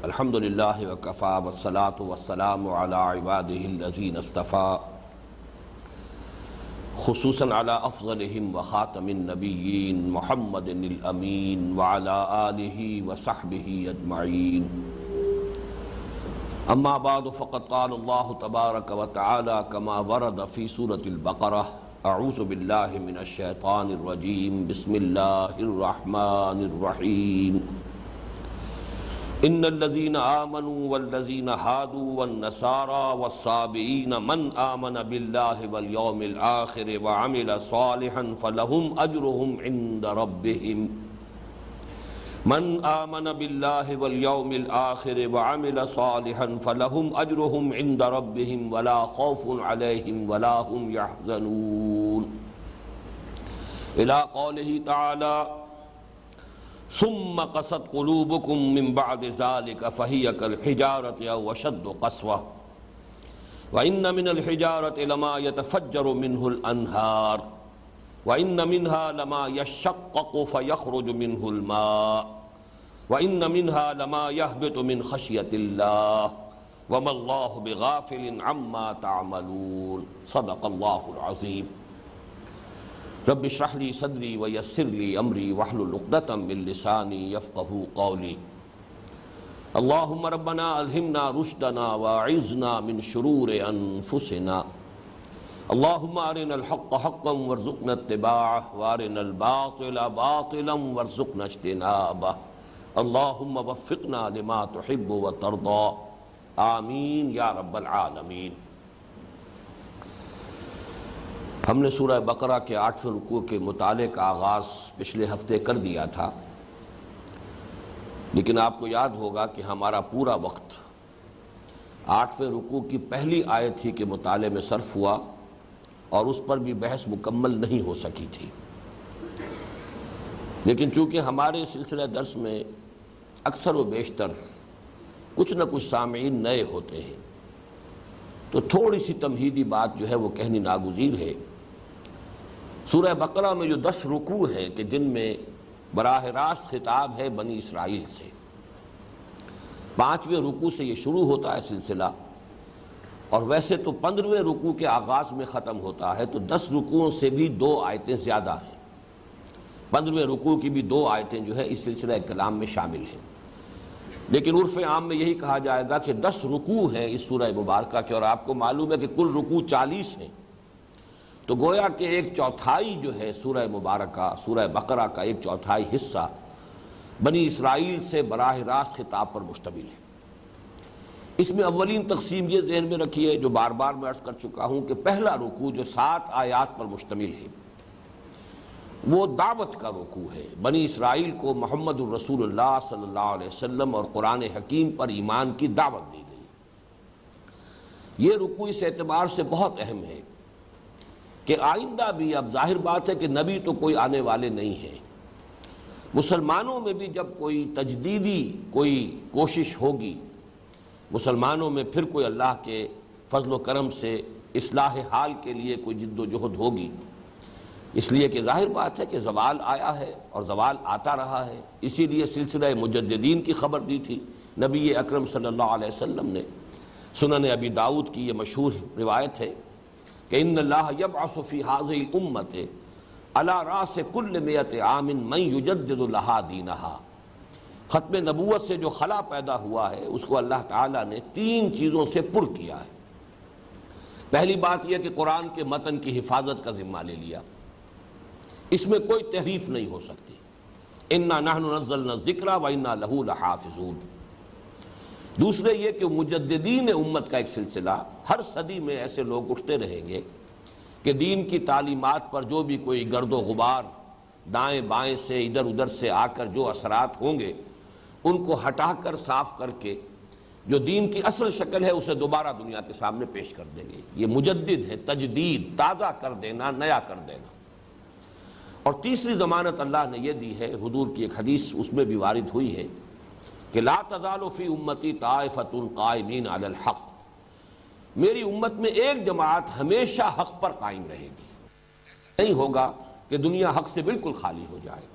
الحمدللہ وکفا والصلاة والسلام علی عباده الذین اصطفیٰ خصوصاً علی افضلہم وخاتم النبیین محمد الامین وعلی آلہ وصحبہ اجمعین اما بعد فقد قال اللہ تبارک وتعالی کما ورد فی سورة البقرہ اعوذ باللہ من الشیطان الرجیم بسم اللہ الرحمن الرحیم ان الذين آمنوا والذين هادوا والنصارى والصابئين من آمن بالله واليوم الآخر وعمل صالحا فلهم أجرهم عند ربهم من آمن بالله واليوم الآخر وعمل صالحا فلهم أجرهم عند ربهم ولا خوف عليهم ولا هم يحزنون إلى قوله تعالى ثم قست قلوبكم من بعد ذلك فهي كالحجارة أو أشد قسوة وإن من الحجارة لما يتفجر منه الأنهار وإن منها لما يشقق فيخرج منه الماء وإن منها لما يهبط من خشية الله وما الله بغافل عما تعملون صدق الله العظيم رب اشرح لي صدري ويسر لي امري واحلل عقدة من لساني يفقهوا قولي اللهم ربنا الهمنا رشدنا واعذنا من شرور انفسنا اللهم ارنا الحق حقا وارزقنا اتباعه وارنا الباطل باطلا وارزقنا اجتنابه اللهم وفقنا لما تحب وترضى آمین یا رب العالمین۔ ہم نے سورہ بقرہ کے 8ویں رکوع کے مطالعے کا آغاز پچھلے ہفتے کر دیا تھا، لیکن آپ کو یاد ہوگا کہ ہمارا پورا وقت 8ویں رکوع کی پہلی آیت ہی کے مطالعے میں صرف ہوا اور اس پر بھی بحث مکمل نہیں ہو سکی تھی۔ لیکن چونکہ ہمارے سلسلہ درس میں اکثر و بیشتر کچھ نہ کچھ سامعین نئے ہوتے ہیں، تو تھوڑی سی تمہیدی بات جو ہے وہ کہنی ناگزیر ہے۔ سورہ بقرہ میں جو 10 رکوع ہیں کہ جن میں براہ راست خطاب ہے بنی اسرائیل سے، 5ویں رکوع سے یہ شروع ہوتا ہے سلسلہ، اور ویسے تو 15ویں رکوع کے آغاز میں ختم ہوتا ہے، تو 10 رکوعوں سے بھی 2 آیتیں زیادہ ہیں۔ 15ویں رکوع کی بھی 2 آیتیں جو ہے اس سلسلہ کلام میں شامل ہیں، لیکن عرف عام میں یہی کہا جائے گا کہ 10 رکوع ہیں اس سورہ مبارکہ کے، اور آپ کو معلوم ہے کہ کل رکوع 40 ہیں، تو گویا کہ 1/4 جو ہے سورہ مبارکہ، سورہ بقرہ کا 1/4 حصہ بنی اسرائیل سے براہ راست خطاب پر مشتمل ہے۔ اس میں اولین تقسیم یہ ذہن میں رکھی ہے جو بار بار میں عرض کر چکا ہوں کہ پہلا رکوع جو 7 آیات پر مشتمل ہے وہ دعوت کا رکوع ہے۔ بنی اسرائیل کو محمد الرسول اللہ صلی اللہ علیہ وسلم اور قرآن حکیم پر ایمان کی دعوت دی گئی۔ یہ رکوع اس اعتبار سے بہت اہم ہے کہ آئندہ بھی، اب ظاہر بات ہے کہ نبی تو کوئی آنے والے نہیں ہیں، مسلمانوں میں بھی جب کوئی تجدیدی کوئی کوشش ہوگی، مسلمانوں میں پھر کوئی اللہ کے فضل و کرم سے اصلاح حال کے لیے کوئی جد و جہد ہوگی، اس لیے کہ ظاہر بات ہے کہ زوال آیا ہے اور زوال آتا رہا ہے۔ اسی لیے سلسلہ مجددین کی خبر دی تھی نبی اکرم صلی اللہ علیہ وسلم نے۔ سنن ابی داؤد کی یہ مشہور روایت ہے کہ ان اللہ یبعث فی ہذہ الامۃ علی راس کل 100 عام من یجدد لہا دینہا۔ ختم نبوت سے جو خلا پیدا ہوا ہے اس کو اللہ تعالیٰ نے 3 چیزوں سے پر کیا ہے۔ پہلی بات یہ کہ قرآن کے متن کی حفاظت کا ذمہ لے لیا، اس میں کوئی تحریف نہیں ہو سکتی۔ انا نحن نزلنا الذکر وانا لہ لحافظون۔ دوسرے یہ کہ مجددین امت کا ایک سلسلہ، ہر صدی میں ایسے لوگ اٹھتے رہیں گے کہ دین کی تعلیمات پر جو بھی کوئی گرد و غبار دائیں بائیں سے ادھر ادھر سے آ کر جو اثرات ہوں گے ان کو ہٹا کر صاف کر کے جو دین کی اصل شکل ہے اسے دوبارہ دنیا کے سامنے پیش کر دیں گے۔ یہ مجدد ہے، تجدید، تازہ کر دینا، نیا کر دینا۔ اور تیسری ضمانت اللہ نے یہ دی ہے، حضور کی ایک حدیث اس میں بھی وارد ہوئی ہے کہ لا تزال فی امتی طائفۃ قائمین علی الحق، میری امت میں ایک جماعت ہمیشہ حق پر قائم رہے گی۔ نہیں ہوگا کہ دنیا حق سے بالکل خالی ہو جائے،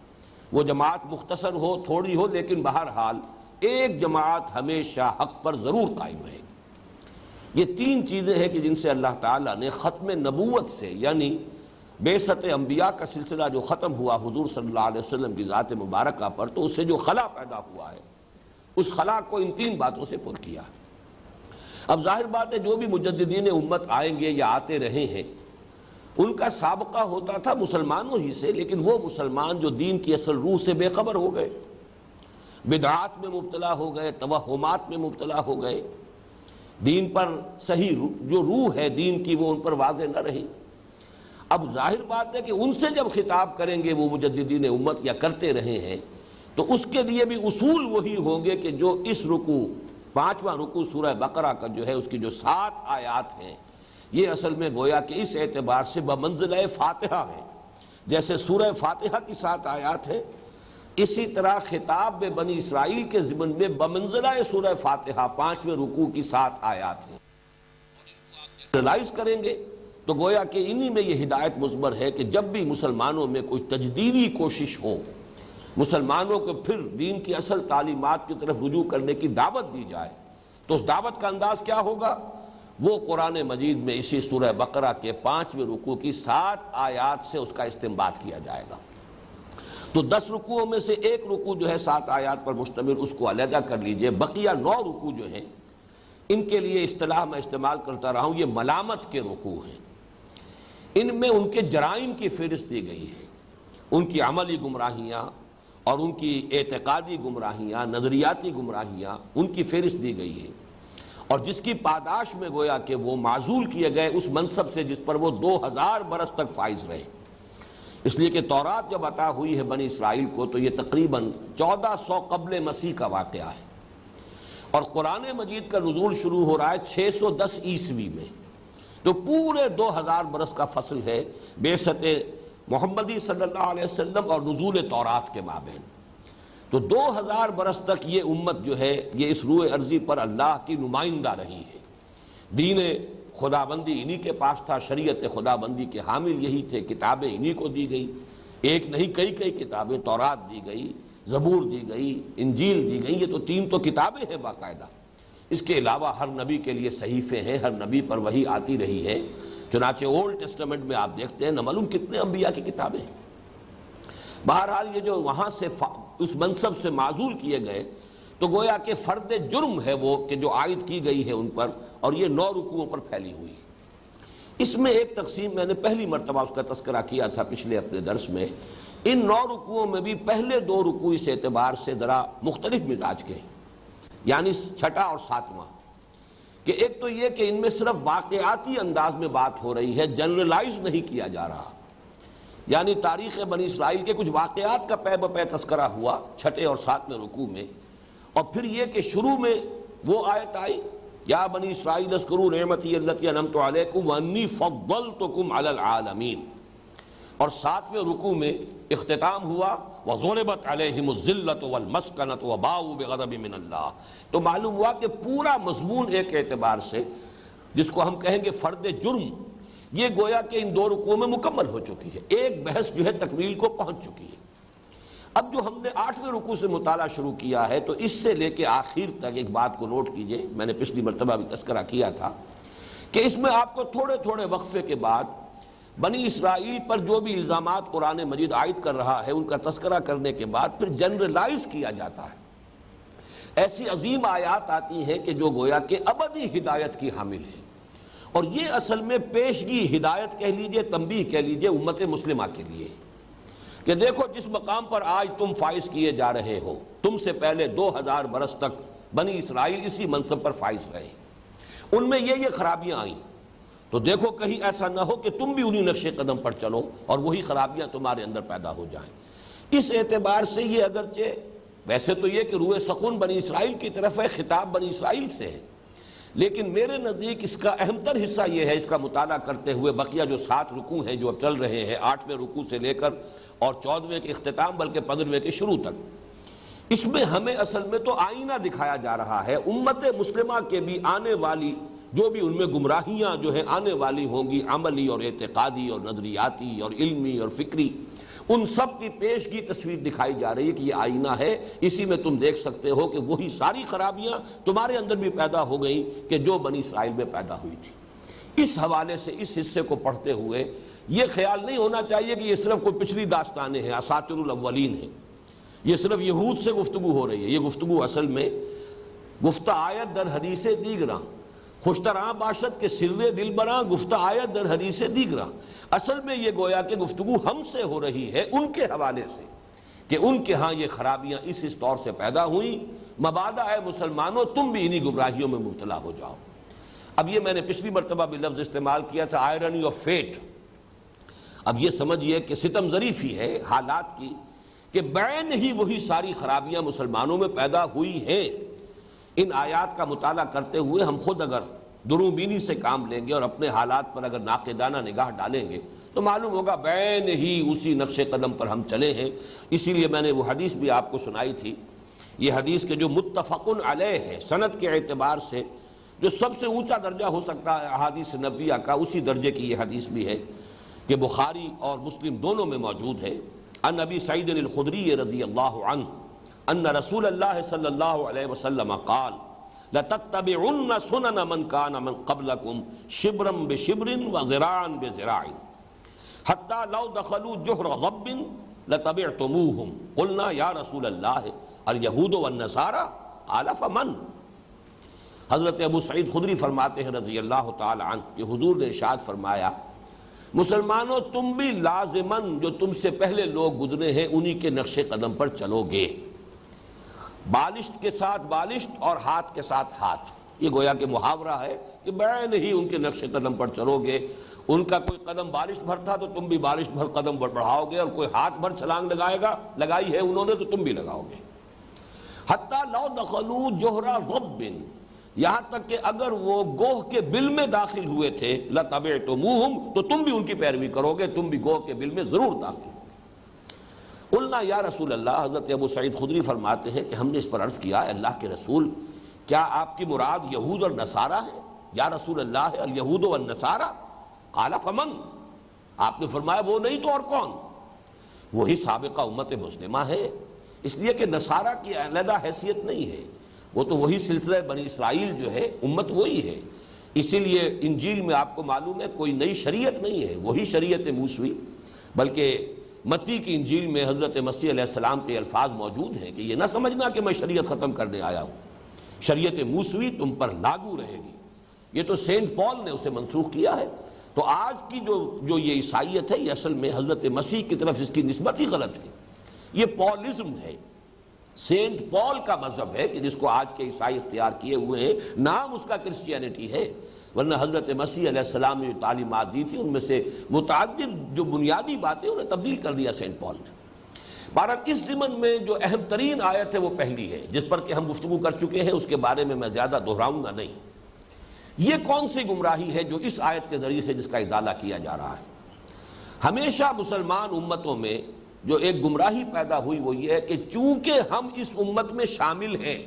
وہ جماعت مختصر ہو، تھوڑی ہو، لیکن بہرحال ایک جماعت ہمیشہ حق پر ضرور قائم رہے گی۔ یہ تین چیزیں ہیں کہ جن سے اللہ تعالیٰ نے ختم نبوت سے، یعنی بعثت انبیاء کا سلسلہ جو ختم ہوا حضور صلی اللہ علیہ وسلم کی ذات مبارکہ پر، تو اس سے جو خلا پیدا ہوا ہے اس خلا کو ان تین باتوں سے پر کیا۔ اب ظاہر بات ہے جو بھی مجددین امت آئیں گے یا آتے رہے ہیں ان کا سابقہ ہوتا تھا مسلمانوں ہی سے، لیکن وہ مسلمان جو دین کی اصل روح سے بے خبر ہو گئے، بدعات میں مبتلا ہو گئے، توہمات میں مبتلا ہو گئے، دین پر صحیح جو روح ہے دین کی وہ ان پر واضح نہ رہی۔ اب ظاہر بات ہے کہ ان سے جب خطاب کریں گے وہ مجددین امت یا کرتے رہے ہیں تو اس کے لیے بھی اصول وہی ہوں گے کہ جو اس رکوع، پانچواں رکوع سورہ بقرہ کا جو ہے اس کی جو 7 آیات ہیں یہ اصل میں گویا کہ اس اعتبار سے بمنزلہ فاتحہ ہے۔ جیسے سورہ فاتحہ کی 7 آیات ہیں، اسی طرح خطاب بنی اسرائیل کے ضمن میں بمنزلہ سورہ فاتحہ 5ویں رکوع کی 7 آیات ہیں۔ ریلائز کریں گے تو گویا کہ انہی میں یہ ہدایت مضمر ہے کہ جب بھی مسلمانوں میں کوئی تجدیدی کوشش ہو، مسلمانوں کو پھر دین کی اصل تعلیمات کی طرف رجوع کرنے کی دعوت دی جائے تو اس دعوت کا انداز کیا ہوگا؟ وہ قرآن مجید میں اسی سورہ بقرہ کے 5ویں رکوع کی 7 آیات سے اس کا استنباط کیا جائے گا۔ تو 10 رکوعوں میں سے ایک رکوع جو ہے 7 آیات پر مشتمل، اس کو علیحدہ کر لیجئے۔ بقیہ 9 رکوع جو ہیں ان کے لیے اصطلاح میں استعمال کرتا رہا ہوں، یہ ملامت کے رکوع ہیں۔ ان میں ان کے جرائم کی فہرست دی گئی ہے، ان کی عملی گمراہیاں اور ان کی اعتقادی گمراہیاں، نظریاتی گمراہیاں، ان کی فہرست دی گئی ہے، اور جس کی پاداش میں گویا کہ وہ معزول کیے گئے اس منصب سے جس پر وہ 2000 برس تک فائز رہے۔ اس لیے کہ تورات جب عطا ہوئی ہے بنی اسرائیل کو تو یہ تقریباً 1400 قبل مسیح کا واقعہ ہے، اور قرآن مجید کا نزول شروع ہو رہا ہے 610 عیسوی میں، تو پورے 2000 برس کا فصل ہے بعثت محمدی صلی اللہ علیہ وسلم اور نزول تورات کے مابین۔ تو 2000 برس تک یہ امت جو ہے یہ اس روئے ارضی پر اللہ کی نمائندہ رہی ہے۔ دین خدابندی انہی کے پاس تھا، شریعت خدابندی کے حامل یہی تھے، کتابیں انہی کو دی گئی، ایک نہیں کئی کتابیں، تورات دی گئی، زبور دی گئی، انجیل دی گئی، یہ تو 3 تو کتابیں ہیں باقاعدہ۔ اس کے علاوہ ہر نبی کے لیے صحیفے ہیں، ہر نبی پر وحی آتی رہی ہے۔ چنانچہ اولڈ ٹیسٹمنٹ میں آپ دیکھتے ہیں نہ معلوم کتنے انبیاء کی کتابیں ہیں۔ بہرحال یہ جو وہاں سے اس منصب سے معزول کیے گئے تو گویا کہ فرد جرم ہے وہ کہ جو عائد کی گئی ہے ان پر، اور یہ 9 رکوعوں پر پھیلی ہوئی۔ اس میں ایک تقسیم میں نے پہلی مرتبہ اس کا تذکرہ کیا تھا پچھلے اپنے درس میں۔ ان 9 رکوعوں میں بھی پہلے 2 رکوع اس اعتبار سے ذرا مختلف مزاج کے ہیں، یعنی 6واں اور 7واں، کہ ایک تو یہ کہ ان میں صرف واقعاتی انداز میں بات ہو رہی ہے، جنرلائز نہیں کیا جا رہا، یعنی تاریخ بنی اسرائیل کے کچھ واقعات کا پے بپے تذکرہ ہوا 6 اور 7 رکوع میں، اور پھر یہ کہ شروع میں وہ آیت آئی یا بنی اسرائیل اذکروا نعمتی التی انعمت علیکم وانی فضلتکم علی العالمین، اور 7ویں رکوع میں اختتام ہوا وَضُرِبَتْ عَلَيْهِمُ الذِّلَّةُ وَالْمَسْكَنَةُ وَبَاءُوا بِغَضَبٍ مِّنَ اللَّهِ۔ تو معلوم ہوا کہ پورا مضمون ایک اعتبار سے جس کو ہم کہیں گے فرد جرم، یہ گویا کہ ان 2 رکوعوں میں مکمل ہو چکی ہے، ایک بحث جو ہے تکمیل کو پہنچ چکی ہے۔ اب جو ہم نے 8ویں رکوع سے مطالعہ شروع کیا ہے تو اس سے لے کے آخر تک ایک بات کو نوٹ کیجئے، میں نے پچھلی مرتبہ بھی تذکرہ کیا تھا کہ اس میں آپ کو تھوڑے تھوڑے وقفے کے بعد بنی اسرائیل پر جو بھی الزامات قرآن مجید عائد کر رہا ہے ان کا تذکرہ کرنے کے بعد پھر جنرلائز کیا جاتا ہے۔ ایسی عظیم آیات آتی ہیں کہ جو گویا کہ ابدی ہدایت کی حامل ہے، اور یہ اصل میں پیشگی ہدایت کہہ لیجئے، تنبیہ کہہ لیجئے امت مسلمہ کے لیے کہ دیکھو جس مقام پر آج تم فائز کیے جا رہے ہو، تم سے پہلے 2000 برس تک بنی اسرائیل اسی منصب پر فائز رہے، ان میں یہ خرابیاں آئیں، تو دیکھو کہیں ایسا نہ ہو کہ تم بھی انہی نقش قدم پر چلو اور وہی خرابیاں تمہارے اندر پیدا ہو جائیں۔ اس اعتبار سے یہ اگرچہ ویسے تو یہ کہ روح سخن بنی اسرائیل کی طرف ہے، خطاب بنی اسرائیل سے ہے، لیکن میرے نزدیک اس کا اہم تر حصہ یہ ہے، اس کا مطالعہ کرتے ہوئے بقیہ جو 7 رکوع ہیں جو اب چل رہے ہیں، 8ویں رکوع سے لے کر اور 14ویں کے اختتام بلکہ 15ویں کے شروع تک، اس میں ہمیں اصل میں تو آئینہ دکھایا جا رہا ہے امت مسلمہ کے بھی آنے والی جو بھی ان میں گمراہیاں جو ہیں آنے والی ہوں گی، عملی اور اعتقادی اور نظریاتی اور علمی اور فکری، ان سب کی پیشگی تصویر دکھائی جا رہی ہے کہ یہ آئینہ ہے، اسی میں تم دیکھ سکتے ہو کہ وہی ساری خرابیاں تمہارے اندر بھی پیدا ہو گئیں کہ جو بنی اسرائیل میں پیدا ہوئی تھی۔ اس حوالے سے اس حصے کو پڑھتے ہوئے یہ خیال نہیں ہونا چاہیے کہ یہ صرف کوئی پچھلی داستانیں ہیں، اساطیر الاولین ہیں، یہ صرف یہود سے گفتگو ہو رہی ہے۔ یہ گفتگو اصل میں گفتہ آیت در حدیث دیگراں، خوشتراں باشد کے سر دل براں گفتہ آیت در حدیث دیگراں۔ اصل میں یہ گویا کہ گفتگو ہم سے ہو رہی ہے ان کے حوالے سے کہ ان کے ہاں یہ خرابیاں اس طور سے پیدا ہوئیں، مبادا اے مسلمانوں تم بھی انہی گمراہیوں میں مبتلا ہو جاؤ۔ اب یہ میں نے پچھلی مرتبہ بھی لفظ استعمال کیا تھا آئرنی آف فیٹ۔ اب یہ سمجھئے کہ ستم ظریفی ہے حالات کی کہ بعین ہی وہی ساری خرابیاں مسلمانوں میں پیدا ہوئی ہیں۔ ان آیات کا مطالعہ کرتے ہوئے ہم خود اگر دروں بینی سے کام لیں گے اور اپنے حالات پر اگر ناقدانہ نگاہ ڈالیں گے تو معلوم ہوگا بعین ہی اسی نقش قدم پر ہم چلے ہیں۔ اسی لیے میں نے وہ حدیث بھی آپ کو سنائی تھی، یہ حدیث کے جو متفق علیہ ہے سند کے اعتبار سے جو سب سے اونچا درجہ ہو سکتا ہے احادیث نبویہ کا، اسی درجے کی یہ حدیث بھی ہے کہ بخاری اور مسلم دونوں میں موجود ہے۔ ان ابی سعید الخدری رضی اللہ عنہ ان رسول اللہ صلی اللہ علیہ وسلم قال لَتَتَّبِعُنَّ سُنَنَ مَنْ كَانَ مِنْ قَبْلَكُمْ شِبْرًا بِشِبْرٍ وَذِرَاعًا بِذِرَاعٍ حَتَّى لَوْ دَخَلُوا جُحْرَ ضَبٍّ لَتَبِعْتُمُوهُمْ قُلْنَا يَا رسول اللہ الْيَهُودُ وَالنَّصَارَى قَالَ فَمَنْ۔ حضرت ابو سعید خدری فرماتے ہیں رضی اللہ تعالی عنہ کہ حضور نے ارشاد فرمایا مسلمانوں تم بھی لازماً جو تم سے پہلے لوگ گزرے ہیں انہی کے نقش قدم پر چلو گے، بالشت کے ساتھ بالشت اور ہاتھ کے ساتھ ہاتھ۔ یہ گویا کہ محاورہ ہے کہ بعین ہی ان کے نقش قدم پر چلو گے۔ ان کا کوئی قدم بالشت بھر تھا تو تم بھی بالشت بھر قدم بڑھاؤ گے، اور کوئی ہاتھ بھر چھلانگ لگائی ہے انہوں نے تو تم بھی لگاؤ گے۔ حتیٰ لو دخلوا جوہر ضب، یہاں تک کہ اگر وہ گوہ کے بل میں داخل ہوئے تھے لَتَبِعْتُمُوهُمْ تو تم بھی ان کی پیروی کرو گے، تم بھی گوہ کے بل میں ضرور داخل۔ قلنا یا رسول اللہ، حضرت ابو سعید خدری فرماتے ہیں کہ ہم نے اس پر عرض کیا اللہ کے رسول کیا آپ کی مراد یہود اور نصارہ ہے؟ یا رسول اللہ الیہود والنصارہ؟ قال فمن، آپ نے فرمایا وہ نہیں تو اور کون؟ وہی سابقہ امت مسلمہ ہے، اس لیے کہ نصارہ کی علیحدہ حیثیت نہیں ہے، وہ تو وہی سلسلہ بنی اسرائیل جو ہے امت وہی ہے۔ اسی لیے انجیل میں آپ کو معلوم ہے کوئی نئی شریعت نہیں ہے، وہی شریعت موسوی، بلکہ متی کی انجیل میں حضرت مسیح علیہ السلام کے الفاظ موجود ہیں کہ یہ نہ سمجھنا کہ میں شریعت ختم کرنے آیا ہوں، شریعت موسوی تم پر لاگو رہے گی۔ یہ تو سینٹ پال نے اسے منسوخ کیا ہے۔ تو آج کی جو یہ عیسائیت ہے یہ اصل میں حضرت مسیح کی طرف اس کی نسبت ہی غلط ہے، یہ پالزم ہے، سینٹ پال کا مذہب ہے کہ جس کو آج کے عیسائی اختیار کیے ہوئے ہیں، نام اس کا کرسچینٹی ہے، ورنہ حضرت مسیح علیہ السلام نے جو تعلیمات دی تھی ان میں سے متعدد جو بنیادی باتیں انہیں تبدیل کر دیا سینٹ پال نے۔ بہرحال اس ضمن میں جو اہم ترین آیت ہے وہ پہلی ہے جس پر کہ ہم گفتگو کر چکے ہیں، اس کے بارے میں میں زیادہ دہراؤں گا نہیں۔ یہ کون سی گمراہی ہے جو اس آیت کے ذریعے سے جس کا ازالہ کیا جا رہا ہے؟ ہمیشہ مسلمان امتوں میں جو ایک گمراہی پیدا ہوئی وہ یہ ہے کہ چونکہ ہم اس امت میں شامل ہیں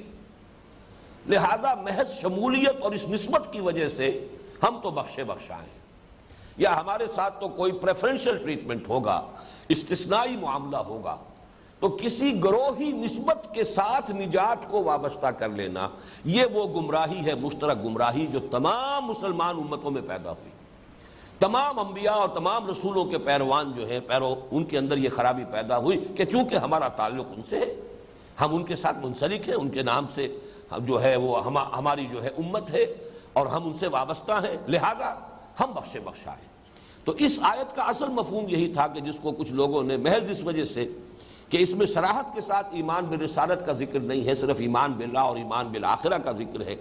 لہذا محض شمولیت اور اس نسبت کی وجہ سے ہم تو بخشے بخشا ہیں، یا ہمارے ساتھ تو کوئی پریفرنشل ٹریٹمنٹ ہوگا، استثنائی معاملہ ہوگا، تو کسی گروہی نسبت کے ساتھ نجات کو وابستہ کر لینا یہ وہ گمراہی ہے، مشترک گمراہی جو تمام مسلمان امتوں میں پیدا ہوئی۔ تمام انبیاء اور تمام رسولوں کے پیروان جو ہیں ان کے اندر یہ خرابی پیدا ہوئی کہ چونکہ ہمارا تعلق ان سے ہے، ہم ان کے ساتھ منسلک ہیں، ان کے نام سے جو ہے وہ ہماری جو ہے امت ہے اور ہم ان سے وابستہ ہیں، لہذا ہم بخشے بخشا ہیں۔ تو اس آیت کا اصل مفہوم یہی تھا کہ جس کو کچھ لوگوں نے محض اس وجہ سے کہ اس میں صراحت کے ساتھ ایمان بالرسالت کا ذکر نہیں ہے، صرف ایمان باللہ اور ایمان بالآخرہ کا ذکر ہے،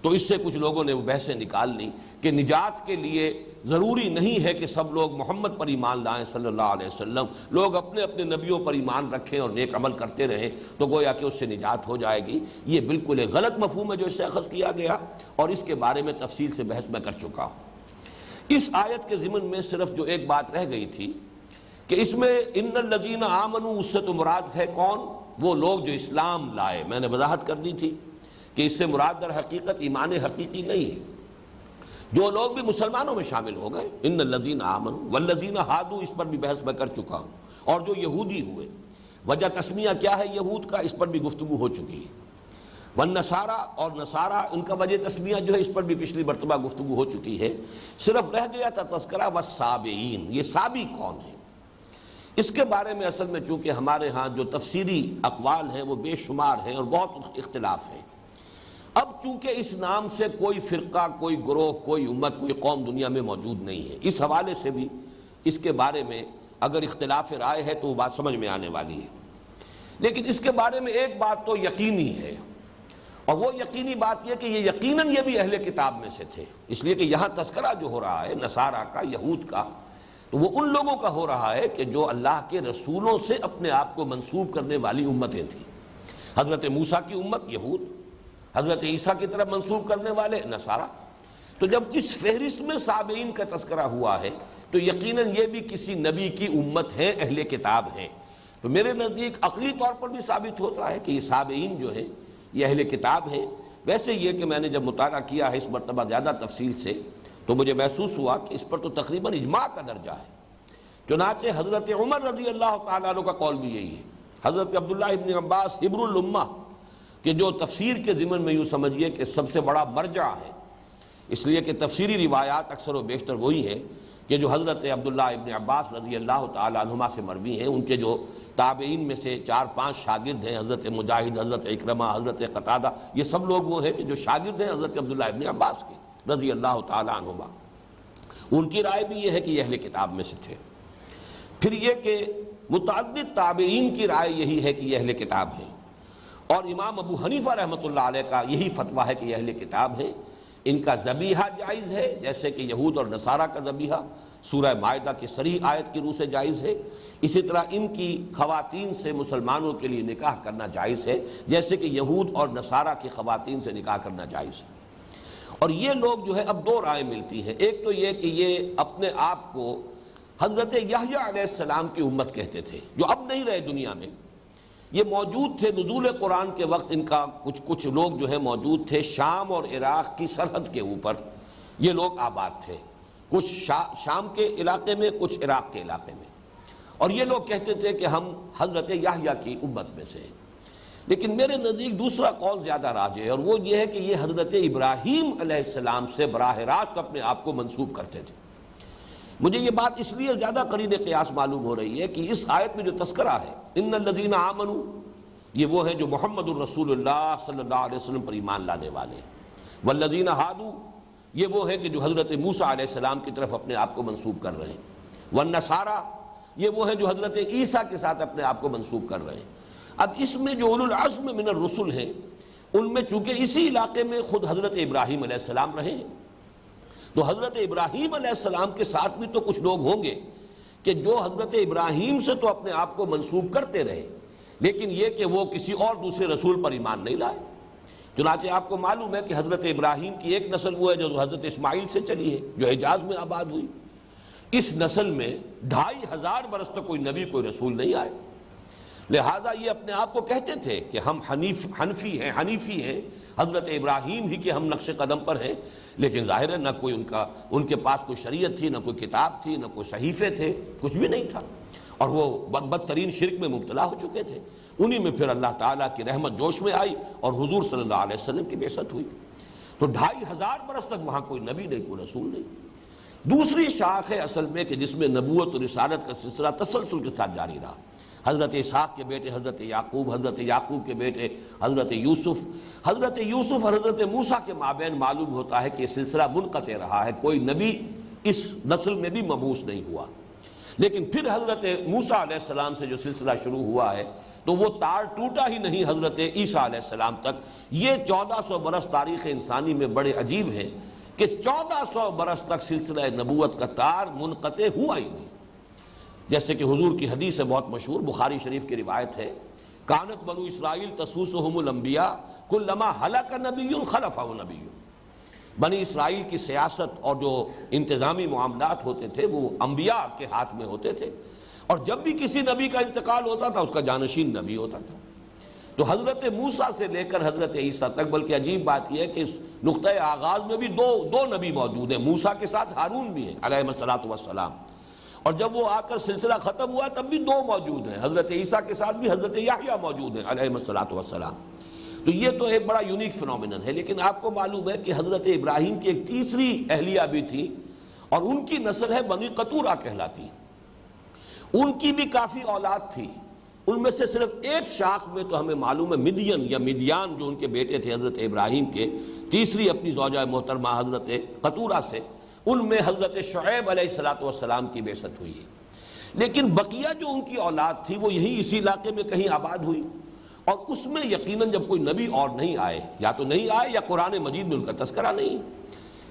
تو اس سے کچھ لوگوں نے وہ بحثیں نکال لی کہ نجات کے لیے ضروری نہیں ہے کہ سب لوگ محمد پر ایمان لائیں صلی اللہ علیہ وسلم، لوگ اپنے اپنے نبیوں پر ایمان رکھیں اور نیک عمل کرتے رہیں تو گویا کہ اس سے نجات ہو جائے گی۔ یہ بالکل ایک غلط مفہوم ہے جو اس سے اخذ کیا گیا، اور اس کے بارے میں تفصیل سے بحث میں کر چکا ہوں۔ اس آیت کے ضمن میں صرف جو ایک بات رہ گئی تھی کہ اس میں ان الذین آمنوا، اس سے تو مراد ہے کون؟ وہ لوگ جو اسلام لائے۔ میں نے وضاحت کرنی تھی کہ اس سے مراد در حقیقت ایمان حقیقی نہیں ہے، جو لوگ بھی مسلمانوں میں شامل ہو گئے، ان الذین آمنوا والذین ہادوا، اس پر بھی بحث میں کر چکا ہوں، اور جو یہودی ہوئے۔ وجہ تسمیہ کیا ہے یہود کا، اس پر بھی گفتگو ہو چکی ہے۔ والنصارہ اور نصارہ، ان کا وجہ تسمیہ جو ہے اس پر بھی پچھلی مرتبہ گفتگو ہو چکی ہے۔ صرف رہ گیا تھا تذکرہ والسابعین، یہ سابی کون ہے؟ اس کے بارے میں اصل میں چونکہ ہمارے ہاں جو تفسیری اقوال ہیں وہ بے شمار ہیں اور بہت اختلاف ہے۔ اب چونکہ اس نام سے کوئی فرقہ، کوئی گروہ، کوئی امت، کوئی قوم دنیا میں موجود نہیں ہے، اس حوالے سے بھی اس کے بارے میں اگر اختلاف رائے ہے تو وہ بات سمجھ میں آنے والی ہے۔ لیکن اس کے بارے میں ایک بات تو یقینی ہے، اور وہ یقینی بات یہ کہ یہ یقیناً یہ بھی اہل کتاب میں سے تھے، اس لیے کہ یہاں تذکرہ جو ہو رہا ہے نصارہ کا، یہود کا، تو وہ ان لوگوں کا ہو رہا ہے کہ جو اللہ کے رسولوں سے اپنے آپ کو منسوب کرنے والی امتیں تھیں۔ حضرت موسیٰ کی امت یہود، حضرت عیسیٰ کی طرف منسوب کرنے والے نصارہ۔ تو جب اس فہرست میں سابعین کا تذکرہ ہوا ہے تو یقیناً یہ بھی کسی نبی کی امت ہے، اہل کتاب ہیں۔ تو میرے نزدیک عقلی طور پر بھی ثابت ہوتا ہے کہ یہ سابعین جو ہے یہ اہل کتاب ہیں۔ ویسے یہ کہ میں نے جب مطالعہ کیا ہے اس مرتبہ زیادہ تفصیل سے تو مجھے محسوس ہوا کہ اس پر تو تقریباً اجماع کا درجہ ہے۔ چنانچہ حضرت عمر رضی اللہ تعالیٰ عنہ کا قول بھی یہی ہے۔ حضرت عبداللہ ابن عباس حبر الامہ کہ جو تفسیر کے ضمن میں یوں سمجھیے کہ سب سے بڑا مرجع ہے، اس لیے کہ تفسیری روایات اکثر و بیشتر وہی ہیں کہ جو حضرت عبداللہ ابن عباس رضی اللہ تعالیٰ عنہما سے مروی ہیں۔ ان کے جو تابعین میں سے 4-5 شاگرد ہیں، حضرت مجاہد، حضرت اکرمہ، حضرت قتادہ، یہ سب لوگ وہ ہیں کہ جو شاگرد ہیں حضرت عبداللہ ابن عباس کے رضی اللہ تعالیٰ عنہما۔ ان کی رائے بھی یہ ہے کہ یہ اہل کتاب میں سے تھے۔ پھر یہ کہ متعدد تابعین کی رائے یہی ہے کہ یہ اہل کتاب ہیں، اور امام ابو حنیفہ رحمۃ اللہ علیہ کا یہی فتویٰ ہے کہ یہ اہل کتاب ہیں۔ ان کا ذبیحہ جائز ہے، جیسے کہ یہود اور نصارہ کا ذبیحہ سورہ مائدہ کی صریح آیت کی روح سے جائز ہے۔ اسی طرح ان کی خواتین سے مسلمانوں کے لیے نکاح کرنا جائز ہے، جیسے کہ یہود اور نصارہ کی خواتین سے نکاح کرنا جائز ہے۔ اور یہ لوگ جو ہے اب دو رائے ملتی ہیں۔ ایک تو یہ کہ یہ اپنے آپ کو حضرت یحییٰ علیہ السلام کی امت کہتے تھے، جو اب نہیں رہے دنیا میں۔ یہ موجود تھے نزول قرآن کے وقت، ان کا کچھ لوگ جو ہے موجود تھے شام اور عراق کی سرحد کے اوپر، یہ لوگ آباد تھے، کچھ شام کے علاقے میں، کچھ عراق کے علاقے میں، اور یہ لوگ کہتے تھے کہ ہم حضرت یحییٰ کی امت میں سے ہیں۔ لیکن میرے نزدیک دوسرا قول زیادہ راجح ہے، اور وہ یہ ہے کہ یہ حضرت ابراہیم علیہ السلام سے براہ راست اپنے آپ کو منسوب کرتے تھے۔ مجھے یہ بات اس لیے زیادہ قرین قیاس معلوم ہو رہی ہے کہ اس آیت میں جو تذکرہ ہے ان الذین آمنوا، یہ وہ ہیں جو محمد الرسول اللہ صلی اللہ علیہ وسلم پر ایمان لانے والے ہیں۔ والذین ہادوا، یہ وہ ہیں کہ جو حضرت موسیٰ علیہ السلام کی طرف اپنے آپ کو منسوب کر رہے ہیں۔ والنصارى، یہ وہ ہیں جو حضرت عیسیٰ کے ساتھ اپنے آپ کو منسوب کر رہے ہیں۔ اب اس میں جو اولو العزم من الرسل ہیں، ان میں چونکہ اسی علاقے میں خود حضرت ابراہیم علیہ السلام رہے ہیں، تو حضرت ابراہیم علیہ السلام کے ساتھ بھی تو کچھ لوگ ہوں گے کہ جو حضرت ابراہیم سے تو اپنے آپ کو منسوب کرتے رہے، لیکن یہ کہ وہ کسی اور دوسرے رسول پر ایمان نہیں لائے۔ چنانچہ آپ کو معلوم ہے کہ حضرت ابراہیم کی ایک نسل وہ ہے جو حضرت اسماعیل سے چلی ہے، جو حجاز میں آباد ہوئی۔ اس نسل میں 2500 برس تک کوئی نبی، کوئی رسول نہیں آئے، لہذا یہ اپنے آپ کو کہتے تھے کہ ہم حنیفی ہیں، حضرت ابراہیم ہی کے ہم نقش قدم پر ہیں، لیکن ظاہر ہے نہ کوئی ان کے پاس کوئی شریعت تھی، نہ کوئی کتاب تھی، نہ کوئی صحیفے تھے، کچھ بھی نہیں تھا، اور وہ بدترین شرک میں مبتلا ہو چکے تھے۔ انہی میں پھر اللہ تعالیٰ کی رحمت جوش میں آئی اور حضور صلی اللہ علیہ وسلم کی بعثت ہوئی۔ تو 2500 برس تک وہاں کوئی نبی نہیں، کوئی رسول نہیں۔ دوسری شاخ ہے اصل میں کہ جس میں نبوت اور رسالت کا سلسلہ تسلسل کے ساتھ جاری رہا۔ حضرت اسحاق کے بیٹے حضرت یعقوب، حضرت یعقوب کے بیٹے حضرت یوسف اور حضرت موسیٰ کے مابین معلوم ہوتا ہے کہ یہ سلسلہ منقطع رہا ہے، کوئی نبی اس نسل میں بھی مبعوث نہیں ہوا۔ لیکن پھر حضرت موسیٰ علیہ السلام سے جو سلسلہ شروع ہوا ہے تو وہ تار ٹوٹا ہی نہیں حضرت عیسیٰ علیہ السلام تک۔ یہ 1400 برس تاریخ انسانی میں بڑے عجیب ہیں کہ 1400 برس تک سلسلہ نبوت کا تار منقطع ہوا ہی نہیں۔ جیسے کہ حضور کی حدیث ہے بہت مشہور، بخاری شریف کی روایت ہے، کانت بنو اسرائیل تسوسہم الانبیاء کلما ہلک نبی خلفہ نبی۔ بنی اسرائیل کی سیاست اور جو انتظامی معاملات ہوتے تھے وہ انبیاء کے ہاتھ میں ہوتے تھے، اور جب بھی کسی نبی کا انتقال ہوتا تھا اس کا جانشین نبی ہوتا تھا۔ تو حضرت موسیٰ سے لے کر حضرت عیسیٰ تک، بلکہ عجیب بات یہ ہے کہ اس نقطۂ آغاز میں بھی دو نبی موجود ہیں، موسیٰ کے ساتھ ہارون بھی ہیں علیہ الصلوۃ والسلام، اور جب وہ آ کر سلسلہ ختم ہوا تب بھی 2 موجود ہیں، حضرت عیسیٰ کے ساتھ بھی حضرت یحییٰ موجود ہیں علیہ الصلوۃ والسلام۔ تو یہ تو ایک بڑا یونیک فنومینن ہے، لیکن آپ کو معلوم ہے کہ حضرت ابراہیم کی ایک تیسری اہلیہ بھی تھی، اور ان کی نسل ہے بنی قطورہ کہلاتی۔ ان کی بھی کافی اولاد تھی، ان میں سے صرف ایک شاخ میں تو ہمیں معلوم ہے مدین یا مدیان جو ان کے بیٹے تھے حضرت ابراہیم کے، تیسری اپنی زوجہ محترمہ حضرت قطورہ سے، ان میں حضرت شعیب علیہ الصلوۃ والسلام کی بعثت ہوئی ہے۔ لیکن بقیہ جو ان کی اولاد تھی وہ یہی اسی علاقے میں کہیں آباد ہوئی، اور اس میں یقیناً جب کوئی نبی اور نہیں آئے، یا تو نہیں آئے یا قرآن مجید میں ان کا تذکرہ نہیں،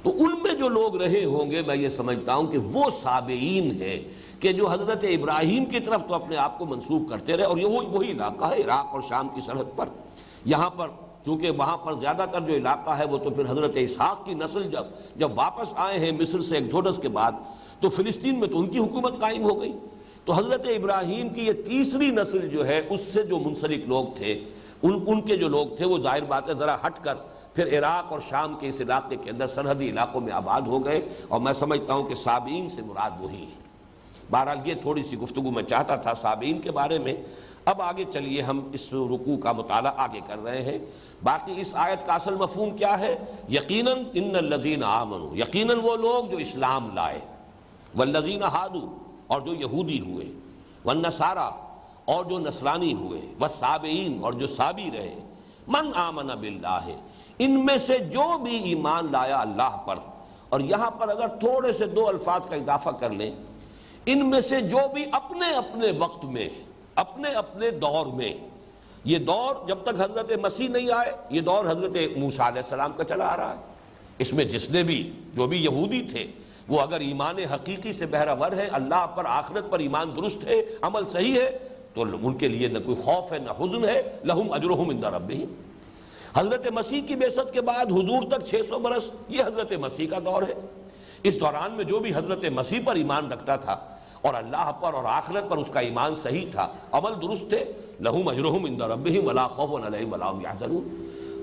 تو ان میں جو لوگ رہے ہوں گے میں یہ سمجھتا ہوں کہ وہ سابعین ہیں کہ جو حضرت ابراہیم کی طرف تو اپنے آپ کو منسوب کرتے رہے، اور یہ وہی علاقہ ہے عراق اور شام کی سرحد پر۔ یہاں پر چونکہ وہاں پر زیادہ تر جو علاقہ ہے وہ تو پھر حضرت اسحاق کی نسل جب واپس آئے ہیں مصر سے ایکسوڈس کے بعد، تو فلسطین میں تو ان کی حکومت قائم ہو گئی۔ تو حضرت ابراہیم کی یہ تیسری نسل جو ہے اس سے جو منسلک لوگ تھے، ان کے جو لوگ تھے وہ ظاہر بات ہے ذرا ہٹ کر پھر عراق اور شام کے اس علاقے کے اندر سرحدی علاقوں میں آباد ہو گئے، اور میں سمجھتا ہوں کہ سابعین سے مراد وہی ہے۔ بہرحال یہ تھوڑی سی گفتگو میں چاہتا تھا سابعین کے بارے میں۔ اب آگے چلیے، ہم اس رکوع کا مطالعہ آگے کر رہے ہیں۔ باقی اس آیت کا اصل مفہوم کیا ہے؟ یقیناً ان الذین آمنوا، یقیناً وہ لوگ جو اسلام لائے، والذین ہادوا، اور جو یہودی ہوئے، والنصارى، اور جو نصرانی ہوئے، والسابعین، اور جو سابی رہے، من آمن باللہ، ان میں سے جو بھی ایمان لایا اللہ پر، اور یہاں پر اگر تھوڑے سے 2 الفاظ کا اضافہ کر لیں، ان میں سے جو بھی اپنے اپنے وقت میں، اپنے اپنے دور میں، یہ دور جب تک حضرت مسیح نہیں آئے یہ دور حضرت موسیٰ علیہ السلام کا چلا آ رہا ہے، اس میں جس نے بھی جو بھی یہودی تھے وہ اگر ایمان حقیقی سے بہرہ ور ہے، اللہ پر آخرت پر ایمان درست ہے، عمل صحیح ہے، تو ان کے لیے نہ کوئی خوف ہے نہ حزن ہے، لہم اجرہم عند ربہم۔ حضرت مسیح کی بعثت کے بعد حضور تک 600 برس یہ حضرت مسیح کا دور ہے۔ اس دوران میں جو بھی حضرت مسیح پر ایمان رکھتا تھا اور اللہ پر اور آخرت پر اس کا ایمان صحیح تھا، عمل درست تھے، لہم اجرہم عند ربہم ولا خوف علیہم ولا هم یحزنون۔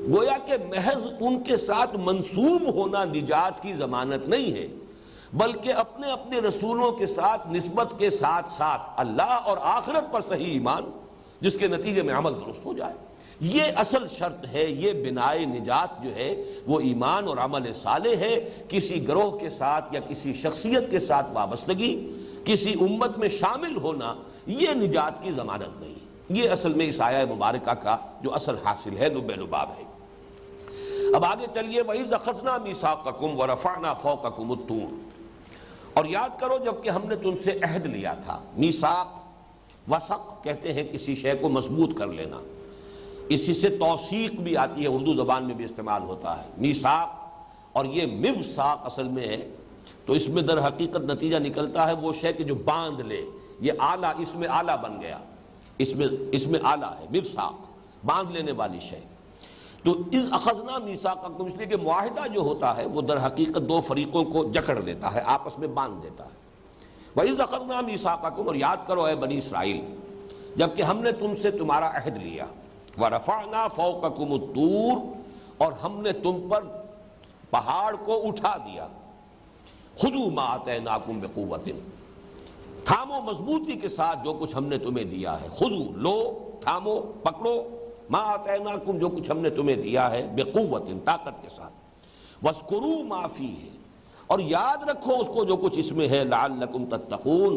گویا کہ محض ان کے ساتھ منسوب ہونا نجات کی ضمانت نہیں ہے، بلکہ اپنے اپنے رسولوں کے ساتھ نسبت کے ساتھ ساتھ اللہ اور آخرت پر صحیح ایمان، جس کے نتیجے میں عمل درست ہو جائے، یہ اصل شرط ہے۔ یہ بنائے نجات جو ہے وہ ایمان اور عمل صالح ہے۔ کسی گروہ کے ساتھ یا کسی شخصیت کے ساتھ وابستگی، کسی امت میں شامل ہونا، یہ نجات کی ضمانت نہیں۔ یہ اصل میں اس آیہ مبارکہ کا جو اصل حاصل ہے، لب لباب ہے۔ اب آگے چلیے، وَإِذْ أَخَذْنَا مِيثَاقَكُمْ وَرَفَعْنَا فَوْقَكُمُ الطُّورَ، اور یاد کرو جب کہ ہم نے تم سے عہد لیا تھا۔ میثاق، وثق کہتے ہیں کسی شے کو مضبوط کر لینا، اسی سے توثیق بھی آتی ہے، اردو زبان میں بھی استعمال ہوتا ہے میثاق، اور یہ موثاق اصل میں ہے، تو اس میں در حقیقت نتیجہ نکلتا ہے وہ شے کہ جو باندھ لے، یہ آلہ، اس میں آلہ بن گیا، اس میں آلہ ہے، موثاق باندھ لینے والی شے۔ تو اذ اخذنا میثاقکم، اس لیے کہ معاہدہ جو ہوتا ہے وہ در حقیقت 2 فریقوں کو جکڑ لیتا ہے، آپس میں باندھ دیتا ہے۔ وَإِذْ أَخَذْنَا مِيثَاقَكُمْ، اور یاد کرو اے بنی اسرائیل جب کہ ہم نے تم سے تمہارا عہد لیا، وَرَفَعْنَا فَوْقَكُمُ الطُّورَ، اور ہم نے تم پر پہاڑ کو اٹھا دیا، خُذُوا مَا آتَيْنَاكُمْ بِقُوَّةٍ، تھامو مضبوطی کے ساتھ جو کچھ ہم نے تمہیں دیا ہے، خُذُوا، لو، تھامو، پکڑو، ما آتیناکم، جو کچھ ہم نے تمہیں دیا ہے، بقوت، طاقت کے ساتھ، واذکروا ما فیہ، اور یاد رکھو اس کو جو کچھ اس میں ہے، لعلکم تتقون،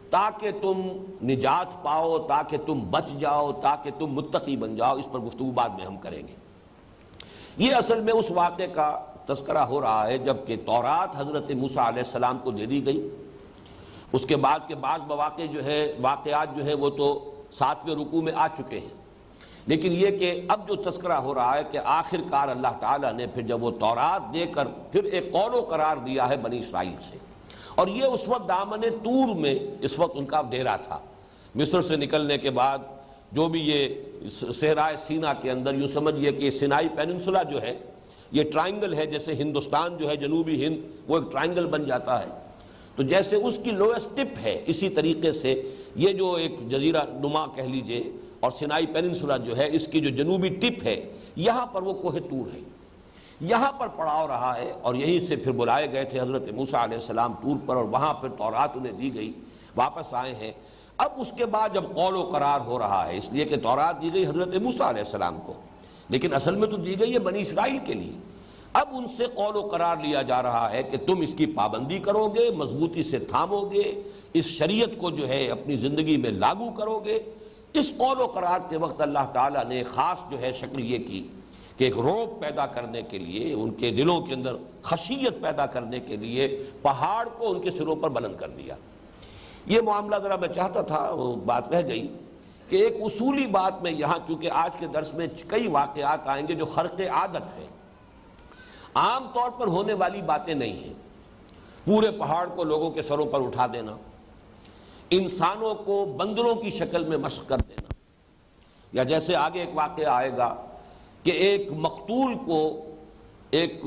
تاکہ تم نجات پاؤ، تاکہ تم بچ جاؤ، تاکہ تم متقی بن جاؤ۔ اس پر گفتگو بعد میں ہم کریں گے۔ یہ اصل میں اس واقعے کا تذکرہ ہو رہا ہے جب کہ تورات حضرت موسیٰ علیہ السلام کو دے دی گئی۔ اس کے بعد کے بعض مواقع واقعات جو ہے وہ تو 7ویں رکوع میں آ چکے ہیں، لیکن یہ کہ اب جو تذکرہ ہو رہا ہے کہ آخر کار اللہ تعالیٰ نے پھر جب وہ تورات دے کر پھر ایک قول و قرار دیا ہے بنی اسرائیل سے، اور یہ اس وقت دامن طور میں اس وقت ان کا ڈیرا تھا۔ مصر سے نکلنے کے بعد جو بھی یہ صحرائے سینا کے اندر، یوں سمجھیے کہ سینائی پیننسولا جو ہے یہ ٹرائنگل ہے، جیسے ہندوستان جو ہے جنوبی ہند وہ ایک ٹرائنگل بن جاتا ہے، تو جیسے اس کی لوئسٹ ٹپ ہے، اسی طریقے سے یہ جو ایک جزیرہ نما کہہ لیجئے، اور سینائی پیننسولا جو ہے اس کی جو جنوبی ٹپ ہے، یہاں پر وہ کوہ طور ہے، یہاں پر پڑاؤ رہا ہے، اور یہیں سے پھر بلائے گئے تھے حضرت موسیٰ علیہ السلام طور پر، اور وہاں پھر تورات انہیں دی گئی۔ واپس آئے ہیں۔ اب اس کے بعد جب قول و قرار ہو رہا ہے، اس لیے کہ تورات دی گئی حضرت موسیٰ علیہ السلام کو، لیکن اصل میں تو دی گئی ہے بنی اسرائیل کے لیے۔ اب ان سے قول و قرار لیا جا رہا ہے کہ تم اس کی پابندی کرو گے، مضبوطی سے تھامو گے، اس شریعت کو جو ہے اپنی زندگی میں لاگو کرو گے۔ اس قول و قرار کے وقت اللہ تعالیٰ نے خاص جو ہے شکل یہ کی کہ ایک رعب پیدا کرنے کے لیے، ان کے دلوں کے اندر خشیت پیدا کرنے کے لیے پہاڑ کو ان کے سروں پر بلند کر دیا۔ یہ معاملہ ذرا میں چاہتا تھا، وہ بات رہ گئی کہ ایک اصولی بات میں یہاں، چونکہ آج کے درس میں کئی واقعات آئیں گے جو خرق عادت ہے، عام طور پر ہونے والی باتیں نہیں ہیں۔ پورے پہاڑ کو لوگوں کے سروں پر اٹھا دینا، انسانوں کو بندروں کی شکل میں مشق کر دینا، یا جیسے آگے ایک واقعہ آئے گا کہ ایک مقتول کو ایک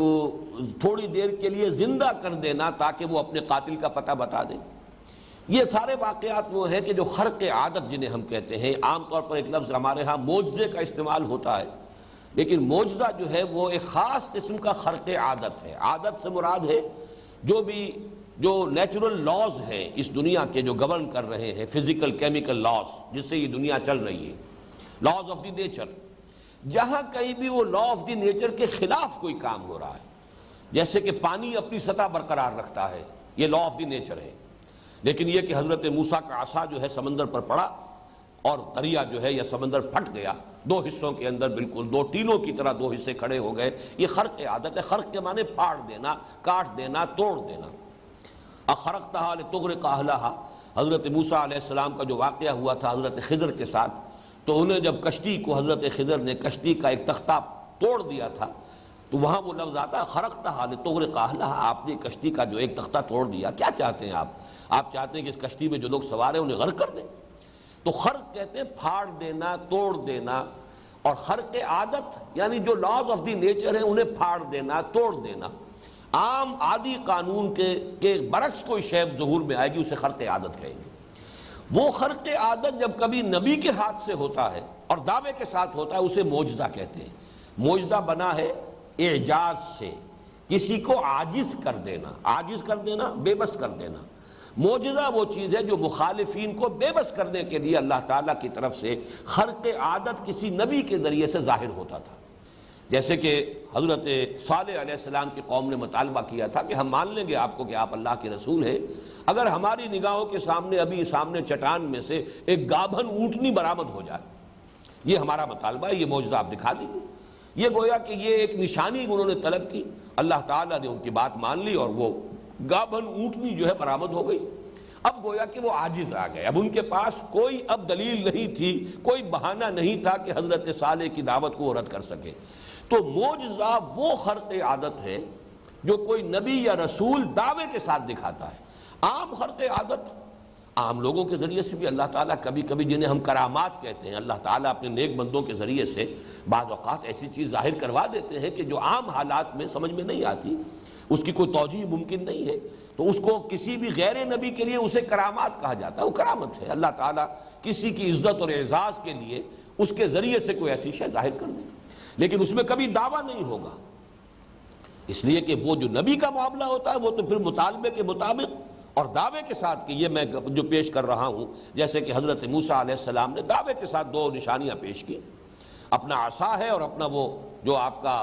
تھوڑی دیر کے لیے زندہ کر دینا تاکہ وہ اپنے قاتل کا پتہ بتا دے۔ یہ سارے واقعات وہ ہیں کہ جو خرق عادت جنہیں ہم کہتے ہیں۔ عام طور پر ایک لفظ ہمارے ہاں معجزے کا استعمال ہوتا ہے، لیکن معجزہ جو ہے وہ ایک خاص قسم کا خرق عادت ہے۔ عادت سے مراد ہے جو نیچرل لاز ہیں اس دنیا کے، جو گورن کر رہے ہیں، فزیکل کیمیکل لاز جس سے یہ دنیا چل رہی ہے، لاز آف دی نیچر۔ جہاں کہیں بھی وہ لا آف دی نیچر کے خلاف کوئی کام ہو رہا ہے، جیسے کہ پانی اپنی سطح برقرار رکھتا ہے، یہ لا آف دی نیچر ہے، لیکن یہ کہ حضرت موسیٰ کا عصا جو ہے سمندر پر پڑا اور دریا جو ہے یا سمندر پھٹ گیا، دو حصوں کے اندر بالکل دو ٹیلوں کی طرح دو حصے کھڑے ہو گئے۔ یہ خرق عادت ہے۔ خرق کے معنی پھاڑ دینا، کاٹ دینا، توڑ دینا۔ اخرقتھا لتغرق اہلھا، حضرت موسیٰ علیہ السلام کا جو واقعہ ہوا تھا حضرت خضر کے ساتھ، تو انہیں جب کشتی کو حضرت خضر نے کشتی کا ایک تختہ توڑ دیا تھا، تو وہاں وہ لفظ آتا ہے خرقتھا لتغرق اہلھا، آپ نے کشتی کا جو ایک تختہ توڑ دیا۔ کیا چاہتے ہیں آپ چاہتے ہیں کہ اس کشتی میں جو لوگ سوار ہیں انہیں غرق کر دیں؟ تو خرق کہتے ہیں پھاڑ دینا، توڑ دینا، اور خرق عادت یعنی جو لاز آف دی نیچر ہیں انہیں پھاڑ دینا، توڑ دینا۔ عام عادی قانون کے برعکس کوئی شے ظہور میں آئے گی، اسے خرق عادت کہیں گے۔ وہ خرق عادت جب کبھی نبی کے ہاتھ سے ہوتا ہے اور دعوے کے ساتھ ہوتا ہے، اسے معجزہ کہتے ہیں۔ معجزہ بنا ہے اعجاز سے، کسی کو عاجز کر دینا، عاجز کر دینا، بے بس کر دینا۔ معجزہ وہ چیز ہے جو مخالفین کو بے بس کرنے کے لیے اللہ تعالیٰ کی طرف سے خرق عادت کسی نبی کے ذریعے سے ظاہر ہوتا تھا۔ جیسے کہ حضرت صالح علیہ السلام کی قوم نے مطالبہ کیا تھا کہ ہم مان لیں گے آپ کو کہ آپ اللہ کے رسول ہیں اگر ہماری نگاہوں کے سامنے ابھی سامنے چٹان میں سے ایک گابھن اونٹنی برآمد ہو جائے، یہ ہمارا مطالبہ ہے، یہ معجزہ آپ دکھا دیجیے۔ یہ گویا کہ یہ ایک نشانی انہوں نے طلب کی، اللہ تعالیٰ نے ان کی بات مان لی اور وہ گابھن اونٹنی جو ہے برآمد ہو گئی۔ اب گویا کہ وہ عاجز آ گئے، اب ان کے پاس کوئی اب دلیل نہیں تھی، کوئی بہانہ نہیں تھا کہ حضرت صالح کی دعوت کو وہ رد کر سکے۔ تو معجزہ وہ خرق عادت ہے جو کوئی نبی یا رسول دعوے کے ساتھ دکھاتا ہے۔ عام خرق عادت عام لوگوں کے ذریعے سے بھی اللہ تعالیٰ کبھی کبھی، جنہیں ہم کرامات کہتے ہیں، اللہ تعالیٰ اپنے نیک بندوں کے ذریعے سے بعض اوقات ایسی چیز ظاہر کروا دیتے ہیں کہ جو عام حالات میں سمجھ میں نہیں آتی، اس کی کوئی توجیہ ممکن نہیں ہے، تو اس کو کسی بھی غیر نبی کے لیے اسے کرامات کہا جاتا ہے۔ وہ کرامت ہے، اللہ تعالیٰ کسی کی عزت اور اعزاز کے لیے اس کے ذریعے سے کوئی ایسی شے ظاہر کر دے، لیکن اس میں کبھی دعویٰ نہیں ہوگا، اس لیے کہ وہ جو نبی کا معاملہ ہوتا ہے وہ تو پھر مطالبے کے مطابق اور دعوے کے ساتھ کہ یہ میں جو پیش کر رہا ہوں، جیسے کہ حضرت موسیٰ علیہ السلام نے دعوے کے ساتھ دو نشانیاں پیش کی، اپنا عصا ہے اور اپنا وہ جو آپ کا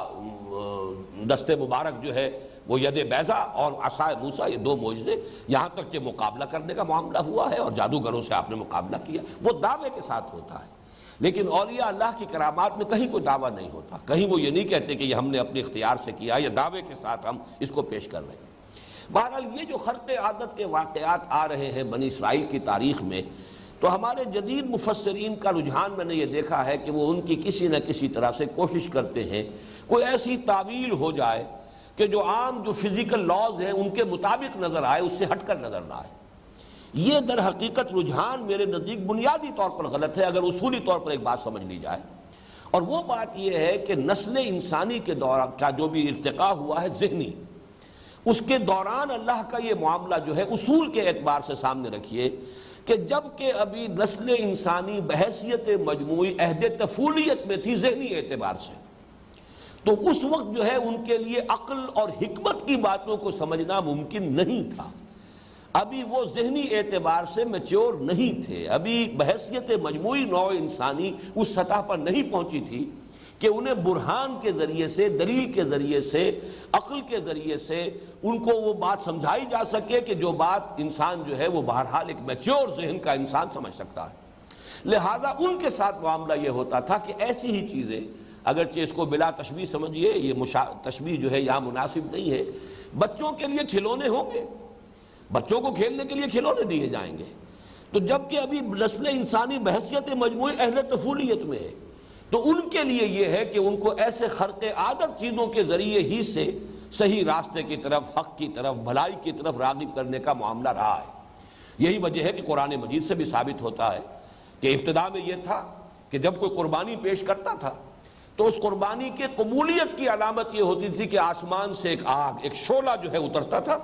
دست مبارک جو ہے وہ ید بیضا اور عصا موسیٰ، یہ دو معجزے، یہاں تک کہ مقابلہ کرنے کا معاملہ ہوا ہے اور جادوگروں سے آپ نے مقابلہ کیا، وہ دعوے کے ساتھ ہوتا ہے۔ لیکن اولیاء اللہ کی کرامات میں کہیں کوئی دعویٰ نہیں ہوتا، کہیں وہ یہ نہیں کہتے کہ یہ ہم نے اپنے اختیار سے کیا، یا دعوے کے ساتھ ہم اس کو پیش کر رہے ہیں۔ بہرحال یہ جو خرق عادت کے واقعات آ رہے ہیں بنی اسرائیل کی تاریخ میں، تو ہمارے جدید مفسرین کا رجحان میں نے یہ دیکھا ہے کہ وہ ان کی کسی نہ کسی طرح سے کوشش کرتے ہیں کوئی ایسی تعویل ہو جائے کہ جو عام جو فزیکل لاز ہیں ان کے مطابق نظر آئے، اس سے ہٹ کر نظر نہ آئے۔ یہ در حقیقت رجحان میرے نزدیک بنیادی طور پر غلط ہے اگر اصولی طور پر ایک بات سمجھ لی جائے، اور وہ بات یہ ہے کہ نسل انسانی کے دوران کا جو بھی ارتقاء ہوا ہے ذہنی، اس کے دوران اللہ کا یہ معاملہ جو ہے اصول کے اعتبار سے سامنے رکھیے کہ جب کہ ابھی نسل انسانی بحیثیت مجموعی عہد طفولیت میں تھی ذہنی اعتبار سے، تو اس وقت جو ہے ان کے لیے عقل اور حکمت کی باتوں کو سمجھنا ممکن نہیں تھا۔ ابھی وہ ذہنی اعتبار سے میچور نہیں تھے، ابھی بحیثیت مجموعی نوع انسانی اس سطح پر نہیں پہنچی تھی کہ انہیں برہان کے ذریعے سے، دلیل کے ذریعے سے، عقل کے ذریعے سے ان کو وہ بات سمجھائی جا سکے کہ جو بات انسان جو ہے وہ بہرحال ایک میچور ذہن کا انسان سمجھ سکتا ہے۔ لہذا ان کے ساتھ معاملہ یہ ہوتا تھا کہ ایسی ہی چیزیں، اگرچہ اس کو بلا تشبیہ سمجھیے، یہ تشبیہ جو ہے یہاں مناسب نہیں ہے، بچوں کے لیے کھلونے ہوں گے، بچوں کو کھیلنے کے لیے کھلونے دیے جائیں گے، تو جبکہ ابھی نسل انسانی بحیثیت مجموعی اہل طفولیت میں ہے، تو ان کے لیے یہ ہے کہ ان کو ایسے خرق عادت چیزوں کے ذریعے ہی سے صحیح راستے کی طرف، حق کی طرف، بھلائی کی طرف راغب کرنے کا معاملہ رہا ہے۔ یہی وجہ ہے کہ قرآن مجید سے بھی ثابت ہوتا ہے کہ ابتدا میں یہ تھا کہ جب کوئی قربانی پیش کرتا تھا تو اس قربانی کے قبولیت کی علامت یہ ہوتی تھی کہ آسمان سے ایک آگ، ایک شعلہ جو ہے اترتا تھا،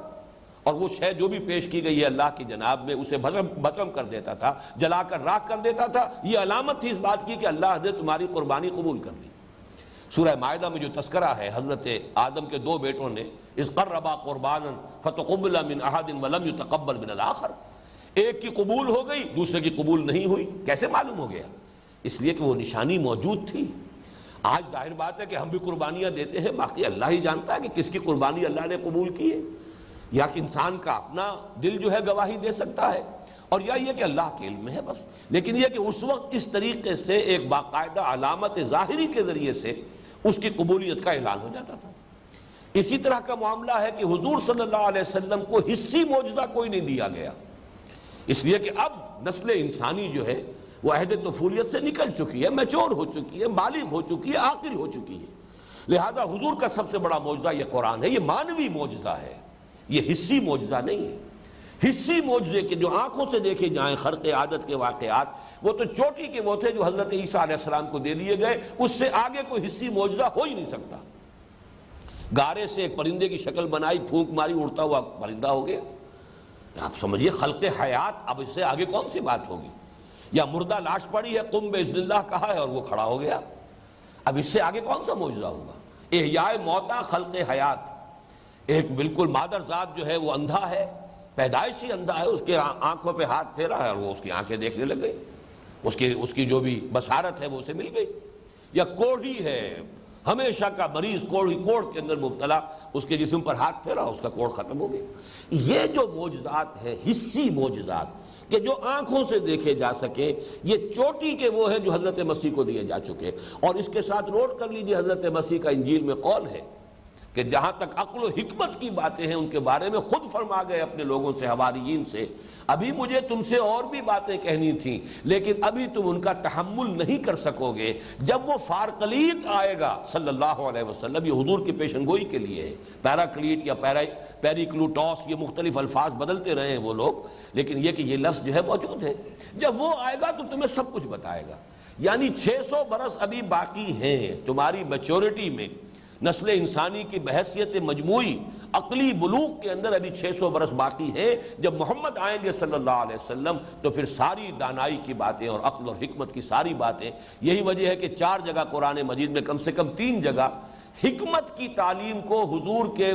اور وہ شے جو بھی پیش کی گئی ہے اللہ کی جناب میں اسے بھسم کر دیتا تھا، جلا کر راکھ کر دیتا تھا۔ یہ علامت تھی اس بات کی کہ اللہ نے تمہاری قربانی قبول کر لی۔ سورہ مائدہ میں جو تذکرہ ہے حضرت آدم کے دو بیٹوں نے، اذ قربا قربانا فتقبل من احد ولم يتقبل من الاخر، ایک کی قبول ہو گئی دوسرے کی قبول نہیں ہوئی۔ کیسے معلوم ہو گیا؟ اس لیے کہ وہ نشانی موجود تھی۔ آج ظاہر بات ہے کہ ہم بھی قربانیاں دیتے ہیں، باقی اللہ ہی جانتا ہے کہ کس کی قربانی اللہ نے قبول کی ہے، یا کہ انسان کا اپنا دل جو ہے گواہی دے سکتا ہے، اور یا یہ کہ اللہ کے علم میں ہے بس۔ لیکن یہ کہ اس وقت اس طریقے سے ایک باقاعدہ علامت ظاہری کے ذریعے سے اس کی قبولیت کا اعلان ہو جاتا تھا۔ اسی طرح کا معاملہ ہے کہ حضور صلی اللہ علیہ وسلم کو حصی معجزہ کوئی نہیں دیا گیا، اس لیے کہ اب نسل انسانی جو ہے وہ عہد طفولیت سے نکل چکی ہے، میچور ہو چکی ہے، بالغ ہو چکی ہے، عاقل ہو چکی ہے۔ لہذا حضور کا سب سے بڑا معجزہ یہ قرآن ہے، یہ مانوی معجزہ ہے، یہ حصی معجزہ نہیں ہے۔ حصی معجزے کے جو آنکھوں سے دیکھے جائیں خرق عادت کے واقعات، وہ تو چوٹی کے وہ تھے جو حضرت عیسیٰ علیہ السلام کو دے دیے گئے، اس سے آگے کوئی حصی معجزہ ہو ہی نہیں سکتا۔ گارے سے ایک پرندے کی شکل بنائی، پھونک ماری، اڑتا ہوا پرندہ ہو گیا۔ آپ سمجھیے خلق حیات، اب اس سے آگے کون سی بات ہوگی؟ یا مردہ لاش پڑی ہے، قم باذن اللہ کہا ہے اور وہ کھڑا ہو گیا، اب اس سے آگے کون سا معجزہ ہوگا؟ احیاء موتا، خلق حیات۔ ایک بالکل مادر ذات جو ہے وہ اندھا ہے، پیدائشی اندھا ہے، اس کے آنکھوں پہ ہاتھ پھیرا ہے اور وہ اس کی آنکھیں دیکھنے لگ گئی، اس کی جو بھی بصارت ہے وہ اسے مل گئی۔ یا کوڑھی ہے، ہمیشہ کا مریض کوڑ کے اندر مبتلا، اس کے جسم پر ہاتھ پھیرا، اس کا کوڑ ختم ہو گئی۔ یہ جو معجزات ہیں، حصی معجزات کہ جو آنکھوں سے دیکھے جا سکے، یہ چوٹی کے وہ ہیں جو حضرت مسیح کو دیے جا چکے۔ اور اس کے ساتھ نوٹ کر لیجئے حضرت مسیح کا انجیل میں قول ہے کہ جہاں تک عقل و حکمت کی باتیں ہیں ان کے بارے میں خود فرما گئے اپنے لوگوں سے، حواریین سے، ابھی مجھے تم سے اور بھی باتیں کہنی تھیں لیکن ابھی تم ان کا تحمل نہیں کر سکو گے۔ جب وہ فارکلیت آئے گا صلی اللہ علیہ وسلم، یہ حضور کی پیشن گوئی کے لیے ہے، پیراکلیٹ یا پیریکلوٹوس، یہ مختلف الفاظ بدلتے رہے ہیں وہ لوگ، لیکن یہ کہ یہ لفظ جو ہے موجود ہے۔ جب وہ آئے گا تو تمہیں سب کچھ بتائے گا، یعنی 600 برس ابھی باقی ہیں تمہاری میچورٹی میں، نسل انسانی کی بحیثیت مجموعی عقلی بلوغ کے اندر ابھی 600 برس باقی ہیں۔ جب محمد آئیں گے صلی اللہ علیہ وسلم تو پھر ساری دانائی کی باتیں اور عقل اور حکمت کی ساری باتیں، یہی وجہ ہے کہ 4 جگہ قرآن مجید میں کم سے کم 3 جگہ حکمت کی تعلیم کو حضور کے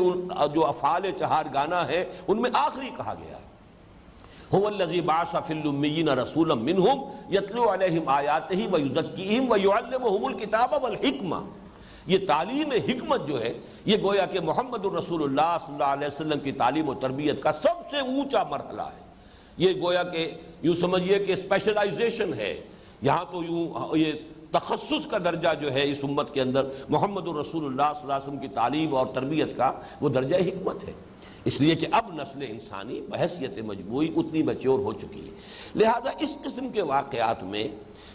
جو افعال چہارگانہ ہیں ان میں آخری کہا گیا ہے۔ هو الذی بعث فی الامیین رسولا منہم یتلو علیہم آیاتہ ویزکیہم ویعلمہم الکتاب والحکمہ۔ یہ تعلیم حکمت جو ہے یہ گویا کہ محمد الرسول اللہ صلی اللہ علیہ وسلم کی تعلیم و تربیت کا سب سے اونچا مرحلہ ہے۔ یہ گویا کہ یوں سمجھیے کہ اسپیشلائزیشن ہے، یہاں تو یوں یہ تخصص کا درجہ جو ہے اس امت کے اندر محمد الرسول اللہ صلی اللہ علیہ وسلم کی تعلیم اور تربیت کا وہ درجہ حکمت ہے، اس لیے کہ اب نسل انسانی بحیثیت مجموعی اتنی میچور ہو چکی ہے۔ لہذا اس قسم کے واقعات میں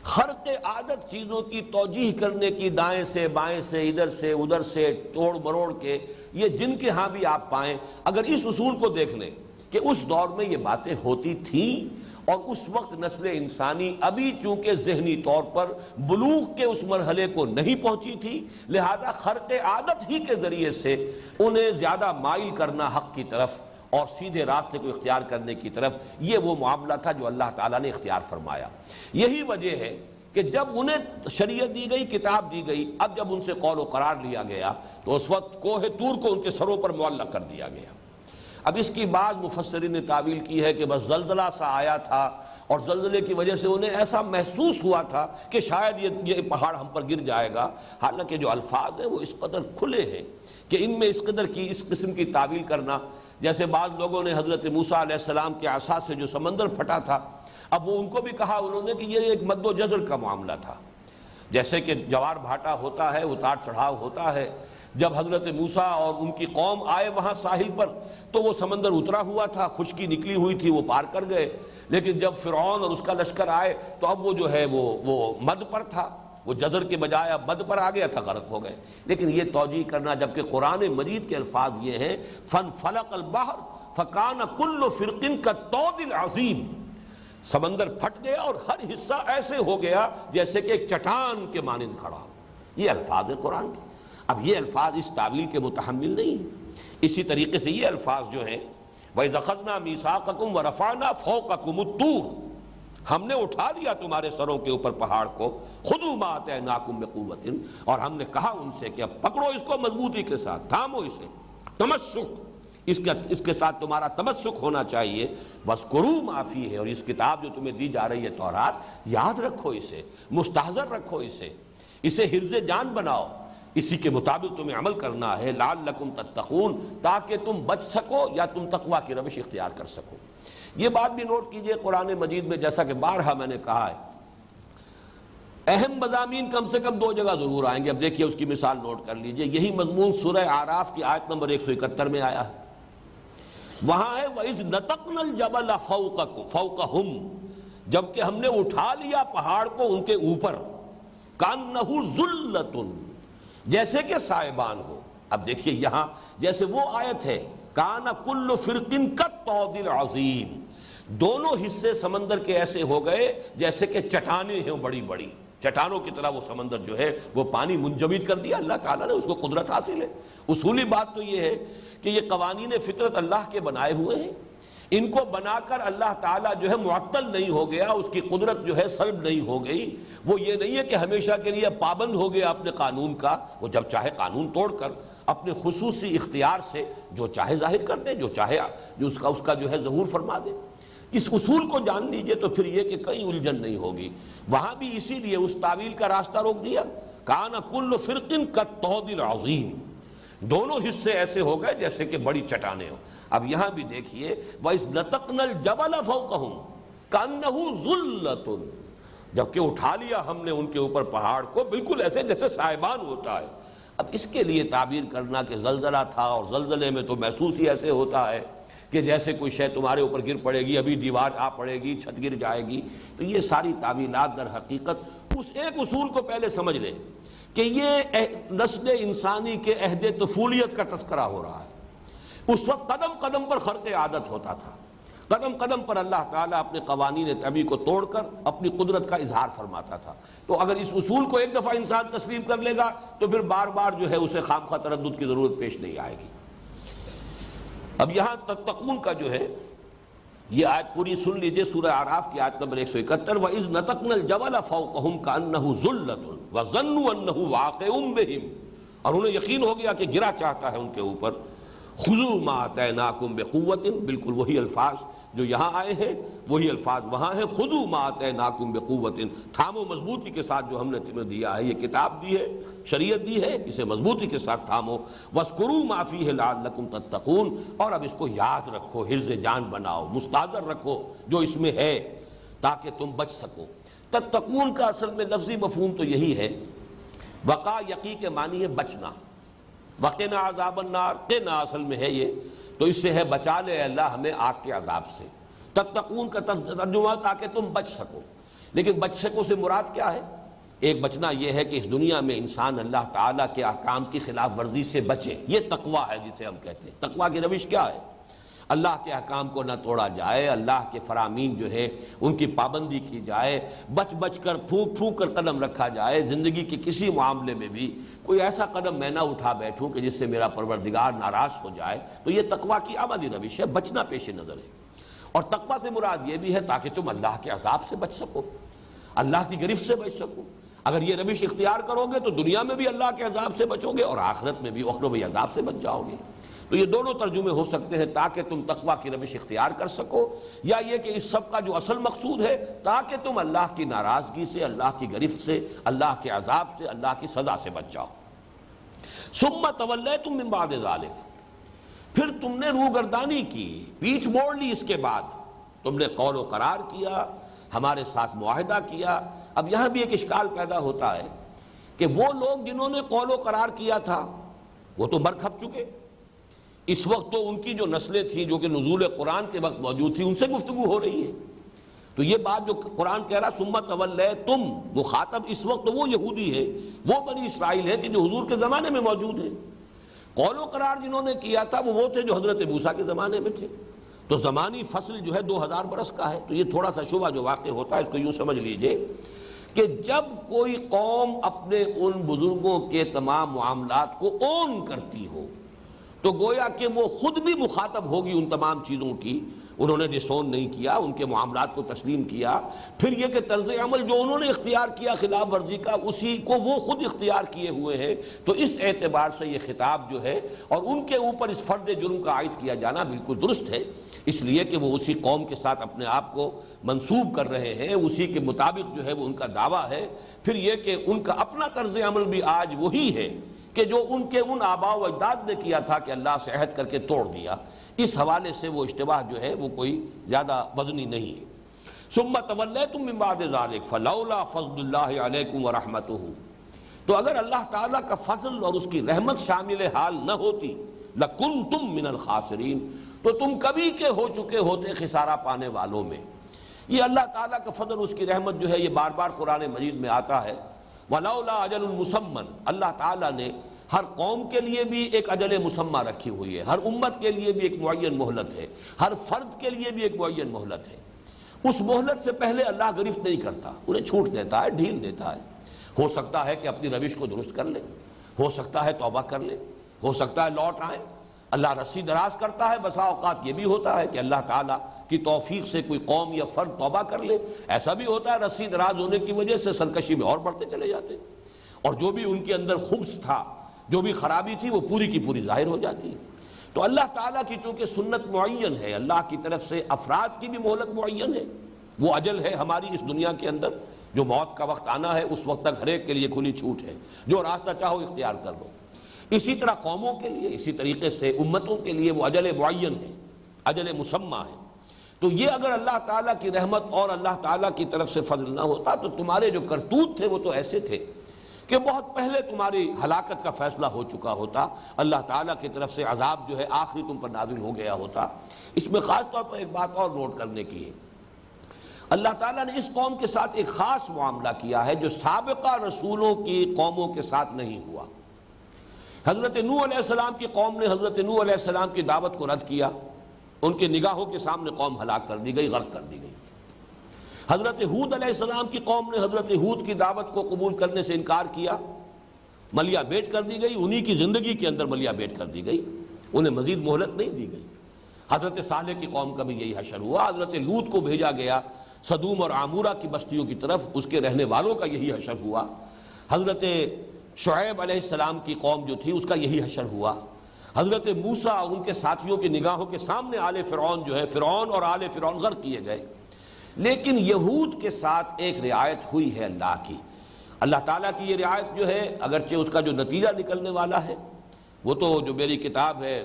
خرق عادت چیزوں کی توجیہ کرنے کی، دائیں سے بائیں سے، ادھر سے ادھر سے، توڑ مروڑ کے، یہ جن کے ہاں بھی آپ پائیں، اگر اس اصول کو دیکھ لیں کہ اس دور میں یہ باتیں ہوتی تھیں اور اس وقت نسل انسانی ابھی چونکہ ذہنی طور پر بلوغ کے اس مرحلے کو نہیں پہنچی تھی، لہذا خرق عادت ہی کے ذریعے سے انہیں زیادہ مائل کرنا حق کی طرف اور سیدھے راستے کو اختیار کرنے کی طرف، یہ وہ معاملہ تھا جو اللہ تعالیٰ نے اختیار فرمایا۔ یہی وجہ ہے کہ جب انہیں شریعت دی گئی، کتاب دی گئی، اب جب ان سے قول و قرار لیا گیا تو اس وقت کوہ طور کو ان کے سروں پر معلق کر دیا گیا۔ اب اس کی بعض مفسرین نے تعویل کی ہے کہ بس زلزلہ سا آیا تھا اور زلزلے کی وجہ سے انہیں ایسا محسوس ہوا تھا کہ شاید یہ پہاڑ ہم پر گر جائے گا. حالانکہ جو الفاظ ہیں وہ اس قدر کھلے ہیں کہ ان میں اس قدر کی اس قسم کی تعویل کرنا، جیسے بعض لوگوں نے حضرت موسیٰ علیہ السلام کے عصا سے جو سمندر پھٹا تھا، اب وہ ان کو بھی کہا انہوں نے کہ یہ ایک مد و جزر کا معاملہ تھا. جیسے کہ جوار بھاٹا ہوتا ہے، اتار چڑھاؤ ہوتا ہے. جب حضرت موسیٰ اور ان کی قوم آئے وہاں ساحل پر تو وہ سمندر اترا ہوا تھا، خشکی نکلی ہوئی تھی، وہ پار کر گئے. لیکن جب فرعون اور اس کا لشکر آئے تو اب وہ جو ہے وہ مد پر تھا، وہ جزر کے بجائے اب مد پر آ گیا تھا، غرق ہو گئے. لیکن یہ توجیہ کرنا جبکہ قرآن مجید کے الفاظ یہ ہیں فَانْفَلَقَ الْبَحْرُ فَكَانَ كُلُّ فِرْقٍ كَالطَّوْدِ الْعَظِيمِ، سمندر پھٹ گیا اور ہر حصہ ایسے ہو گیا جیسے کہ ایک چٹان کے مانند کھڑا ہو. یہ الفاظ ہیں قرآن کے. اب یہ الفاظ اس تعویل کے متحمل نہیں ہیں. اسی طریقے سے یہ الفاظ جو ہیں وَإِذْ أَخَذْنَا مِيثَاقَكُمْ وَرَفَعْنَا فَوْقَكُمُ الطُّورَ، ہم نے اٹھا دیا تمہارے سروں کے اوپر پہاڑ کو، خُذُوا مَا آتَيْنَاكُمْ بِقُوَّةٍ، اور ہم نے کہا ان سے کہ اب پکڑو اس کو مضبوطی کے ساتھ، تھامو اسے، تمسک اس کے ساتھ تمہارا تمسک ہونا چاہیے. وَاذْكُرُوا مَا فِيهِ، اور اس کتاب جو تمہیں دی جا رہی ہے تورات، یاد رکھو اسے، مستحضر رکھو اسے حرز جان بناؤ، اسی کے مطابق تمہیں عمل کرنا ہے. لعلکم تتقون، تاکہ تم بچ سکو یا تم تقوی کی روش اختیار کر سکو. یہ بات بھی نوٹ کیجئے قرآن مجید میں، جیسا کہ بارہا میں نے کہا ہے، اہم مضامین کم سے کم 2 جگہ ضرور آئیں گے. اب دیکھیے اس کی مثال نوٹ کر لیجئے. یہی مضمون سورہ اعراف کی آیت نمبر 171 میں آیا ہے. وہاں ہے وَإِذْ نَتَقْنَا الْجَبَلَ فَوْقَهُمْ، جبکہ ہم نے اٹھا لیا پہاڑ کو ان کے اوپر، كَأَنَّهُ ذُلَّةٌ، جیسے کہ سائبان ہو. اب دیکھیے یہاں جیسے وہ آیت ہے کَانَ كُلُّ فِرْقٍ كَالطَّوْدِ الْعَظِيمِ، دونوں حصے سمندر کے ایسے ہو گئے جیسے کہ چٹانیں ہیں بڑی بڑی، چٹانوں کی طرح وہ سمندر جو ہے وہ پانی منجمد کر دیا. اللہ تعالیٰ نے اس کو قدرت حاصل ہے. اصولی بات تو یہ ہے کہ یہ قوانین فطرت اللہ کے بنائے ہوئے ہیں. ان کو بنا کر اللہ تعالیٰ جو ہے معطل نہیں ہو گیا، اس کی قدرت جو ہے سلب نہیں ہو گئی. وہ یہ نہیں ہے کہ ہمیشہ کے لیے پابند ہو گیا اپنے قانون کا. وہ جب چاہے قانون توڑ کر اپنے خصوصی اختیار سے جو چاہے ظاہر کر دے، جو چاہے جو اس کا جو ہے ظہور فرما دے. اس اصول کو جان لیجئے تو پھر یہ کہ کہیں الجھن نہیں ہوگی. وہاں بھی اسی لیے اس تعویل کا راستہ روک دیا. کان کل فرق کالطود العظیم، دونوں حصے ایسے ہو گئے جیسے کہ بڑی چٹانیں ہوں. اب یہاں بھی دیکھیے وَإِذْ نَتَقْنَا الْجَبَلَ فَوْقَهُمْ كَأَنَّهُ ذُلَّةٌ، جبکہ اٹھا لیا ہم نے ان کے اوپر پہاڑ کو بالکل ایسے جیسے سائبان ہوتا ہے. اب اس کے لیے تعبیر کرنا کہ زلزلہ تھا اور زلزلے میں تو محسوس ہی ایسے ہوتا ہے کہ جیسے کوئی شے تمہارے اوپر گر پڑے گی، ابھی دیوار آ پڑے گی، چھت گر جائے گی. تو یہ ساری تعویلات در حقیقت اس ایک اصول کو پہلے سمجھ لیں کہ یہ نسل انسانی کے عہد طفولیت کا تذکرہ ہو رہا ہے. اس وقت قدم قدم پر خرق عادت ہوتا تھا، قدم قدم پر اللہ تعالیٰ اپنے قوانین طبیعی کو توڑ کر اپنی قدرت کا اظہار فرماتا تھا. تو اگر اس اصول کو ایک دفعہ انسان تسلیم کر لے گا تو پھر بار بار جو ہے اسے خامخواہ تردد کی ضرورت پیش نہیں آئے گی. اب یہاں تتقون کا جو ہے یہ آیت پوری سن لیجئے، سورہ اعراف کی آیت نمبر 171. وَإِذْ نَتَقْنَا الْجَبَلَ فَوْقَهُمْ كَأَنَّهُ ذُلَّةٌ وَظَنُّوا أَنَّهُ واقع بِهِمْ، اور انہیں یقین ہو گیا کہ گرا چاہتا ہے ان کے اوپر. خُذُوا مَا آتَيْنَاكُمْ بِقُوَّةٍ، بالکل وہی الفاظ جو یہاں آئے ہیں وہی الفاظ وہاں ہیں. خُذُوا مَا آتَيْنَاكُمْ بِقُوَّةٍ، تھامو مضبوطی کے ساتھ جو ہم نے تمہیں دیا ہے، یہ کتاب دی ہے، شریعت دی ہے، اسے مضبوطی کے ساتھ تھامو. وَاذْكُرُوا مَا فِيهِ لَعَلَّكُمْ تَتَّقُونَ، اور اب اس کو یاد رکھو، حرز جان بناؤ، مستحضر رکھو جو اس میں ہے تاکہ تم بچ سکو. تتقون کا اصل میں لفظی مفہوم تو یہی ہے. وقا یقی کے معنی ہے بچنا، وقنا عذاب النار، قنا اصل میں ہے یہ، تو اس سے ہے بچا لے اللہ ہمیں آگ کے عذاب سے. تتقون کا ترجمہ تاکہ تم بچ سکو. لیکن بچ سکو سے مراد کیا ہے؟ ایک بچنا یہ ہے کہ اس دنیا میں انسان اللہ تعالیٰ کے احکام کی خلاف ورزی سے بچے. یہ تقویٰ ہے جسے ہم کہتے ہیں. تقویٰ کی روش کیا ہے؟ اللہ کے احکام کو نہ توڑا جائے، اللہ کے فرامین جو ہے ان کی پابندی کی جائے، بچ بچ کر پھونک پھونک کر قدم رکھا جائے. زندگی کے کسی معاملے میں بھی کوئی ایسا قدم میں نہ اٹھا بیٹھوں کہ جس سے میرا پروردگار ناراض ہو جائے. تو یہ تقویٰ کی عملی روش ہے، بچنا پیش نظر ہے. اور تقویٰ سے مراد یہ بھی ہے تاکہ تم اللہ کے عذاب سے بچ سکو، اللہ کی گرفت سے بچ سکو. اگر یہ روش اختیار کرو گے تو دنیا میں بھی اللہ کے عذاب سے بچو گے اور آخرت میں بھی اخروی عذاب سے بچ جاؤ گے. تو یہ دونوں ترجمے ہو سکتے ہیں، تاکہ تم تقویٰ کی روش اختیار کر سکو، یا یہ کہ اس سب کا جو اصل مقصود ہے تاکہ تم اللہ کی ناراضگی سے، اللہ کی گرفت سے، اللہ کے عذاب سے، اللہ کی سزا سے بچ جاؤ۔ ثم تولیتم من بعد ذلک، پھر تم نے روگردانی کی، پیٹھ موڑ لی، اس کے بعد تم نے قول و قرار کیا، ہمارے ساتھ معاہدہ کیا۔ اب یہاں بھی ایک اشکال پیدا ہوتا ہے کہ وہ لوگ جنہوں نے قول و قرار کیا تھا وہ تو مر کھپ چکے، اس وقت تو ان کی جو نسلیں تھیں جو کہ نزول قرآن کے وقت موجود تھی ان سے گفتگو ہو رہی ہے۔ تو یہ بات جو قرآن کہہ رہا ثم تولیتم، مخاطب اس وقت وہ یہودی ہے، وہ بنی اسرائیل ہے کہ جو حضور کے زمانے میں موجود ہیں۔ قول و قرار جنہوں نے کیا تھا وہ تھے جو حضرت موسیٰ کے زمانے میں تھے۔ تو زمانی فصل جو ہے 2000 برس کا ہے۔ تو یہ تھوڑا سا شبہ جو واقع ہوتا ہے اس کو یوں سمجھ لیجئے کہ جب کوئی قوم اپنے ان بزرگوں کے تمام معاملات کو اون کرتی ہو تو گویا کہ وہ خود بھی مخاطب ہوگی ان تمام چیزوں کی۔ انہوں نے ڈسون نہیں کیا، ان کے معاملات کو تسلیم کیا، پھر یہ کہ طرز عمل جو انہوں نے اختیار کیا خلاف ورزی کا اسی کو وہ خود اختیار کیے ہوئے ہیں۔ تو اس اعتبار سے یہ خطاب جو ہے اور ان کے اوپر اس فرد جرم کا عائد کیا جانا بالکل درست ہے، اس لیے کہ وہ اسی قوم کے ساتھ اپنے آپ کو منسوب کر رہے ہیں، اسی کے مطابق جو ہے وہ ان کا دعویٰ ہے۔ پھر یہ کہ ان کا اپنا طرز عمل بھی آج وہی ہے کہ جو ان کے ان آباء و اجداد نے کیا تھا کہ اللہ سے عہد کر کے توڑ دیا۔ اس حوالے سے وہ اشتباہ جو ہے وہ کوئی زیادہ وزنی نہیں ہے۔ ثم تولیتم من بعد ذلک فلولا فضل اللہ علیکم ورحمتہ، تو اگر اللہ تعالیٰ کا فضل اور اس کی رحمت شامل حال نہ ہوتی لکنتم من الخاسرین، تو تم کبھی کے ہو چکے ہوتے خسارہ پانے والوں میں۔ یہ اللہ تعالیٰ کا فضل، اس کی رحمت جو ہے یہ بار بار قرآن مجید میں آتا ہے۔ وَلَوْلَا أَجَلٌ مُّسَمًّى، اللہ تعالیٰ نے ہر قوم کے لیے بھی ایک اجل مسمى رکھی ہوئی ہے، ہر امت کے لیے بھی ایک معین مہلت ہے، ہر فرد کے لیے بھی ایک معین مہلت ہے۔ اس مہلت سے پہلے اللہ گرفت نہیں کرتا، انہیں چھوٹ دیتا ہے، ڈھیل دیتا ہے۔ ہو سکتا ہے کہ اپنی روش کو درست کر لے، ہو سکتا ہے توبہ کر لے، ہو سکتا ہے لوٹ آئیں۔ اللہ رسی دراز کرتا ہے، بسا اوقات یہ بھی ہوتا ہے کہ اللہ تعالیٰ کی توفیق سے کوئی قوم یا فرد توبہ کر لے، ایسا بھی ہوتا ہے رسی دراز ہونے کی وجہ سے سرکشی میں اور بڑھتے چلے جاتے، اور جو بھی ان کے اندر خبث تھا، جو بھی خرابی تھی وہ پوری کی پوری ظاہر ہو جاتی ہے۔ تو اللہ تعالیٰ کی چونکہ سنت معین ہے، اللہ کی طرف سے افراد کی بھی مہلت معین ہے، وہ اجل ہے ہماری اس دنیا کے اندر، جو موت کا وقت آنا ہے اس وقت تک ہر ایک کے لیے کھلی چھوٹ ہے، جو راستہ چاہو اختیار کر لو۔ اسی طرح قوموں کے لیے، اسی طریقے سے امتوں کے لیے وہ اجل معین ہے، اجل مسمى ہے۔ تو یہ اگر اللہ تعالیٰ کی رحمت اور اللہ تعالیٰ کی طرف سے فضل نہ ہوتا تو تمہارے جو کرتوت تھے وہ تو ایسے تھے کہ بہت پہلے تمہاری ہلاکت کا فیصلہ ہو چکا ہوتا، اللہ تعالیٰ کی طرف سے عذاب جو ہے آخری تم پر نازل ہو گیا ہوتا۔ اس میں خاص طور پر ایک بات اور نوٹ کرنے کی ہے، اللہ تعالیٰ نے اس قوم کے ساتھ ایک خاص معاملہ کیا ہے جو سابقہ رسولوں کی قوموں کے ساتھ نہیں ہوا۔ حضرت نوح علیہ السلام کی قوم نے حضرت نوح علیہ السلام کی دعوت کو رد کیا، ان کے نگاہوں کے سامنے قوم ہلاک کر دی گئی، غرق کر دی گئی۔ حضرت ہود علیہ السلام کی قوم نے حضرت ہود کی دعوت کو قبول کرنے سے انکار کیا، ملیا بیٹ کر دی گئی، انہی کی زندگی کے اندر ملیا بیٹ کر دی گئی، انہیں مزید مہلت نہیں دی گئی۔ حضرت صالح کی قوم کا بھی یہی حشر ہوا، حضرت لوط کو بھیجا گیا سدوم اور عامورہ کی بستیوں کی طرف، اس کے رہنے والوں کا یہی حشر ہوا۔ حضرت شعیب علیہ السلام کی قوم جو تھی اس کا یہی حشر ہوا۔ حضرت موسیٰ ان کے ساتھیوں کی نگاہوں کے سامنے آل فرعون جو ہے، فرعون اور آل فرعون غرق کیے گئے۔ لیکن یہود کے ساتھ ایک رعایت ہوئی ہے اللہ کی۔ اللہ تعالیٰ کی یہ رعایت جو ہے اگرچہ اس کا جو نتیجہ نکلنے والا ہے وہ تو جو میری کتاب ہے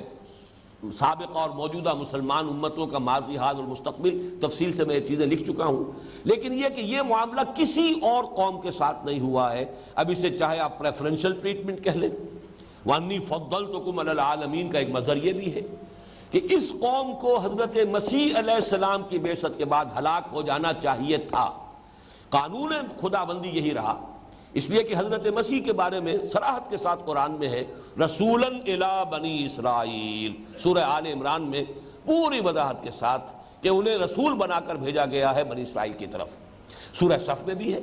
سابقہ اور موجودہ مسلمان امتوں کا ماضی حال اور مستقبل، تفصیل سے میں یہ چیزیں لکھ چکا ہوں، لیکن یہ کہ یہ معاملہ کسی اور قوم کے ساتھ نہیں ہوا ہے۔ اب اسے چاہے آپ پریفرنشل ٹریٹمنٹ کہہ لیں، وَأَنِّي فَضَّلْتُكُمْ عَلَى الْعَالَمِينَ کا ایک مظہر یہ بھی ہے کہ اس قوم کو حضرت مسیح علیہ السلام کی بعثت کے بعد ہلاک ہو جانا چاہیے تھا۔ قانون خداوندی یہی رہا، اس لیے کہ حضرت مسیح کے بارے میں صراحت کے ساتھ قرآن میں ہے رسولاً الی بنی اسرائیل، سورہ آل عمران میں پوری وضاحت کے ساتھ کہ انہیں رسول بنا کر بھیجا گیا ہے بنی اسرائیل کی طرف۔ سورہ صف میں بھی ہے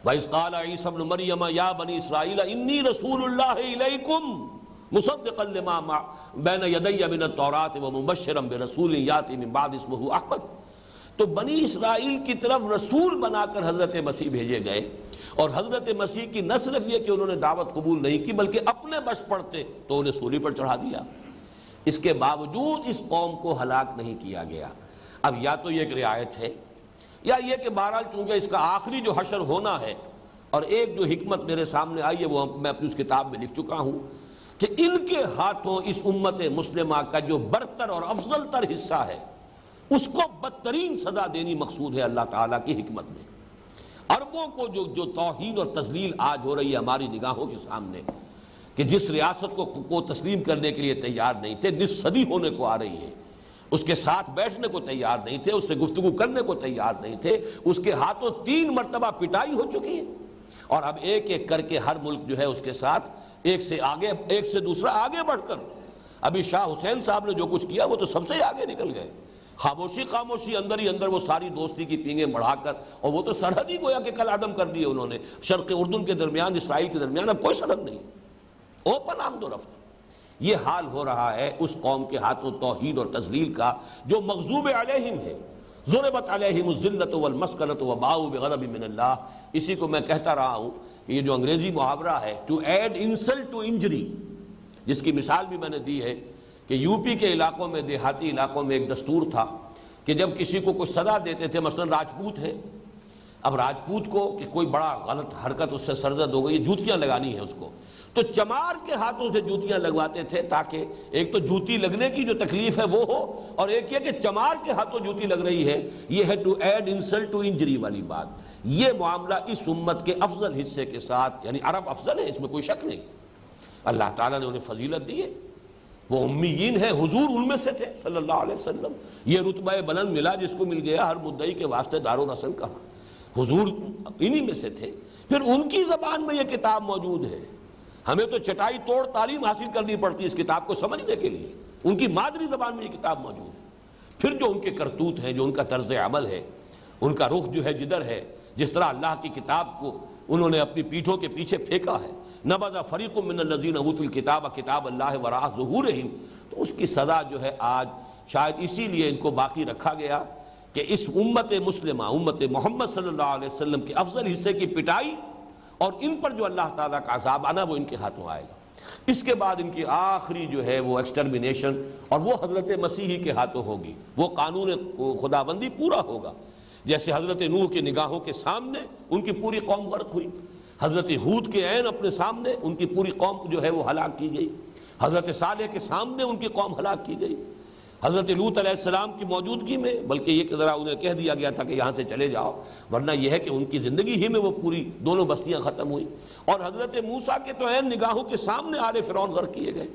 وَإِذْ قَالَ عِيسَى ابْنُ مَرْيَمَ يَا بَنِي إِسْرَائِيلَ إِنِّي رَسُولُ اللَّهِ إِلَيْكُمْ مُصَدِّقًا لِمَا بَيْنَ يَدَيَّ مِنَ التَّوْرَاةِ وَمُبَشِّرًا بِرَسُولٍ يَأْتِي مِن بَعْدِي اسْمُهُ أَحْمَدُ۔ تو بنی اسرائیل کی طرف رسول بنا کر حضرت مسیح بھیجے گئے، اور حضرت مسیح کی نہ صرف یہ کہ انہوں نے دعوت قبول نہیں کی بلکہ اپنے بس پڑتے تو انہیں سولی پر چڑھا دیا۔ اس کے باوجود اس قوم کو ہلاک نہیں کیا گیا۔ اب یا تو یہ ایک رعایت ہے، یا یہ کہ بہرحال چونکہ اس کا آخری جو حشر ہونا ہے، اور ایک جو حکمت میرے سامنے آئی ہے وہ میں اپنی اس کتاب میں لکھ چکا ہوں کہ ان کے ہاتھوں اس امت مسلمہ کا جو برتر اور افضل تر حصہ ہے اس کو بدترین سزا دینی مقصود ہے اللہ تعالیٰ کی حکمت میں۔ عربوں کو جو توہین اور تذلیل آج ہو رہی ہے ہماری نگاہوں کے سامنے، کہ جس ریاست کو تسلیم کرنے کے لیے تیار نہیں تھے، نصف صدی ہونے کو آ رہی ہے، اس کے ساتھ بیٹھنے کو تیار نہیں تھے، اس سے گفتگو کرنے کو تیار نہیں تھے، اس کے ہاتھوں 3 مرتبہ پٹائی ہو چکی ہے، اور اب ایک ایک کر کے ہر ملک جو ہے اس کے ساتھ ایک سے دوسرا آگے بڑھ کر، ابھی شاہ حسین صاحب نے جو کچھ کیا وہ تو سب سے آگے نکل گئے، خاموشی اندر ہی اندر وہ ساری دوستی کی پینگیں بڑھا کر، اور وہ تو سرحد ہی گویا کہ کل عدم کر دیے انہوں نے، شرق اردن کے درمیان اسرائیل کے درمیان اب کوئی سرحد نہیں، اوپن آمد و رفت۔ یہ حال ہو رہا ہے اس قوم کے ہاتھوں توحید اور تذلیل کا جو مغضوب علیہم ہے، ضربت علیہم الذلۃ والمسکنۃ وباؤوا بغضب من اللہ۔ اسی کو میں کہتا رہا ہوں کہ یہ جو انگریزی محاورہ ہے to add insult to injury, جس کی مثال بھی میں نے دی ہے کہ یو پی کے علاقوں میں، دیہاتی علاقوں میں ایک دستور تھا کہ جب کسی کو کوئی سزا دیتے تھے، مثلا راجپوت ہے، اب راجپوت کو کہ کوئی بڑا غلط حرکت اس سے سرزد ہو گئی، جوتیاں لگانی ہیں اس کو، تو چمار کے ہاتھوں سے جوتیاں لگواتے تھے تاکہ ایک تو جوتی لگنے کی جو تکلیف ہے وہ ہو، اور ایک یہ کہ چمار کے ہاتھوں جوتی لگ رہی ہے، یہ ہے to add insult to injury والی بات۔ یہ معاملہ اس امت کے افضل حصے کے ساتھ، یعنی عرب افضل ہے، اس میں کوئی شک نہیں، اللہ تعالیٰ نے انہیں فضیلت دی ہے، وہ امیین ہیں، حضور ان میں سے تھے صلی اللہ علیہ وسلم، یہ رتبہ بلند ملا جس کو مل گیا، ہر مدعی کے واسطے دار و رسل کہا، حضور انہی میں سے تھے، پھر ان کی زبان میں یہ کتاب موجود ہے، ہمیں تو چٹائی توڑ تعلیم حاصل کرنی پڑتی ہے اس کتاب کو سمجھنے کے لیے، ان کی مادری زبان میں یہ کتاب موجود ہے، پھر جو ان کے کرتوت ہیں، جو ان کا طرز عمل ہے، ان کا رخ جو ہے جدھر ہے، جس طرح اللہ کی کتاب کو انہوں نے اپنی پیٹھوں کے پیچھے پھینکا ہے، نبذ فریق من الذین اوتوا الکتاب کتاب اللہ وراء ظہورہم، تو اس کی سزا جو ہے آج شاید اسی لیے ان کو باقی رکھا گیا کہ اس امت مسلمہ، امت محمد صلی اللہ علیہ وسلم کے افضل حصے کی پٹائی، اور ان پر جو اللہ تعالیٰ کا عذاب آنا وہ ان کے ہاتھوں آئے گا۔ اس کے بعد ان کی آخری جو ہے وہ ایکسٹرمینیشن، اور وہ حضرت مسیحی کے ہاتھوں ہوگی، وہ قانون خداوندی پورا ہوگا، جیسے حضرت نوح کے نگاہوں کے سامنے ان کی پوری قوم غرق ہوئی، حضرت ہود کے عین اپنے سامنے ان کی پوری قوم جو ہے وہ ہلاک کی گئی، حضرت صالح کے سامنے ان کی قوم ہلاک کی گئی، حضرت لوط علیہ السلام کی موجودگی میں، بلکہ یہ کہ ذرا انہیں کہہ دیا گیا تھا کہ یہاں سے چلے جاؤ، ورنہ یہ ہے کہ ان کی زندگی ہی میں وہ پوری دونوں بستیاں ختم ہوئی، اور حضرت موسیٰ کے تو عین نگاہوں کے سامنے آل فرعون غرق کیے گئے۔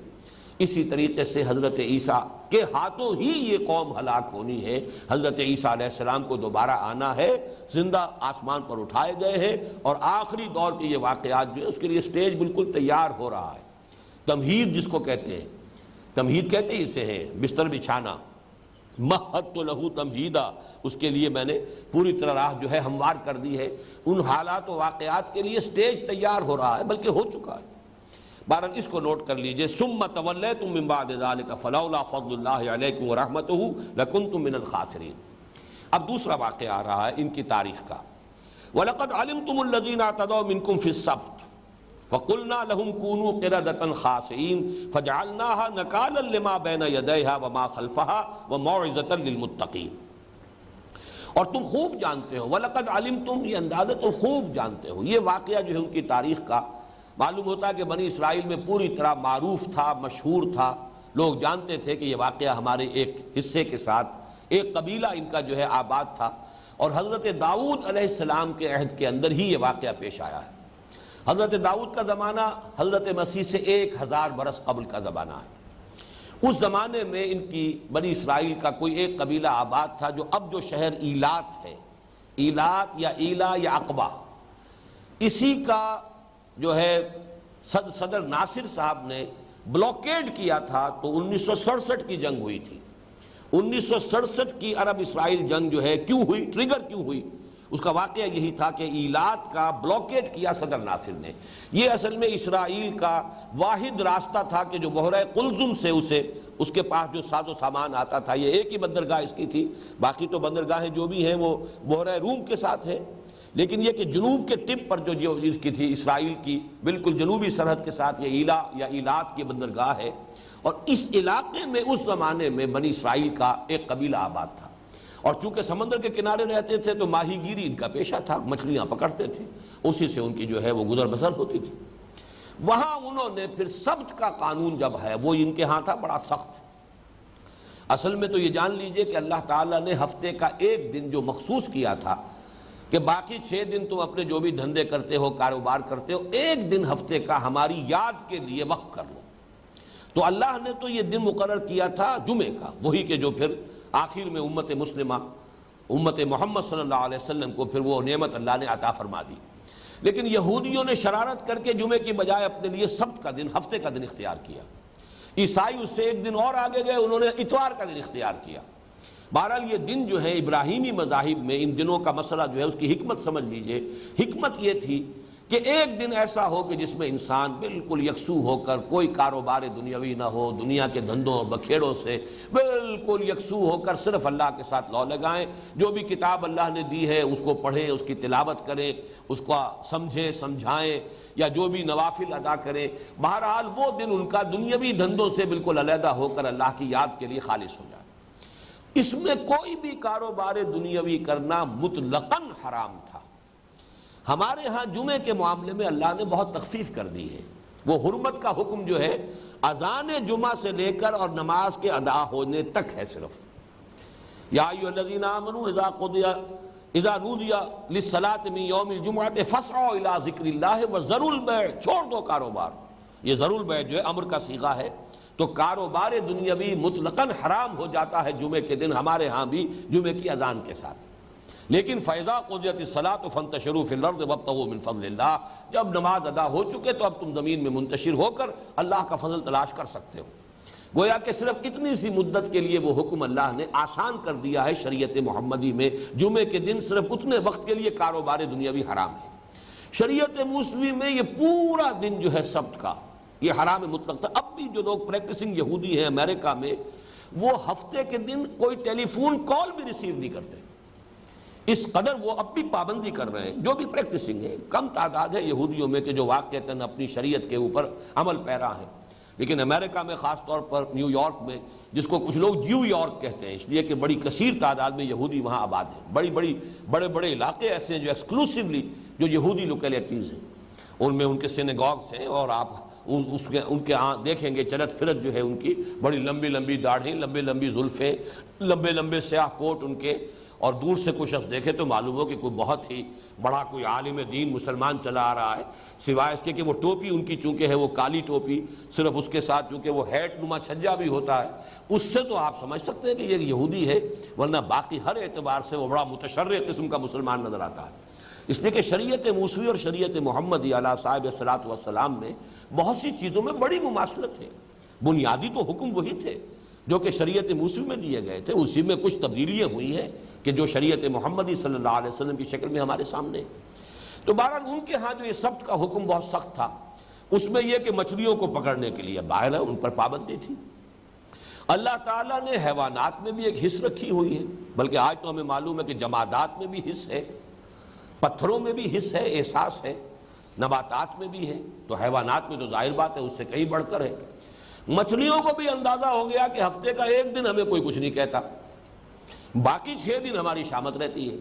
اسی طریقے سے حضرت عیسیٰ کے ہاتھوں ہی یہ قوم ہلاک ہونی ہے، حضرت عیسیٰ علیہ السلام کو دوبارہ آنا ہے، زندہ آسمان پر اٹھائے گئے ہیں، اور آخری دور کے یہ واقعات جو ہے اس کے لیے سٹیج بالکل تیار ہو رہا ہے۔ تمہید جس کو کہتے ہیں، تمہید کہتے ہی اسے ہیں بستر بچھانا، مہدت لہو تمہیدا، اس کے لیے میں نے پوری طرح راہ جو ہے ہموار کر دی ہے، ان حالات و واقعات کے لیے سٹیج تیار ہو رہا ہے، بلکہ ہو چکا ہے۔ بہرحال اس کو نوٹ کر لیجئے، ثم تولیتم من بعد ذلک فلولا فضل اللہ علیکم ورحمتہ لکنتم من الخاسرین۔ اب دوسرا واقعہ آ رہا ہے ان کی تاریخ کا، وَلَقَدْ عَلِمْتُمُ الَّذِينَ اعْتَدَوْا مِنْكُمْ فِي السَّبْتِ فَقُلْنَا لَهُمْ كُونُوا قِرَدَةً خَاسِئِينَ فَجَعَلْنَاهَا نَكَالًا لِمَا بَيْنَ يَدَيْهَا وَمَا خَلْفَهَا وَمَوْعِظَةً لِلْمُتَّقِينَ۔ اور تم خوب جانتے ہو، وَلَقَدْ عَلِمْتُمْ، یہ اندازہ تم خوب جانتے ہو، یہ واقعہ جو ہے ان کی تاریخ کا معلوم ہوتا ہے کہ بنی اسرائیل میں پوری طرح معروف تھا، مشہور تھا، لوگ جانتے تھے کہ یہ واقعہ ہمارے ایک حصے کے ساتھ، ایک قبیلہ ان کا جو ہے آباد تھا، اور حضرت داؤد علیہ السلام کے عہد کے اندر ہی یہ واقعہ پیش آیا ہے۔ حضرت داؤد کا زمانہ حضرت مسیح سے 1000 برس قبل کا زمانہ ہے۔ اس زمانے میں ان کی بنی اسرائیل کا کوئی ایک قبیلہ آباد تھا جو اب جو شہر ایلات ہے، ایلات یا ایلا یا عقبہ، اسی کا جو ہے صدر ناصر صاحب نے بلاکیڈ کیا تھا، تو 1967 کی جنگ ہوئی تھی۔ 1967 کی عرب اسرائیل جنگ جو ہے کیوں ہوئی، ٹریگر کیوں ہوئی، اس کا واقعہ یہی تھا کہ ایلات کا بلاکیڈ کیا صدر ناصر نے۔ یہ اصل میں اسرائیل کا واحد راستہ تھا کہ جو بحیرہ قلزم سے اس کے پاس جو ساز و سامان آتا تھا، یہ ایک ہی بندرگاہ اس کی تھی، باقی تو بندرگاہیں جو بھی ہیں وہ بحیرہ روم کے ساتھ ہیں، لیکن یہ کہ جنوب کے ٹپ پر جو اس کی تھی اسرائیل کی بالکل جنوبی سرحد کے ساتھ یہ ایلا یا ایلات کی بندرگاہ ہے، اور اس علاقے میں اس زمانے میں بنی اسرائیل کا ایک قبیلہ آباد تھا، اور چونکہ سمندر کے کنارے رہتے تھے تو ماہی گیری ان کا پیشہ تھا، مچھلیاں پکڑتے تھے، اسی سے ان کی جو ہے وہ گزر بسر ہوتی تھی۔ وہاں انہوں نے پھر سبت کا قانون جب ہے وہ ان کے ہاں تھا بڑا سخت۔ اصل میں تو یہ جان لیجئے کہ اللہ تعالیٰ نے ہفتے کا ایک دن جو مخصوص کیا تھا کہ باقی 6 دن تم اپنے جو بھی دھندے کرتے ہو کاروبار کرتے ہو، ایک دن ہفتے کا ہماری یاد کے لیے وقف کر لو۔ تو اللہ نے تو یہ دن مقرر کیا تھا جمعے کا، وہی کہ جو پھر آخر میں امت مسلمہ امت محمد صلی اللہ علیہ وسلم کو پھر وہ نعمت اللہ نے عطا فرما دی۔ لیکن یہودیوں نے شرارت کر کے جمعے کی بجائے اپنے لیے سبت کا دن، ہفتے کا دن اختیار کیا۔ عیسائی اس سے ایک دن اور آگے گئے، انہوں نے اتوار کا دن اختیار کیا۔ بہرحال یہ دن جو ہے ابراہیمی مذاہب میں ان دنوں کا مسئلہ جو ہے اس کی حکمت سمجھ لیجئے۔ حکمت یہ تھی کہ ایک دن ایسا ہو کہ جس میں انسان بالکل یکسو ہو کر، کوئی کاروبار دنیاوی نہ ہو، دنیا کے دھندوں اور بکھیڑوں سے بالکل یکسو ہو کر صرف اللہ کے ساتھ لو لگائیں، جو بھی کتاب اللہ نے دی ہے اس کو پڑھیں، اس کی تلاوت کریں، اس کو سمجھیں سمجھائیں، یا جو بھی نوافل ادا کریں۔ بہرحال وہ دن ان کا دنیاوی دھندوں سے بالکل علیحدہ ہو کر اللہ کی یاد کے لیے خالص ہو جائے۔ اس میں کوئی بھی کاروبار دنیاوی کرنا مطلقاً حرام تھا۔ ہمارے ہاں جمعے کے معاملے میں اللہ نے بہت تخفیف کر دی ہے۔ وہ حرمت کا حکم جو ہے اذان جمعہ سے لے کر اور نماز کے ادا ہونے تک ہے صرف۔ یا ایھا الذین آمنوا اذا نودی للصلاۃ من یوم الجمعۃ فاسعوا الی ذکر اللہ وذروا البیع، چھوڑ دو کاروبار۔ یہ ذروا البیع جو ہے امر کا صیغہ ہے، تو کاروبار دنیاوی مطلقاً حرام ہو جاتا ہے جمعے کے دن، ہمارے ہاں بھی جمعے کی اذان کے ساتھ۔ لیکن فَإِذَا قُضِيَتِ الصَّلَاةُ فَانتَشِرُوا فِي الْأَرْضِ وَابْتَغُوا مِن فَضْلِ اللَّهِ، جب نماز ادا ہو چکے تو اب تم زمین میں منتشر ہو کر اللہ کا فضل تلاش کر سکتے ہو۔ گویا کہ صرف اتنی سی مدت کے لیے وہ حکم اللہ نے آسان کر دیا ہے شریعت محمدی میں، جمعے کے دن صرف اتنے وقت کے لیے کاروبار دنیاوی حرام ہے۔ شریعت موسوی میں یہ پورا دن جو ہے سبت کا یہ حرام مطلق تھا۔ اب بھی جو لوگ پریکٹسنگ یہودی ہیں امریکہ میں، وہ ہفتے کے دن کوئی ٹیلی فون کال بھی ریسیو نہیں کرتے، اس قدر وہ اب بھی پابندی کر رہے ہیں۔ جو بھی پریکٹسنگ ہے، کم تعداد ہے یہودیوں میں کہ جو واقعتاً اپنی شریعت کے اوپر عمل پیرا ہیں، لیکن امریکہ میں خاص طور پر نیو یارک میں، جس کو کچھ لوگ جیو یارک کہتے ہیں اس لیے کہ بڑی کثیر تعداد میں یہودی وہاں آباد ہیں، بڑے بڑے علاقے ایسے ہیں جو ایکسکلوسیولی جو یہودی لوکیلٹیز ہیں، ان میں ان کے سینیگاگس ہیں، اور آپ ان کے ہاں دیکھیں گے چلت پھرت جو ہے ان کی بڑی لمبی لمبی داڑھیں، لمبے لمبی زلفیں، لمبے لمبے سیاہ کوٹ ان کے، اور دور سے کوئی شخص دیکھے تو معلوم ہو کہ کوئی بہت ہی بڑا کوئی عالم دین مسلمان چلا آ رہا ہے، سوائے اس کے کہ وہ ٹوپی ان کی چونکہ ہے وہ کالی ٹوپی، صرف اس کے ساتھ چونکہ وہ ہیٹ نما چھجا بھی ہوتا ہے، اس سے تو آپ سمجھ سکتے ہیں کہ یہ یہودی ہے، ورنہ باقی ہر اعتبار سے وہ بڑا متشرع قسم کا مسلمان نظر آتا ہے۔ اس لیے کہ شریعت موسوی اور شریعت محمدی علیہ صاحب الصلاۃ والسلام میں بہت سی چیزوں میں بڑی مماثلت ہے۔ بنیادی تو حکم وہی تھے جو کہ شریعت موسوی میں دیے گئے تھے، اسی میں کچھ تبدیلیاں ہوئی ہیں کہ جو شریعت محمدی صلی اللہ علیہ وسلم کی شکل میں ہمارے سامنے۔ تو بہرحال ان کے ہاں جو یہ سبت کا حکم بہت سخت تھا، اس میں یہ کہ مچھلیوں کو پکڑنے کے لیے باہر ان پر پابندی تھی۔ اللہ تعالیٰ نے حیوانات میں بھی ایک حص رکھی ہوئی ہے، بلکہ آج تو ہمیں معلوم ہے کہ جمادات میں بھی حص ہے، پتھروں میں بھی حص ہے، احساس ہے، نباتات میں بھی ہے، تو حیوانات میں تو ظاہر بات ہے اس سے کہیں بڑھ کر ہے۔ مچھلیوں کو بھی اندازہ ہو گیا کہ ہفتے کا ایک دن ہمیں کوئی کچھ نہیں کہتا، باقی 6 دن ہماری شامت رہتی ہے،